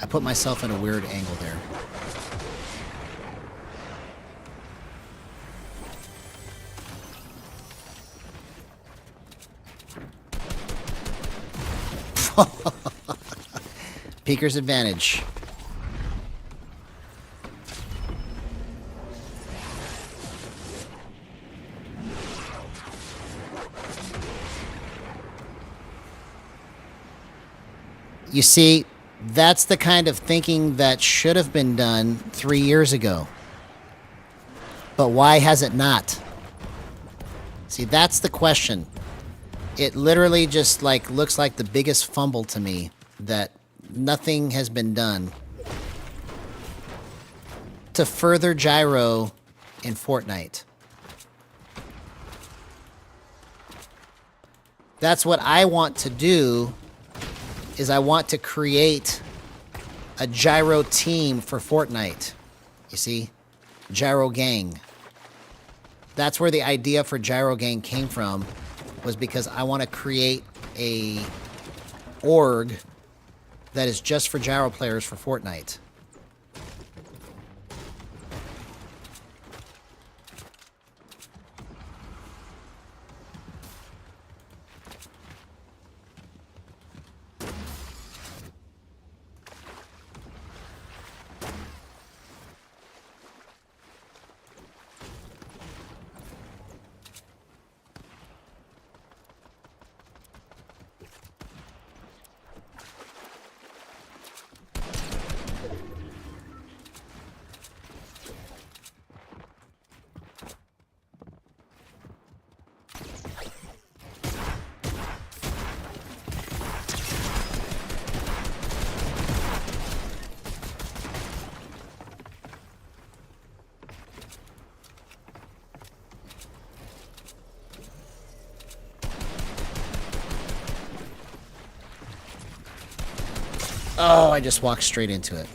I put myself in a weird angle there. Peeker's advantage. You see, that's the kind of thinking that should have been done 3 years ago. But why has it not? See, that's the question. It literally just like looks like the biggest fumble to me that nothing has been done to further gyro in Fortnite. That's what I want to do, is I want to create a gyro team for Fortnite. You see? Gyro Gang. That's where the idea for Gyro Gang came from, was because I want to create a org that is just for gyro players for Fortnite. Oh, I just walked straight into it.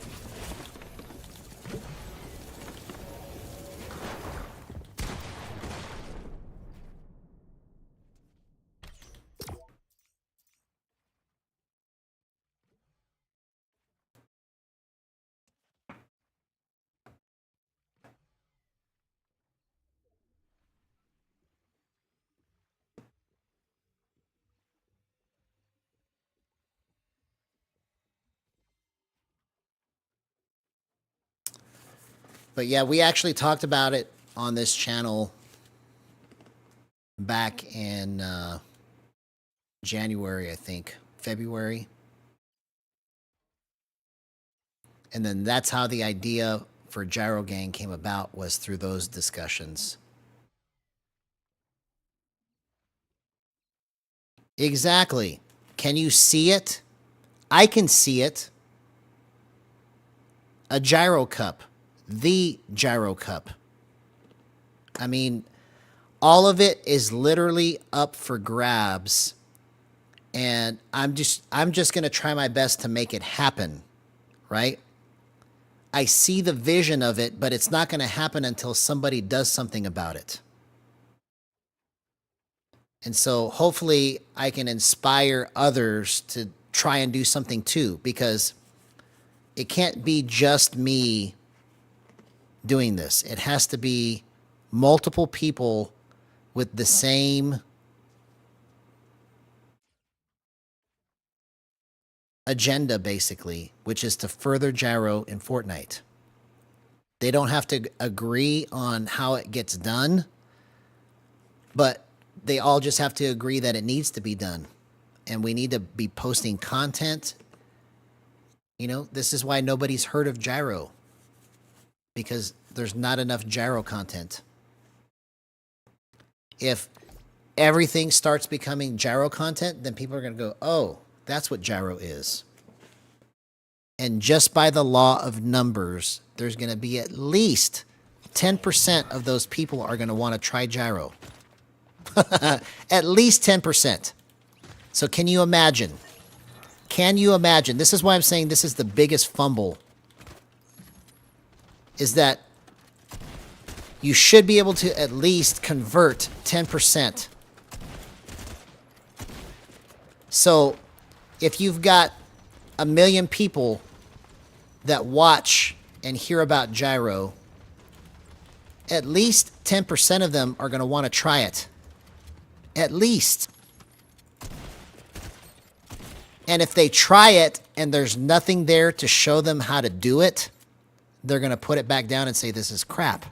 But yeah, we actually talked about it on this channel back in January, I think. February. And then that's how the idea for Gyro Gang came about, was through those discussions. Exactly. Can you see it? I can see it. A gyro cup. The gyro cup. I mean, all of it is literally up for grabs. And I'm just going to try my best to make it happen, right? I see the vision of it, but it's not going to happen until somebody does something about it. And so hopefully I can inspire others to try and do something too, because it can't be just me doing this. It has to be multiple people with the same agenda, basically, which is to further gyro in Fortnite. They don't have to agree on how it gets done, but they all just have to agree that it needs to be done. And we need to be posting content. You know, this is why nobody's heard of gyro, because there's not enough gyro content. If everything starts becoming gyro content, then people are going to go, oh, that's what gyro is. And just by the law of numbers, there's going to be at least 10% of those people are going to want to try gyro. At least 10%. So can you imagine? Can you imagine? This is why I'm saying this is the biggest fumble. Is that you should be able to at least convert 10%. So if you've got 1 million people that watch and hear about gyro, at least 10% of them are going to want to try it. At least. And if they try it and there's nothing there to show them how to do it, they're going to put it back down and say, this is crap.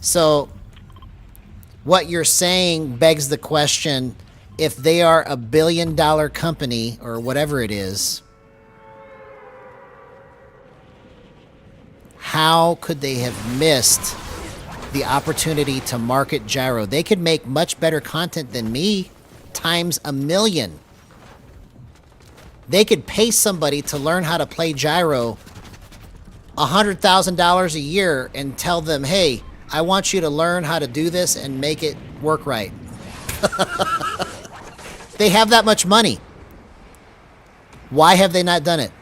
So What you're saying begs the question, if they are a billion-dollar company or whatever it is, how could they have missed the opportunity to market Gyro? They could make much better content than me, times a million. They could pay somebody to learn how to play Gyro $100,000 a year and tell them, hey, I want you to learn how to do this and make it work right. They have that much money. Why have they not done it?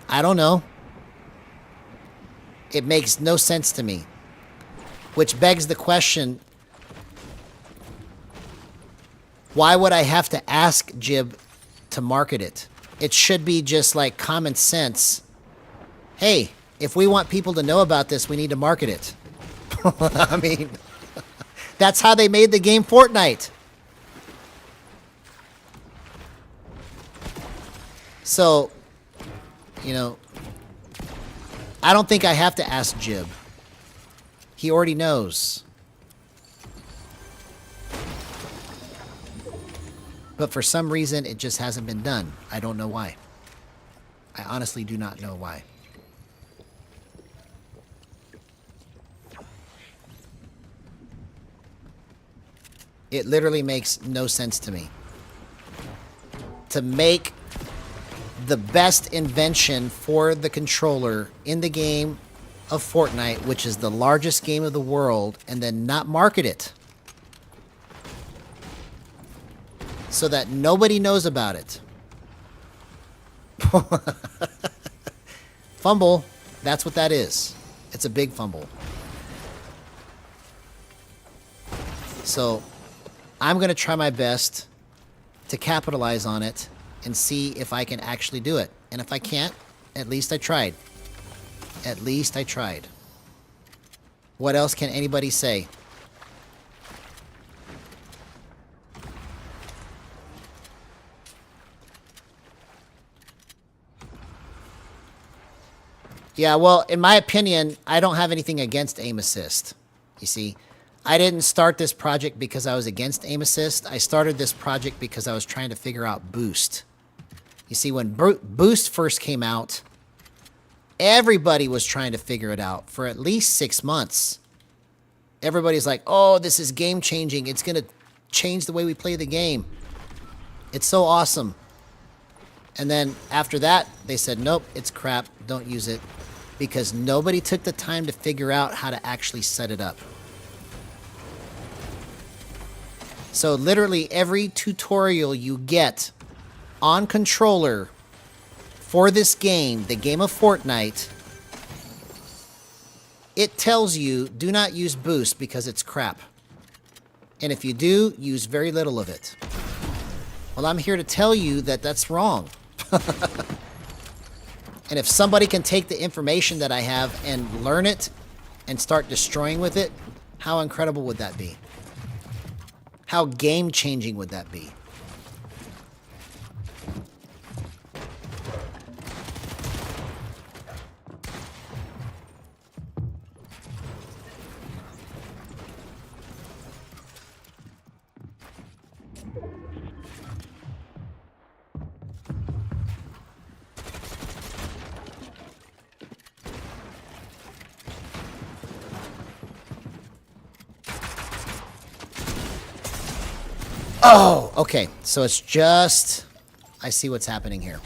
I don't know. It makes no sense to me. Which begs the question, why would I have to ask Jib to market it? It should be just like common sense. Hey, if we want people to know about this, we need to market it. I mean, that's how they made the game Fortnite. So, you know, I don't think I have to ask Jib. He already knows. But for some reason, it just hasn't been done. I don't know why. I honestly do not know why. It literally makes no sense to me. To make the best invention for the controller in the game of Fortnite, which is the largest game of the world, and then not market it. So that nobody knows about it. Fumble. That's what that is. It's a big fumble. So, I'm going to try my best to capitalize on it and see if I can actually do it. And if I can't, at least I tried. At least I tried. What else can anybody say? Yeah, well, in my opinion, I don't have anything against aim assist. You see, I didn't start this project because I was against aim assist. I started this project because I was trying to figure out boost. You see, when boost first came out, everybody was trying to figure it out for at least 6 months. Everybody's like, oh, this is game changing. It's going to change the way we play the game. It's so awesome. And then after that, they said, nope, it's crap. Don't use it. Because nobody took the time to figure out how to actually set it up. So literally every tutorial you get on controller for this game, the game of Fortnite, it tells you do not use boost because it's crap. And if you do, use very little of it. Well, I'm here to tell you that that's wrong. And if somebody can take the information that I have and learn it and start destroying with it, how incredible would that be? How game-changing would that be? Oh, okay. So it's just... I see what's happening here.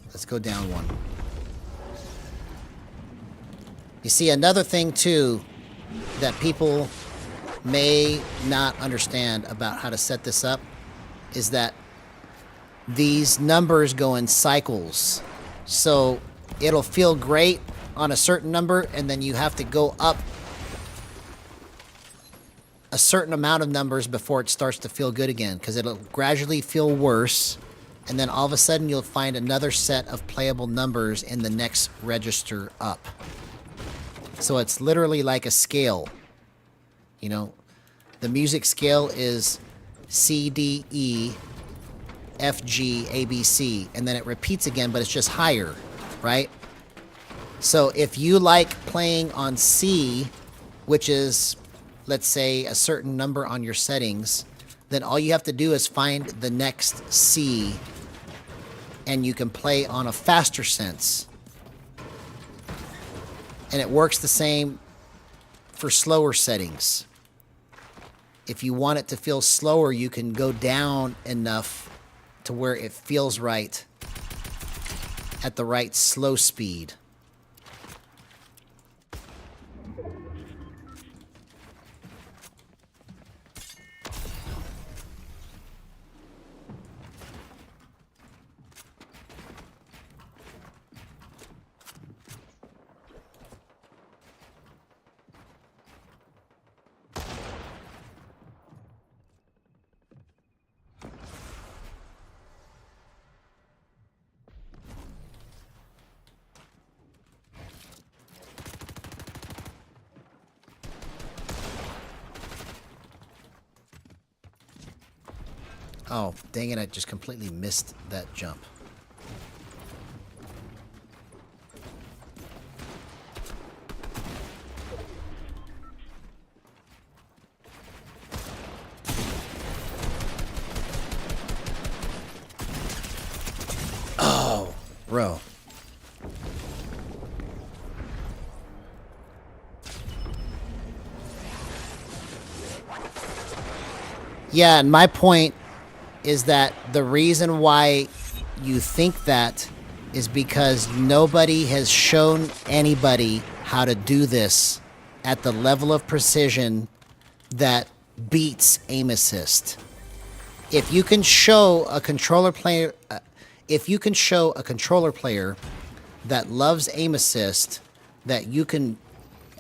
Let's go down one. You see, another thing, too, that people may not understand about how to set this up is that these numbers go in cycles. So it'll feel great on a certain number, and then you have to go up a certain amount of numbers before it starts to feel good again, because it'll gradually feel worse, and then all of a sudden you'll find another set of playable numbers in the next register up. So it's literally like a scale. You know, the music scale is C, D, E, F, G, A, B, C, and then it repeats again, but it's just higher, right? So if you like playing on C, which is let's say, a certain number on your settings, then all you have to do is find the next C, and you can play on a faster sense. And it works the same for slower settings. If you want it to feel slower, you can go down enough to where it feels right at the right slow speed. Oh, dang it, I just completely missed that jump. Oh, bro. Yeah, and my point is that the reason why you think that is because nobody has shown anybody how to do this at the level of precision that beats aim assist. If you can show a controller player, that loves aim assist, that you can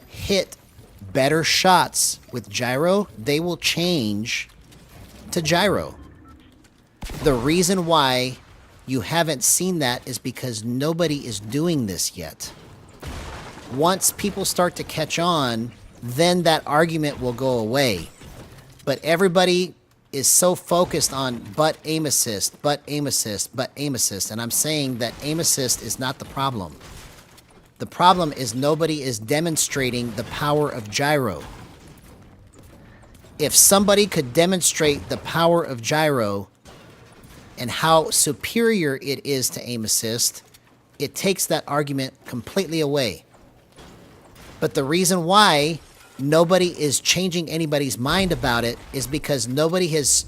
hit better shots with gyro, they will change to gyro. The reason why you haven't seen that is because nobody is doing this yet. Once people start to catch on, then that argument will go away. But everybody is so focused on but aim assist, but aim assist, but aim assist. And I'm saying that aim assist is not the problem. The problem is nobody is demonstrating the power of gyro. If somebody could demonstrate the power of gyro and how superior it is to aim assist, it takes that argument completely away. But the reason why nobody is changing anybody's mind about it is because nobody has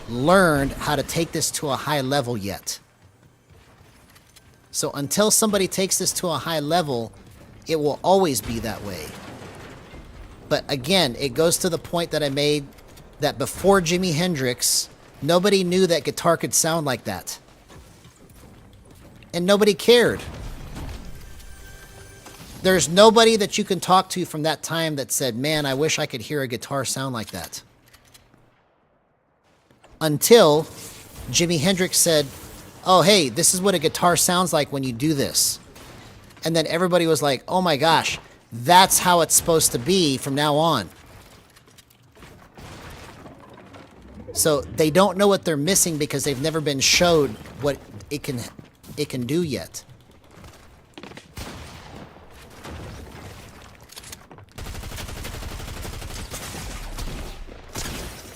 learned how to take this to a high level yet. So until somebody takes this to a high level, it will always be that way. But again, it goes to the point that I made that before Jimi Hendrix, nobody knew that guitar could sound like that. And nobody cared. There's nobody that you can talk to from that time that said, man, I wish I could hear a guitar sound like that. Until Jimi Hendrix said, oh, hey, this is what a guitar sounds like when you do this. And then everybody was like, oh my gosh, that's how it's supposed to be from now on. So they don't know what they're missing because they've never been showed what it can do yet.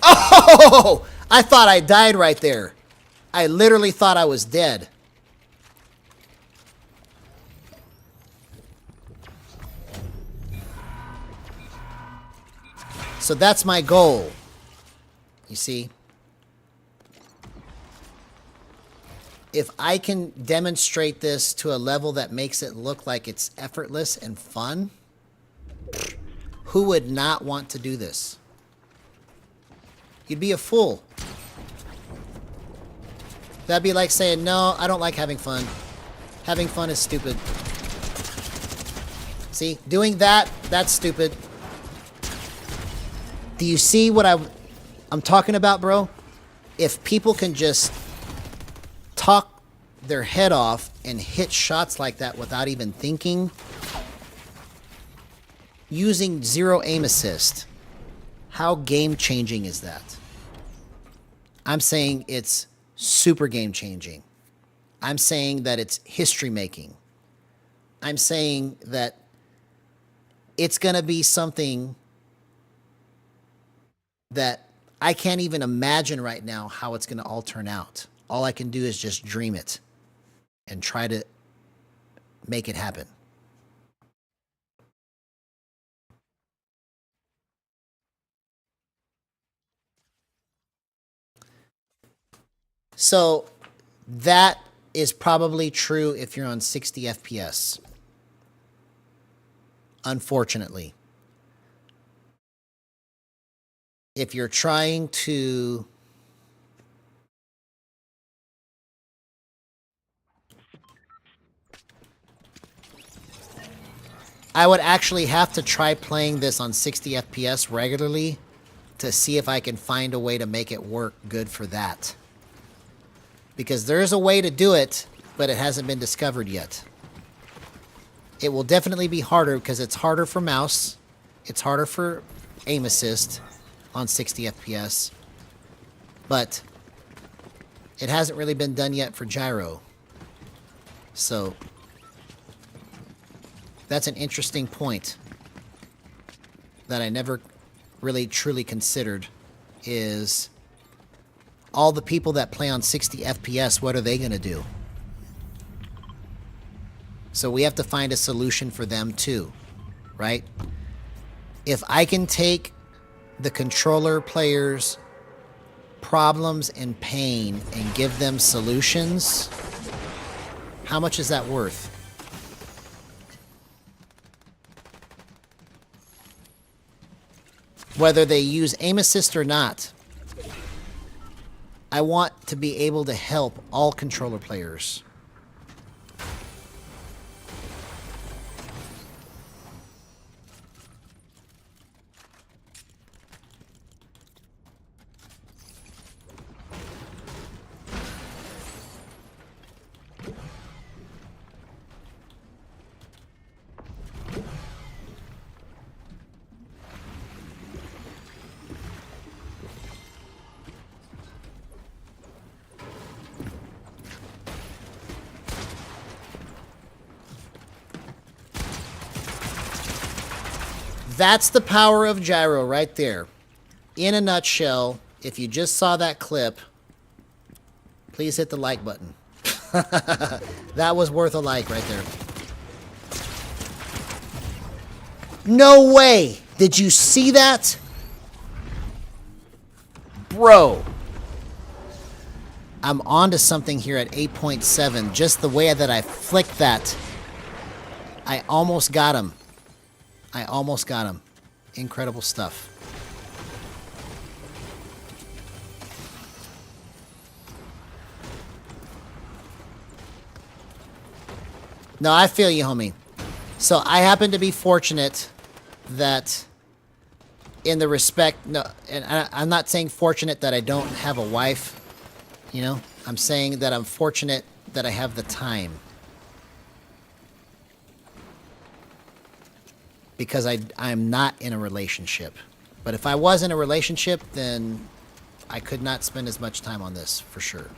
Oh! I thought I died right there. I literally thought I was dead. So that's my goal. You see? If I can demonstrate this to a level that makes it look like it's effortless and fun, who would not want to do this? You'd be a fool. That'd be like saying, no, I don't like having fun. Having fun is stupid. See, doing that, that's stupid. Do you see what I'm talking about, bro? If people can just talk their head off and hit shots like that without even thinking, using zero aim assist, how game-changing is that? I'm saying it's super game-changing. I'm saying that it's history-making. I'm saying that it's going to be something that I can't even imagine right now how it's going to all turn out. All I can do is just dream it and try to make it happen. So that is probably true if you're on 60 FPS. Unfortunately. If you're trying to I would actually have to try playing this on 60 FPS regularly to see if I can find a way to make it work good for that. Because there is a way to do it, but it hasn't been discovered yet. It will definitely be harder because it's harder for mouse. It's harder for aim assist on 60 FPS. But it hasn't really been done yet for gyro. So that's an interesting point that I never really truly considered is all the people that play on 60 FPS, what are they going to do? So we have to find a solution for them too, right? If I can take the controller players' problems and pain and give them solutions, how much is that worth? Whether they use aim assist or not, I want to be able to help all controller players. That's the power of gyro right there. In a nutshell, if you just saw that clip, please hit the like button. That was worth a like right there. No way! Did you see that? Bro. I'm onto something here at 8.7. Just the way that I flicked that. I almost got him. I almost got him. Incredible stuff. No, I feel you, homie. So I happen to be fortunate that in the respect, no, and I'm not saying fortunate that I don't have a wife, you know? I'm saying that I'm fortunate that I have the time. Because I'm not in a relationship. But if I was in a relationship, then I could not spend as much time on this, for sure.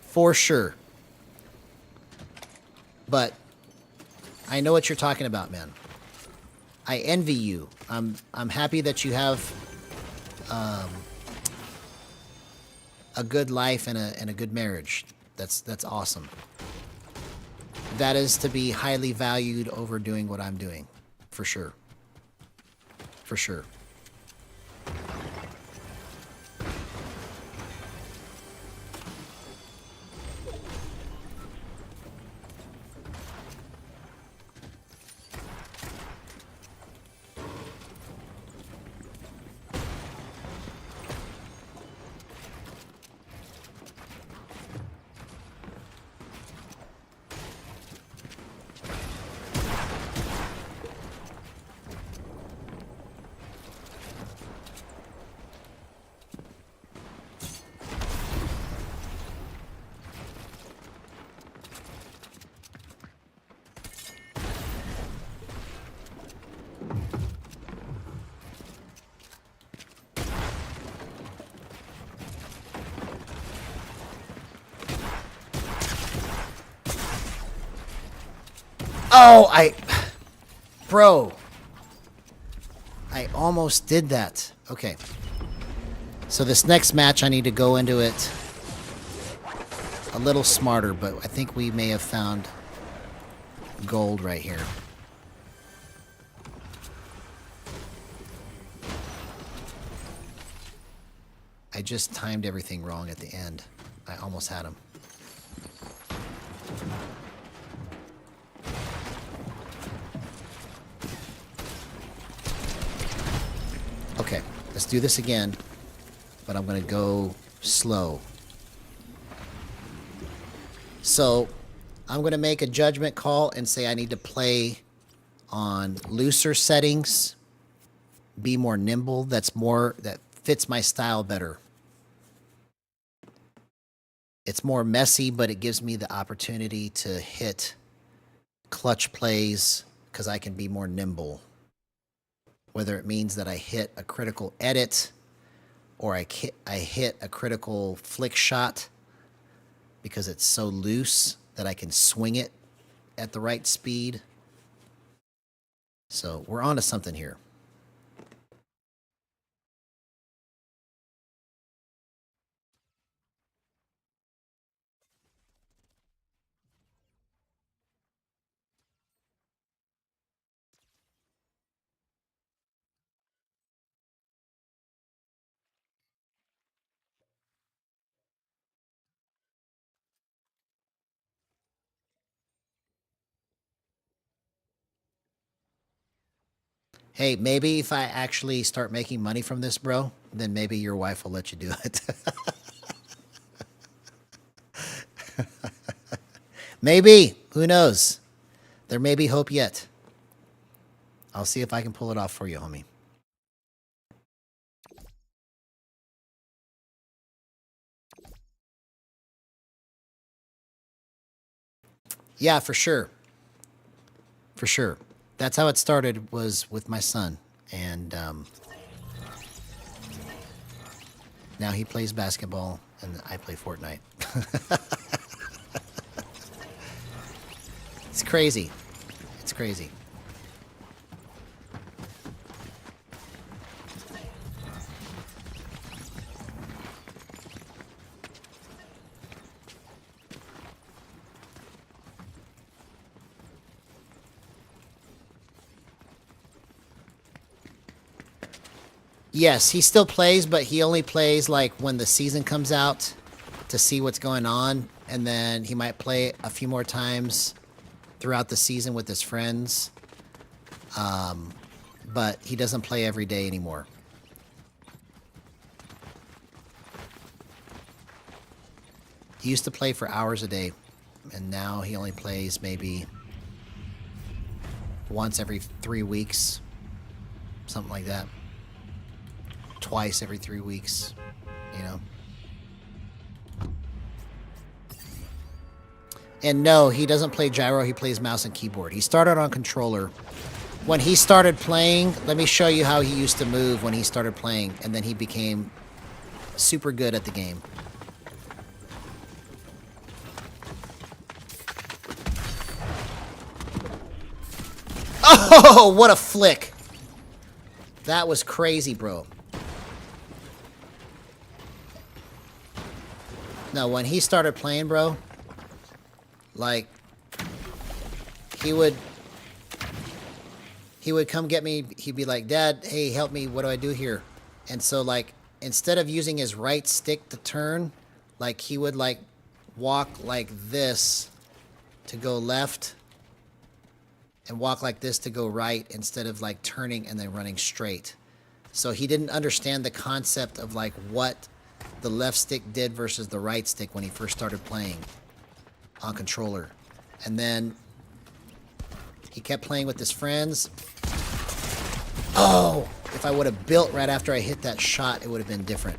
For sure. But I know what you're talking about, man. I envy you. I'm happy that you have a good life and a good marriage. That's awesome. That is to be highly valued over doing what I'm doing. For sure. For sure. Oh, bro. I almost did that. Okay. So this next match, I need to go into it a little smarter, but I think we may have found gold right here. I just timed everything wrong at the end. I almost had him. Okay, let's do this again, but I'm going to go slow. So, I'm going to make a judgment call and say I need to play on looser settings, be more nimble, that fits my style better. It's more messy, but it gives me the opportunity to hit clutch plays because I can be more nimble. Whether it means that I hit a critical edit or I hit a critical flick shot because it's so loose that I can swing it at the right speed. So we're on to something here. Hey, maybe if I actually start making money from this, bro, then maybe your wife will let you do it. Maybe. Who knows? There may be hope yet. I'll see if I can pull it off for you, homie. Yeah, for sure. For sure. That's how it started, was with my son. And now he plays basketball and I play Fortnite. It's crazy. It's crazy. Yes, he still plays, but he only plays like when the season comes out to see what's going on. And then he might play a few more times throughout the season with his friends. But he doesn't play every day anymore. He used to play for hours a day, and now he only plays maybe once every 3 weeks, something like that. Twice every 3 weeks, you know. And no, he doesn't play gyro, he plays mouse and keyboard. He started on controller. When he started playing, let me show you how he used to move when he started playing, and then he became super good at the game. Oh, what a flick. That was crazy, bro. No, when he started playing, bro, like, he would come get me. He'd be like, Dad, hey, help me. What do I do here? And so, like, instead of using his right stick to turn, like, he would, like, walk like this to go left and walk like this to go right instead of, like, turning and then running straight. So he didn't understand the concept of, like, what the left stick did versus the right stick when he first started playing on controller. And then he kept playing with his friends. Oh, if I would have built right after I hit that shot, it would have been different.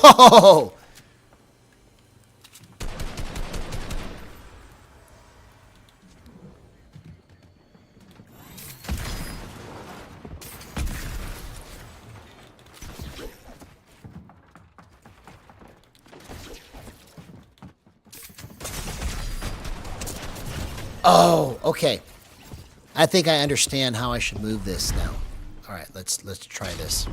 Oh! Oh, okay. I think I understand how I should move this now. All right, let's try this.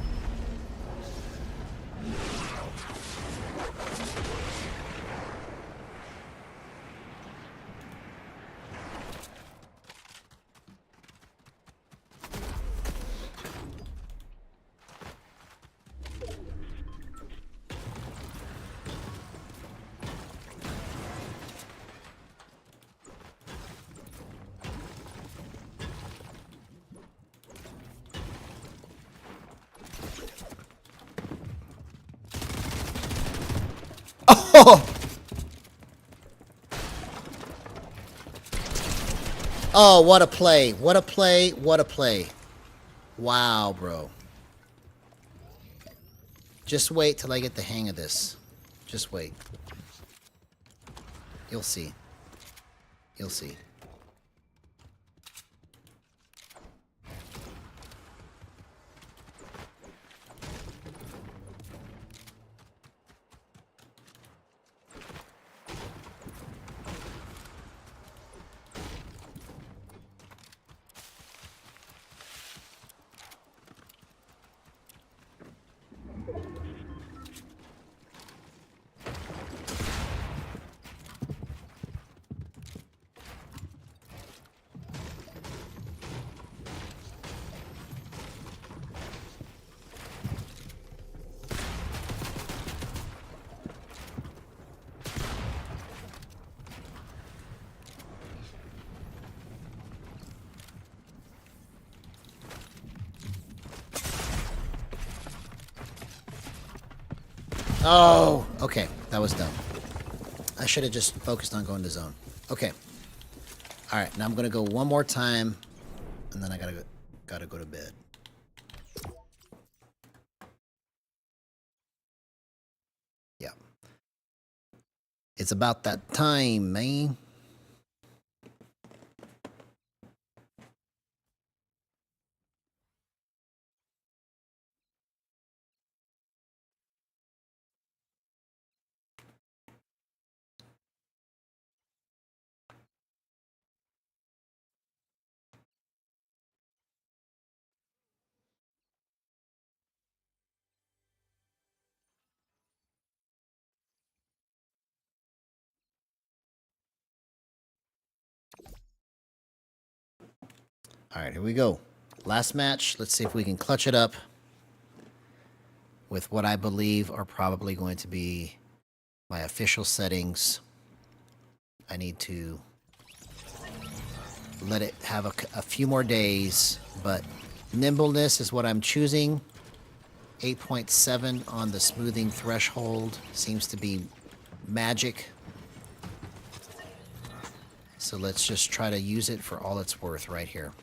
Oh! Oh, what a play. What a play. What a play. Wow, bro. Just wait till I get the hang of this. Just wait. You'll see. You'll see. Oh, okay. That was dumb. I should have just focused on going to zone. Okay. All right. Now I'm going to go one more time, and then I gotta go to bed. Yeah. It's about that time, man. All right, here we go. Last match. Let's see if we can clutch it up with what I believe are probably going to be my official settings. I need to let it have a few more days, but nimbleness is what I'm choosing. 8.7 on the smoothing threshold seems to be magic. So let's just try to use it for all it's worth right here.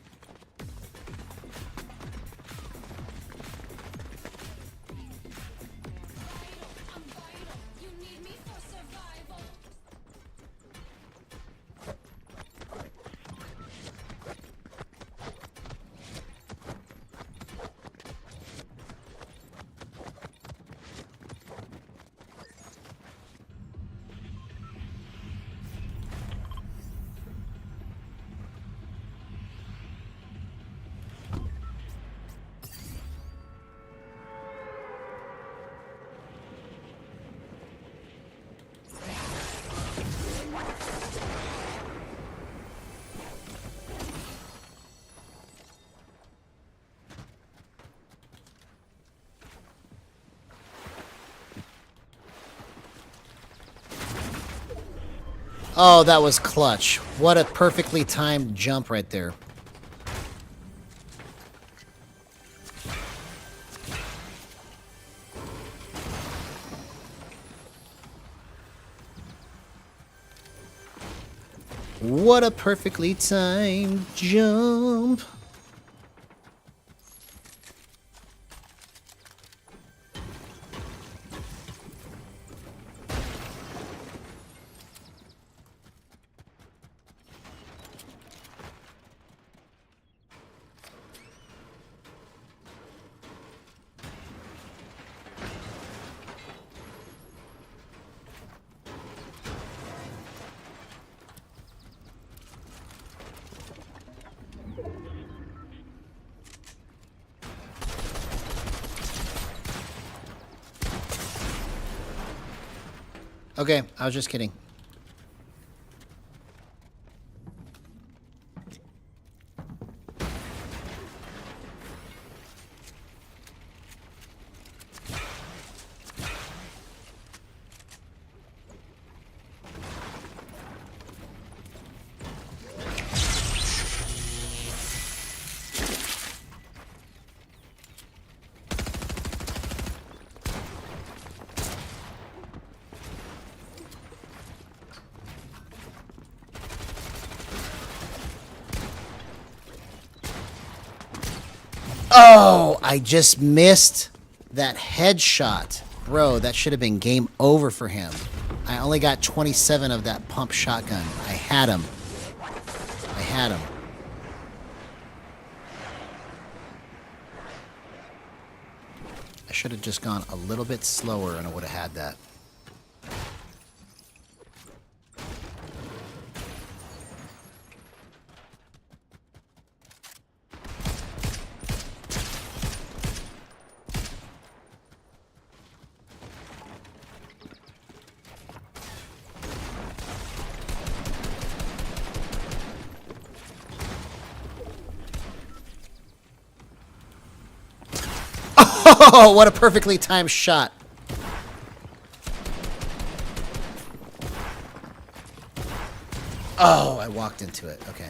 Oh, that was clutch. What a perfectly timed jump right there. What a perfectly timed jump. Okay, I was just kidding. Oh, I just missed that headshot. Bro, that should have been game over for him. I only got 27 of that pump shotgun. I had him. I had him. I should have just gone a little bit slower and I would have had that. Oh, what a perfectly timed shot. Oh, I walked into it. Okay.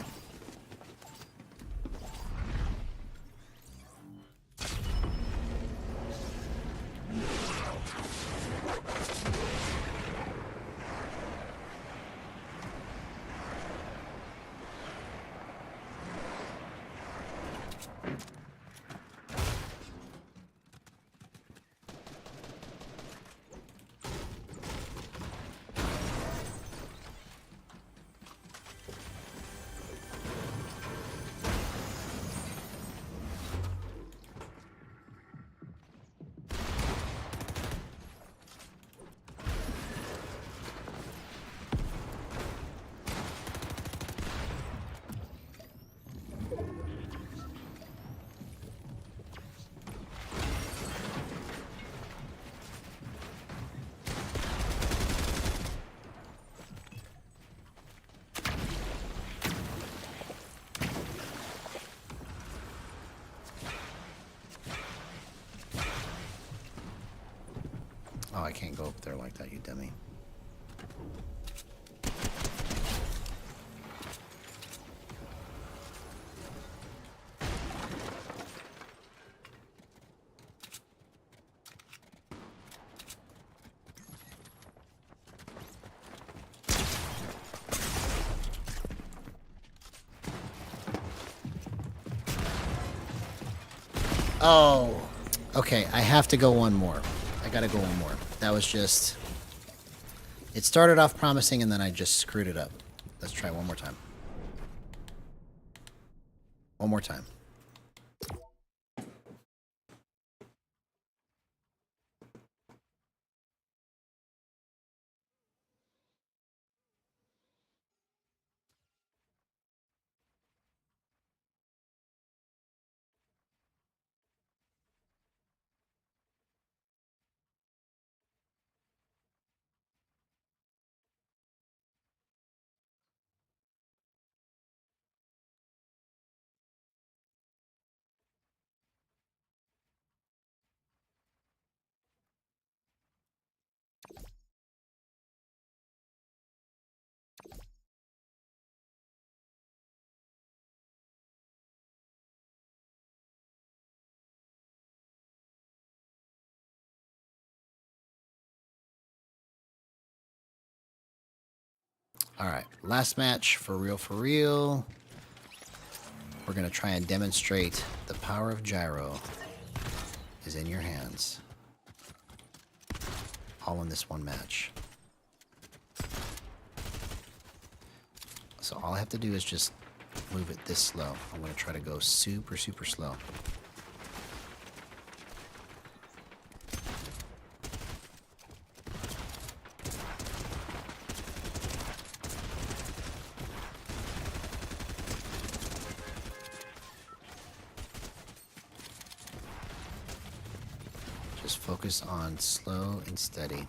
Oh, I can't go up there like that, you dummy. Oh, okay. I have to go one more. I gotta go one more. That was just... It started off promising and then I just screwed it up. Let's try one more time. One more time. Alright, last match for real, for real. We're going to try and demonstrate the power of gyro is in your hands. All in this one match. So all I have to do is just move it this slow. I'm going to try to go super, super slow. Just focus on slow and steady.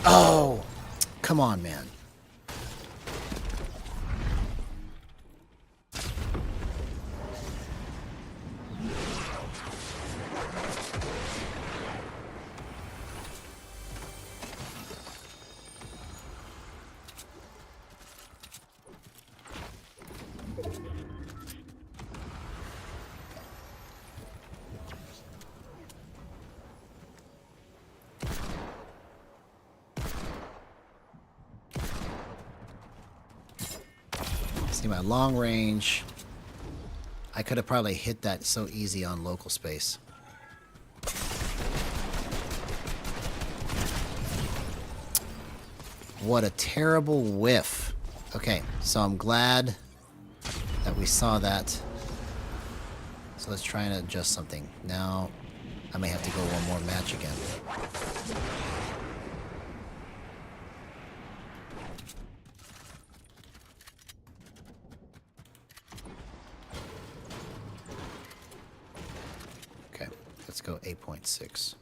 Oh, come on, man. See my long range. I could have probably hit that so easy on local space. What a terrible whiff. Okay, so I'm glad that we saw that. So let's try and adjust something. Now, I may have to go one more match again. Okay, let's go 8.6.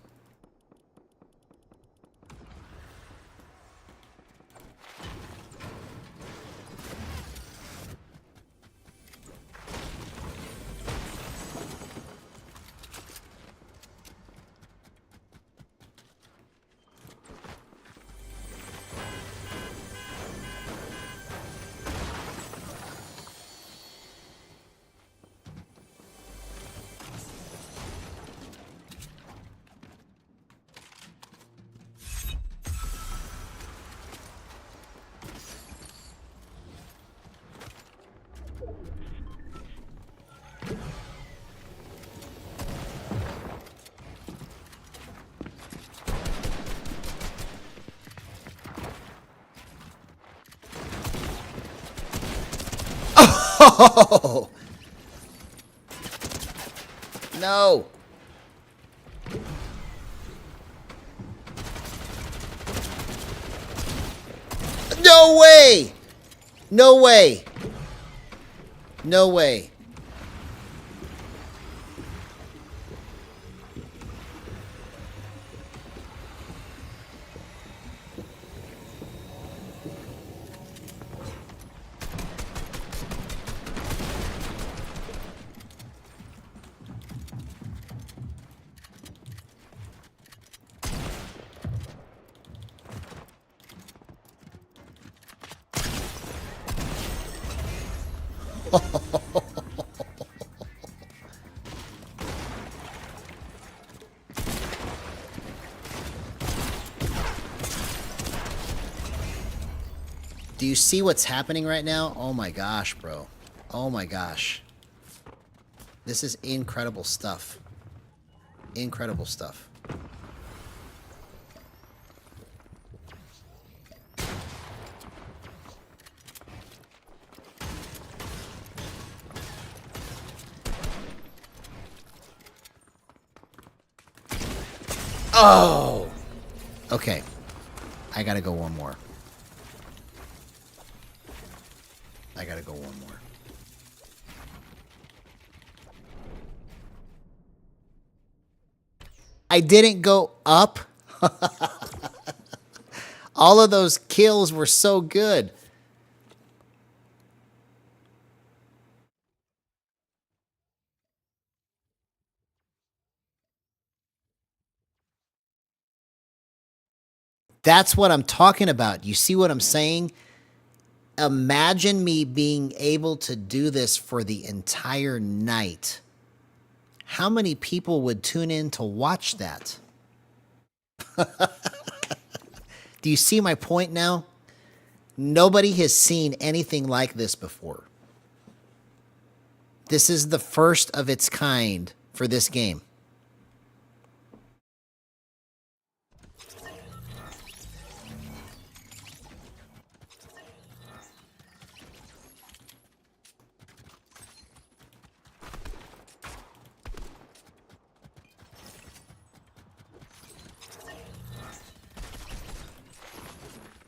Oh! No! No way! No way! No way. Do you see what's happening right now? Oh my gosh, bro. Oh my gosh. This is incredible stuff. Incredible stuff. Oh! Okay. I gotta go one more. I gotta go one more. I didn't go up. All of those kills were so good. That's what I'm talking about. You see what I'm saying? Imagine me being able to do this for the entire night. How many people would tune in to watch that? Do you see my point now? Nobody has seen anything like this before. This is the first of its kind for this game.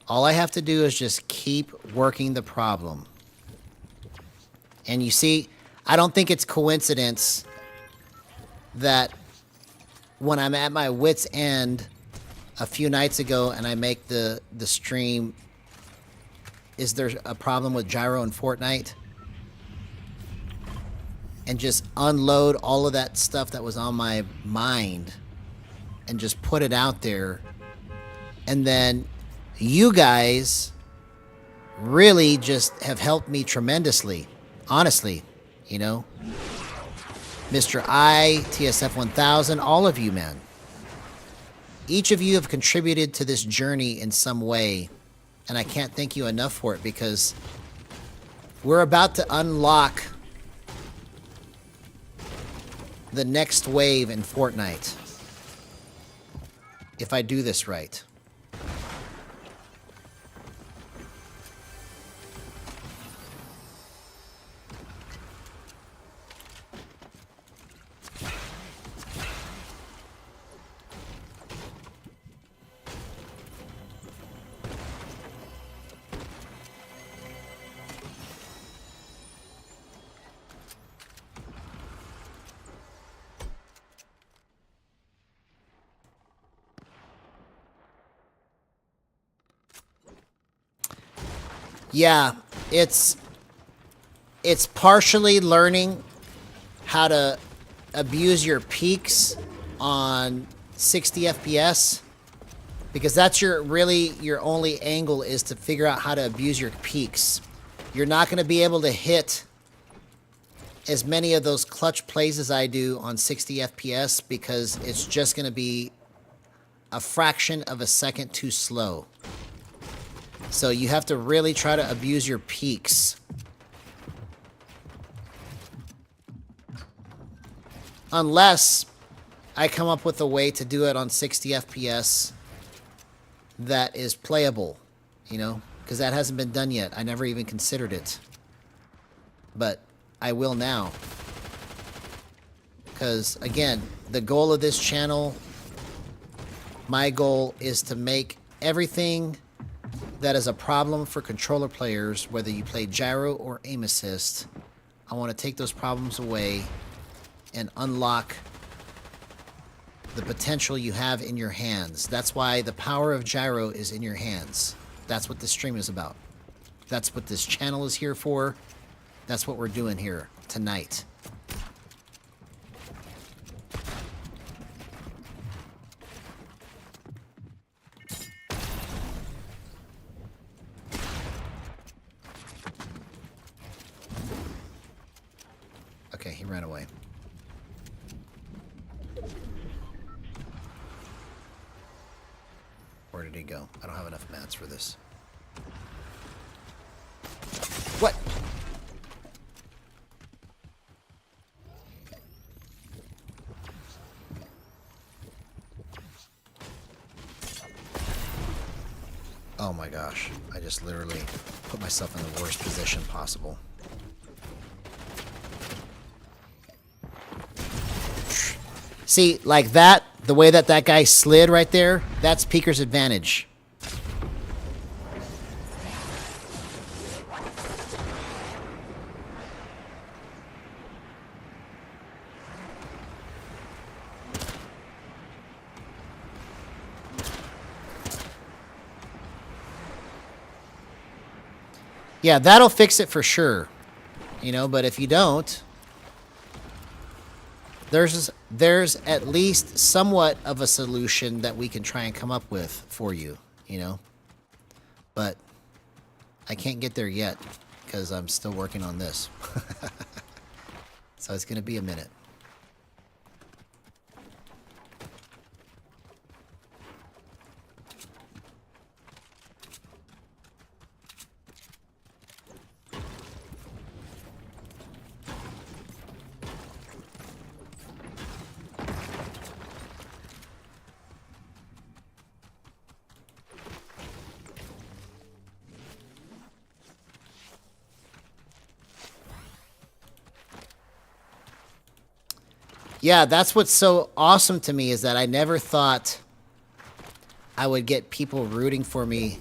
All I have to do is just keep working the problem. And you see, I don't think it's coincidence that when I'm at my wit's end, a few nights ago and I make the stream, is there a problem with Gyro and Fortnite? And just unload all of that stuff that was on my mind and just put it out there. And then you guys really just have helped me tremendously. Honestly, you know. Mr. I, TSF 1000, all of you, man. Each of you have contributed to this journey in some way. And I can't thank you enough for it, because we're about to unlock the next wave in Fortnite. If I do this right. Yeah, it's partially learning how to abuse your peaks on 60 FPS, because that's your only angle, is to figure out how to abuse your peaks. You're not going to be able to hit as many of those clutch plays as I do on 60 FPS, because it's just going to be a fraction of a second too slow. So you have to really try to abuse your peaks. Unless I come up with a way to do it on 60 FPS that is playable, you know, because that hasn't been done yet. I never even considered it. But I will now. Because, again, the goal of this channel, my goal is to make everything that is a problem for controller players, whether you play gyro or aim assist. I want to take those problems away and unlock the potential you have in your hands. That's why the power of gyro is in your hands. That's what this stream is about. That's what this channel is here for. That's what we're doing here tonight. Okay, he ran away. Where did he go? I don't have enough mats for this. What? Oh my gosh. I just literally put myself in the worst position possible. See, like that, the way that that guy slid right there, that's Peeker's advantage. Yeah, that'll fix it for sure. You know, but if you don't, there's at least somewhat of a solution that we can try and come up with for you, you know. But I can't get there yet because I'm still working on this. So it's going to be a minute. Yeah, that's what's so awesome to me, is that I never thought I would get people rooting for me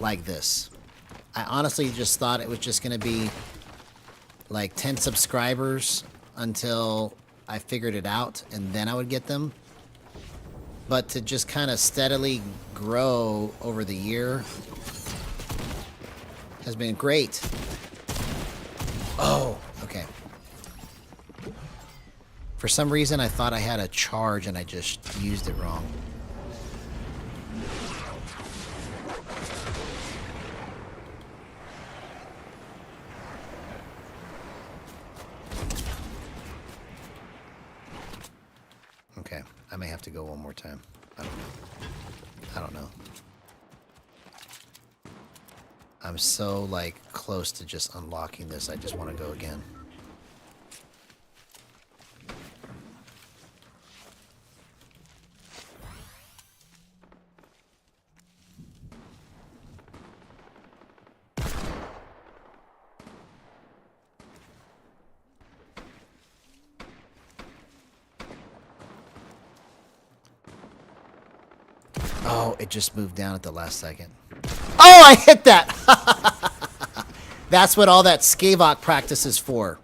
like this. I honestly just thought it was just going to be like 10 subscribers until I figured it out, and then I would get them. But to just kind of steadily grow over the year has been great. Oh, okay. For some reason, I thought I had a charge and I just used it wrong. Okay, I may have to go one more time. I don't know. I don't know. I'm so, like, close to just unlocking this. I just want to go again. Oh, it just moved down at the last second. Oh, I hit that! That's what all that Skavok practice is for.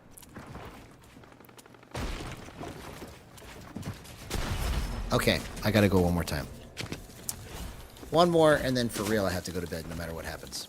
Okay, I gotta go one more time. One more, and then for real, I have to go to bed no matter what happens.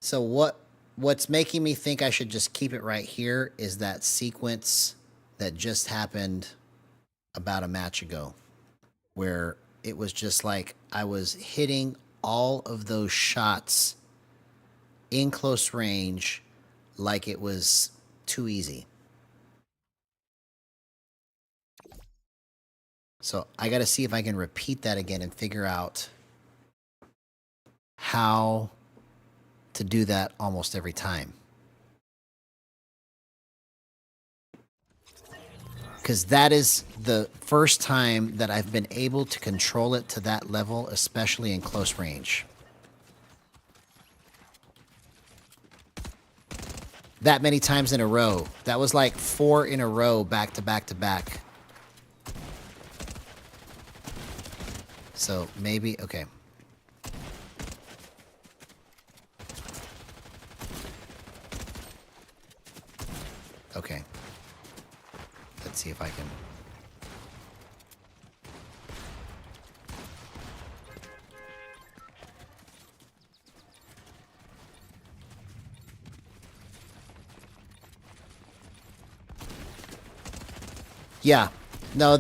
So what's making me think I should just keep it right here is that sequence that just happened about a match ago, where it was just like I was hitting all of those shots in close range like it was too easy. So I got to see if I can repeat that again and figure out how to do that almost every time. Because that is the first time that I've been able to control it to that level, especially in close range. That many times in a row. That was like 4 in a row, back to back to back. So maybe, okay. Okay. Let's see if I can. Yeah. No,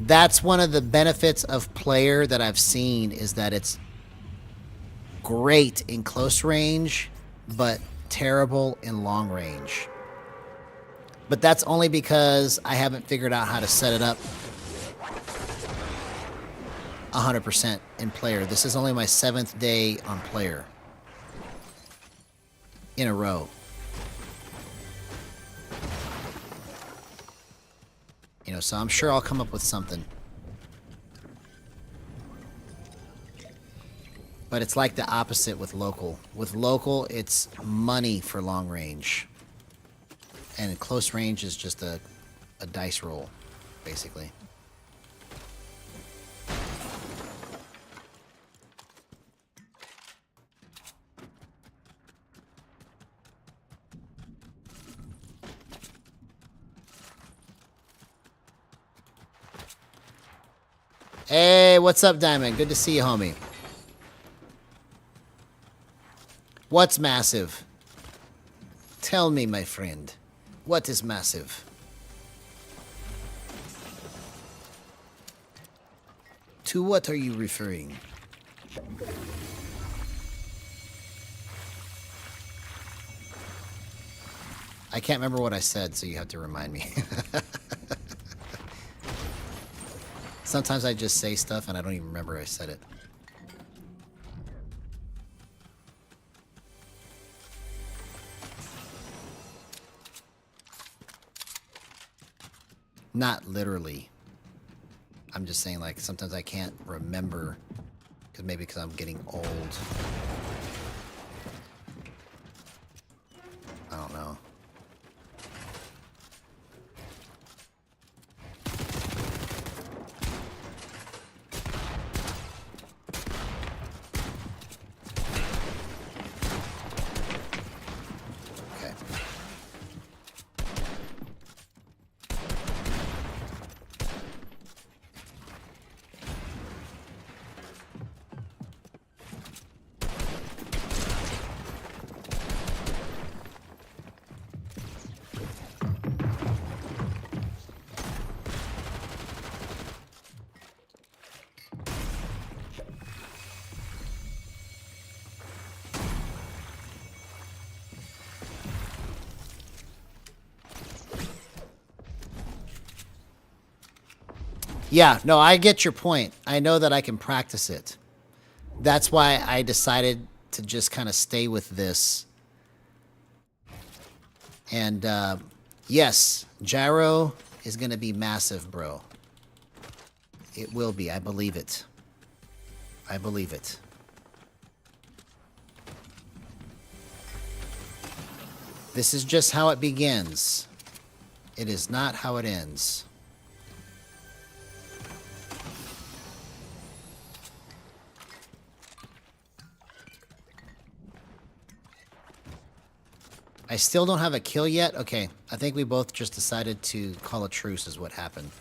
that's one of the benefits of player that I've seen is that it's great in close range, but terrible in long range. But that's only because I haven't figured out how to set it up 100% in player. This is only my 7th day on player in a row. You know, so I'm sure I'll come up with something. But it's like the opposite with local. With local, it's money for long range. And in close range is just a dice roll, basically. Hey, what's up, Diamond? Good to see you, homie. What's massive? Tell me, my friend. What is massive? To what are you referring? I can't remember what I said, so you have to remind me. Sometimes I just say stuff and I don't even remember I said it. Not literally. I'm just saying, like, sometimes I can't remember, maybe because I'm getting old. I don't know. Okay. Yeah, no, I get your point. I know that I can practice it. That's why I decided to just kind of stay with this. And, yes, Gyro is going to be massive, bro. It will be. I believe it. I believe it. This is just how it begins. It is not how it ends. I still don't have a kill yet. Okay, I think we both just decided to call a truce is what happened.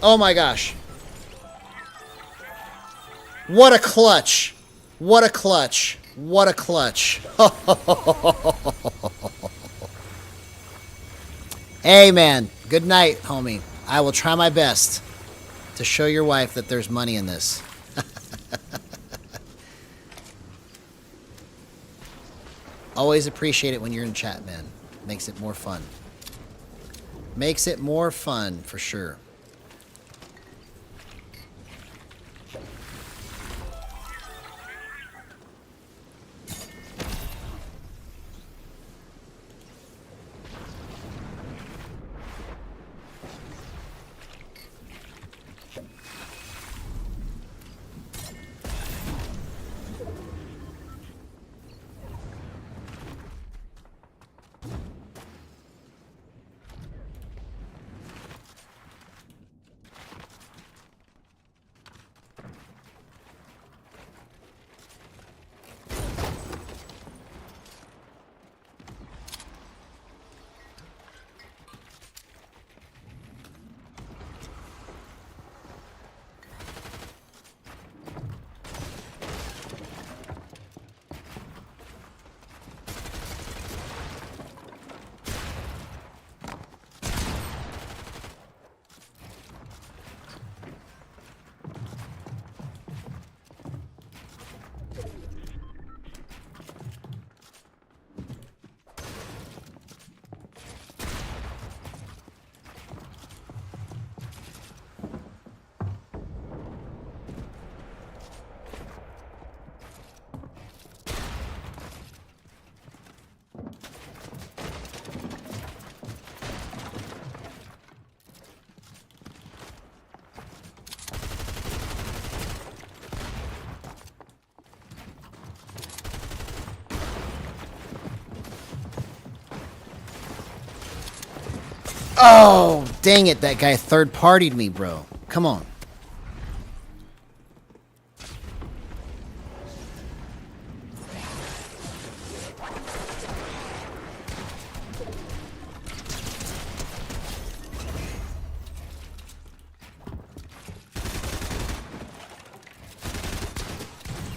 Oh my gosh. What a clutch. What a clutch. What a clutch. Hey, man. Good night, homie. I will try my best to show your wife that there's money in this. Always appreciate it when you're in chat, man. Makes it more fun. Makes it more fun, for sure. Oh, dang it. That guy third-partied me, bro. Come on.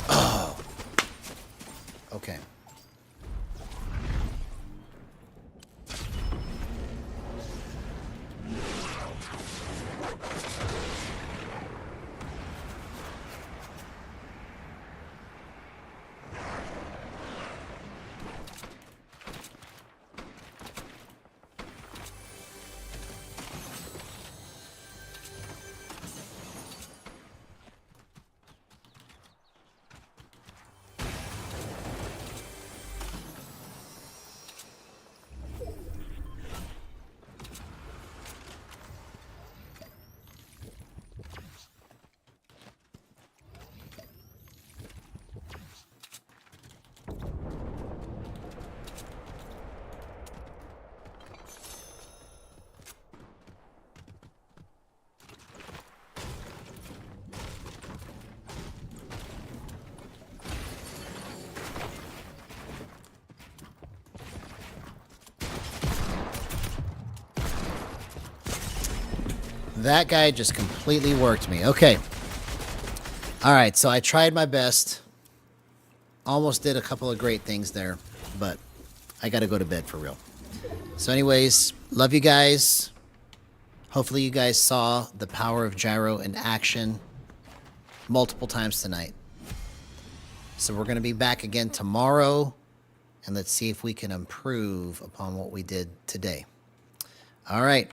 Oh. Okay. That guy just completely worked me. Okay. All right, so I tried my best. Almost did a couple of great things there, but I got to go to bed for real. So anyways, love you guys. Hopefully you guys saw the power of Gyro in action multiple times tonight. So we're going to be back again tomorrow, and let's see if we can improve upon what we did today. All right.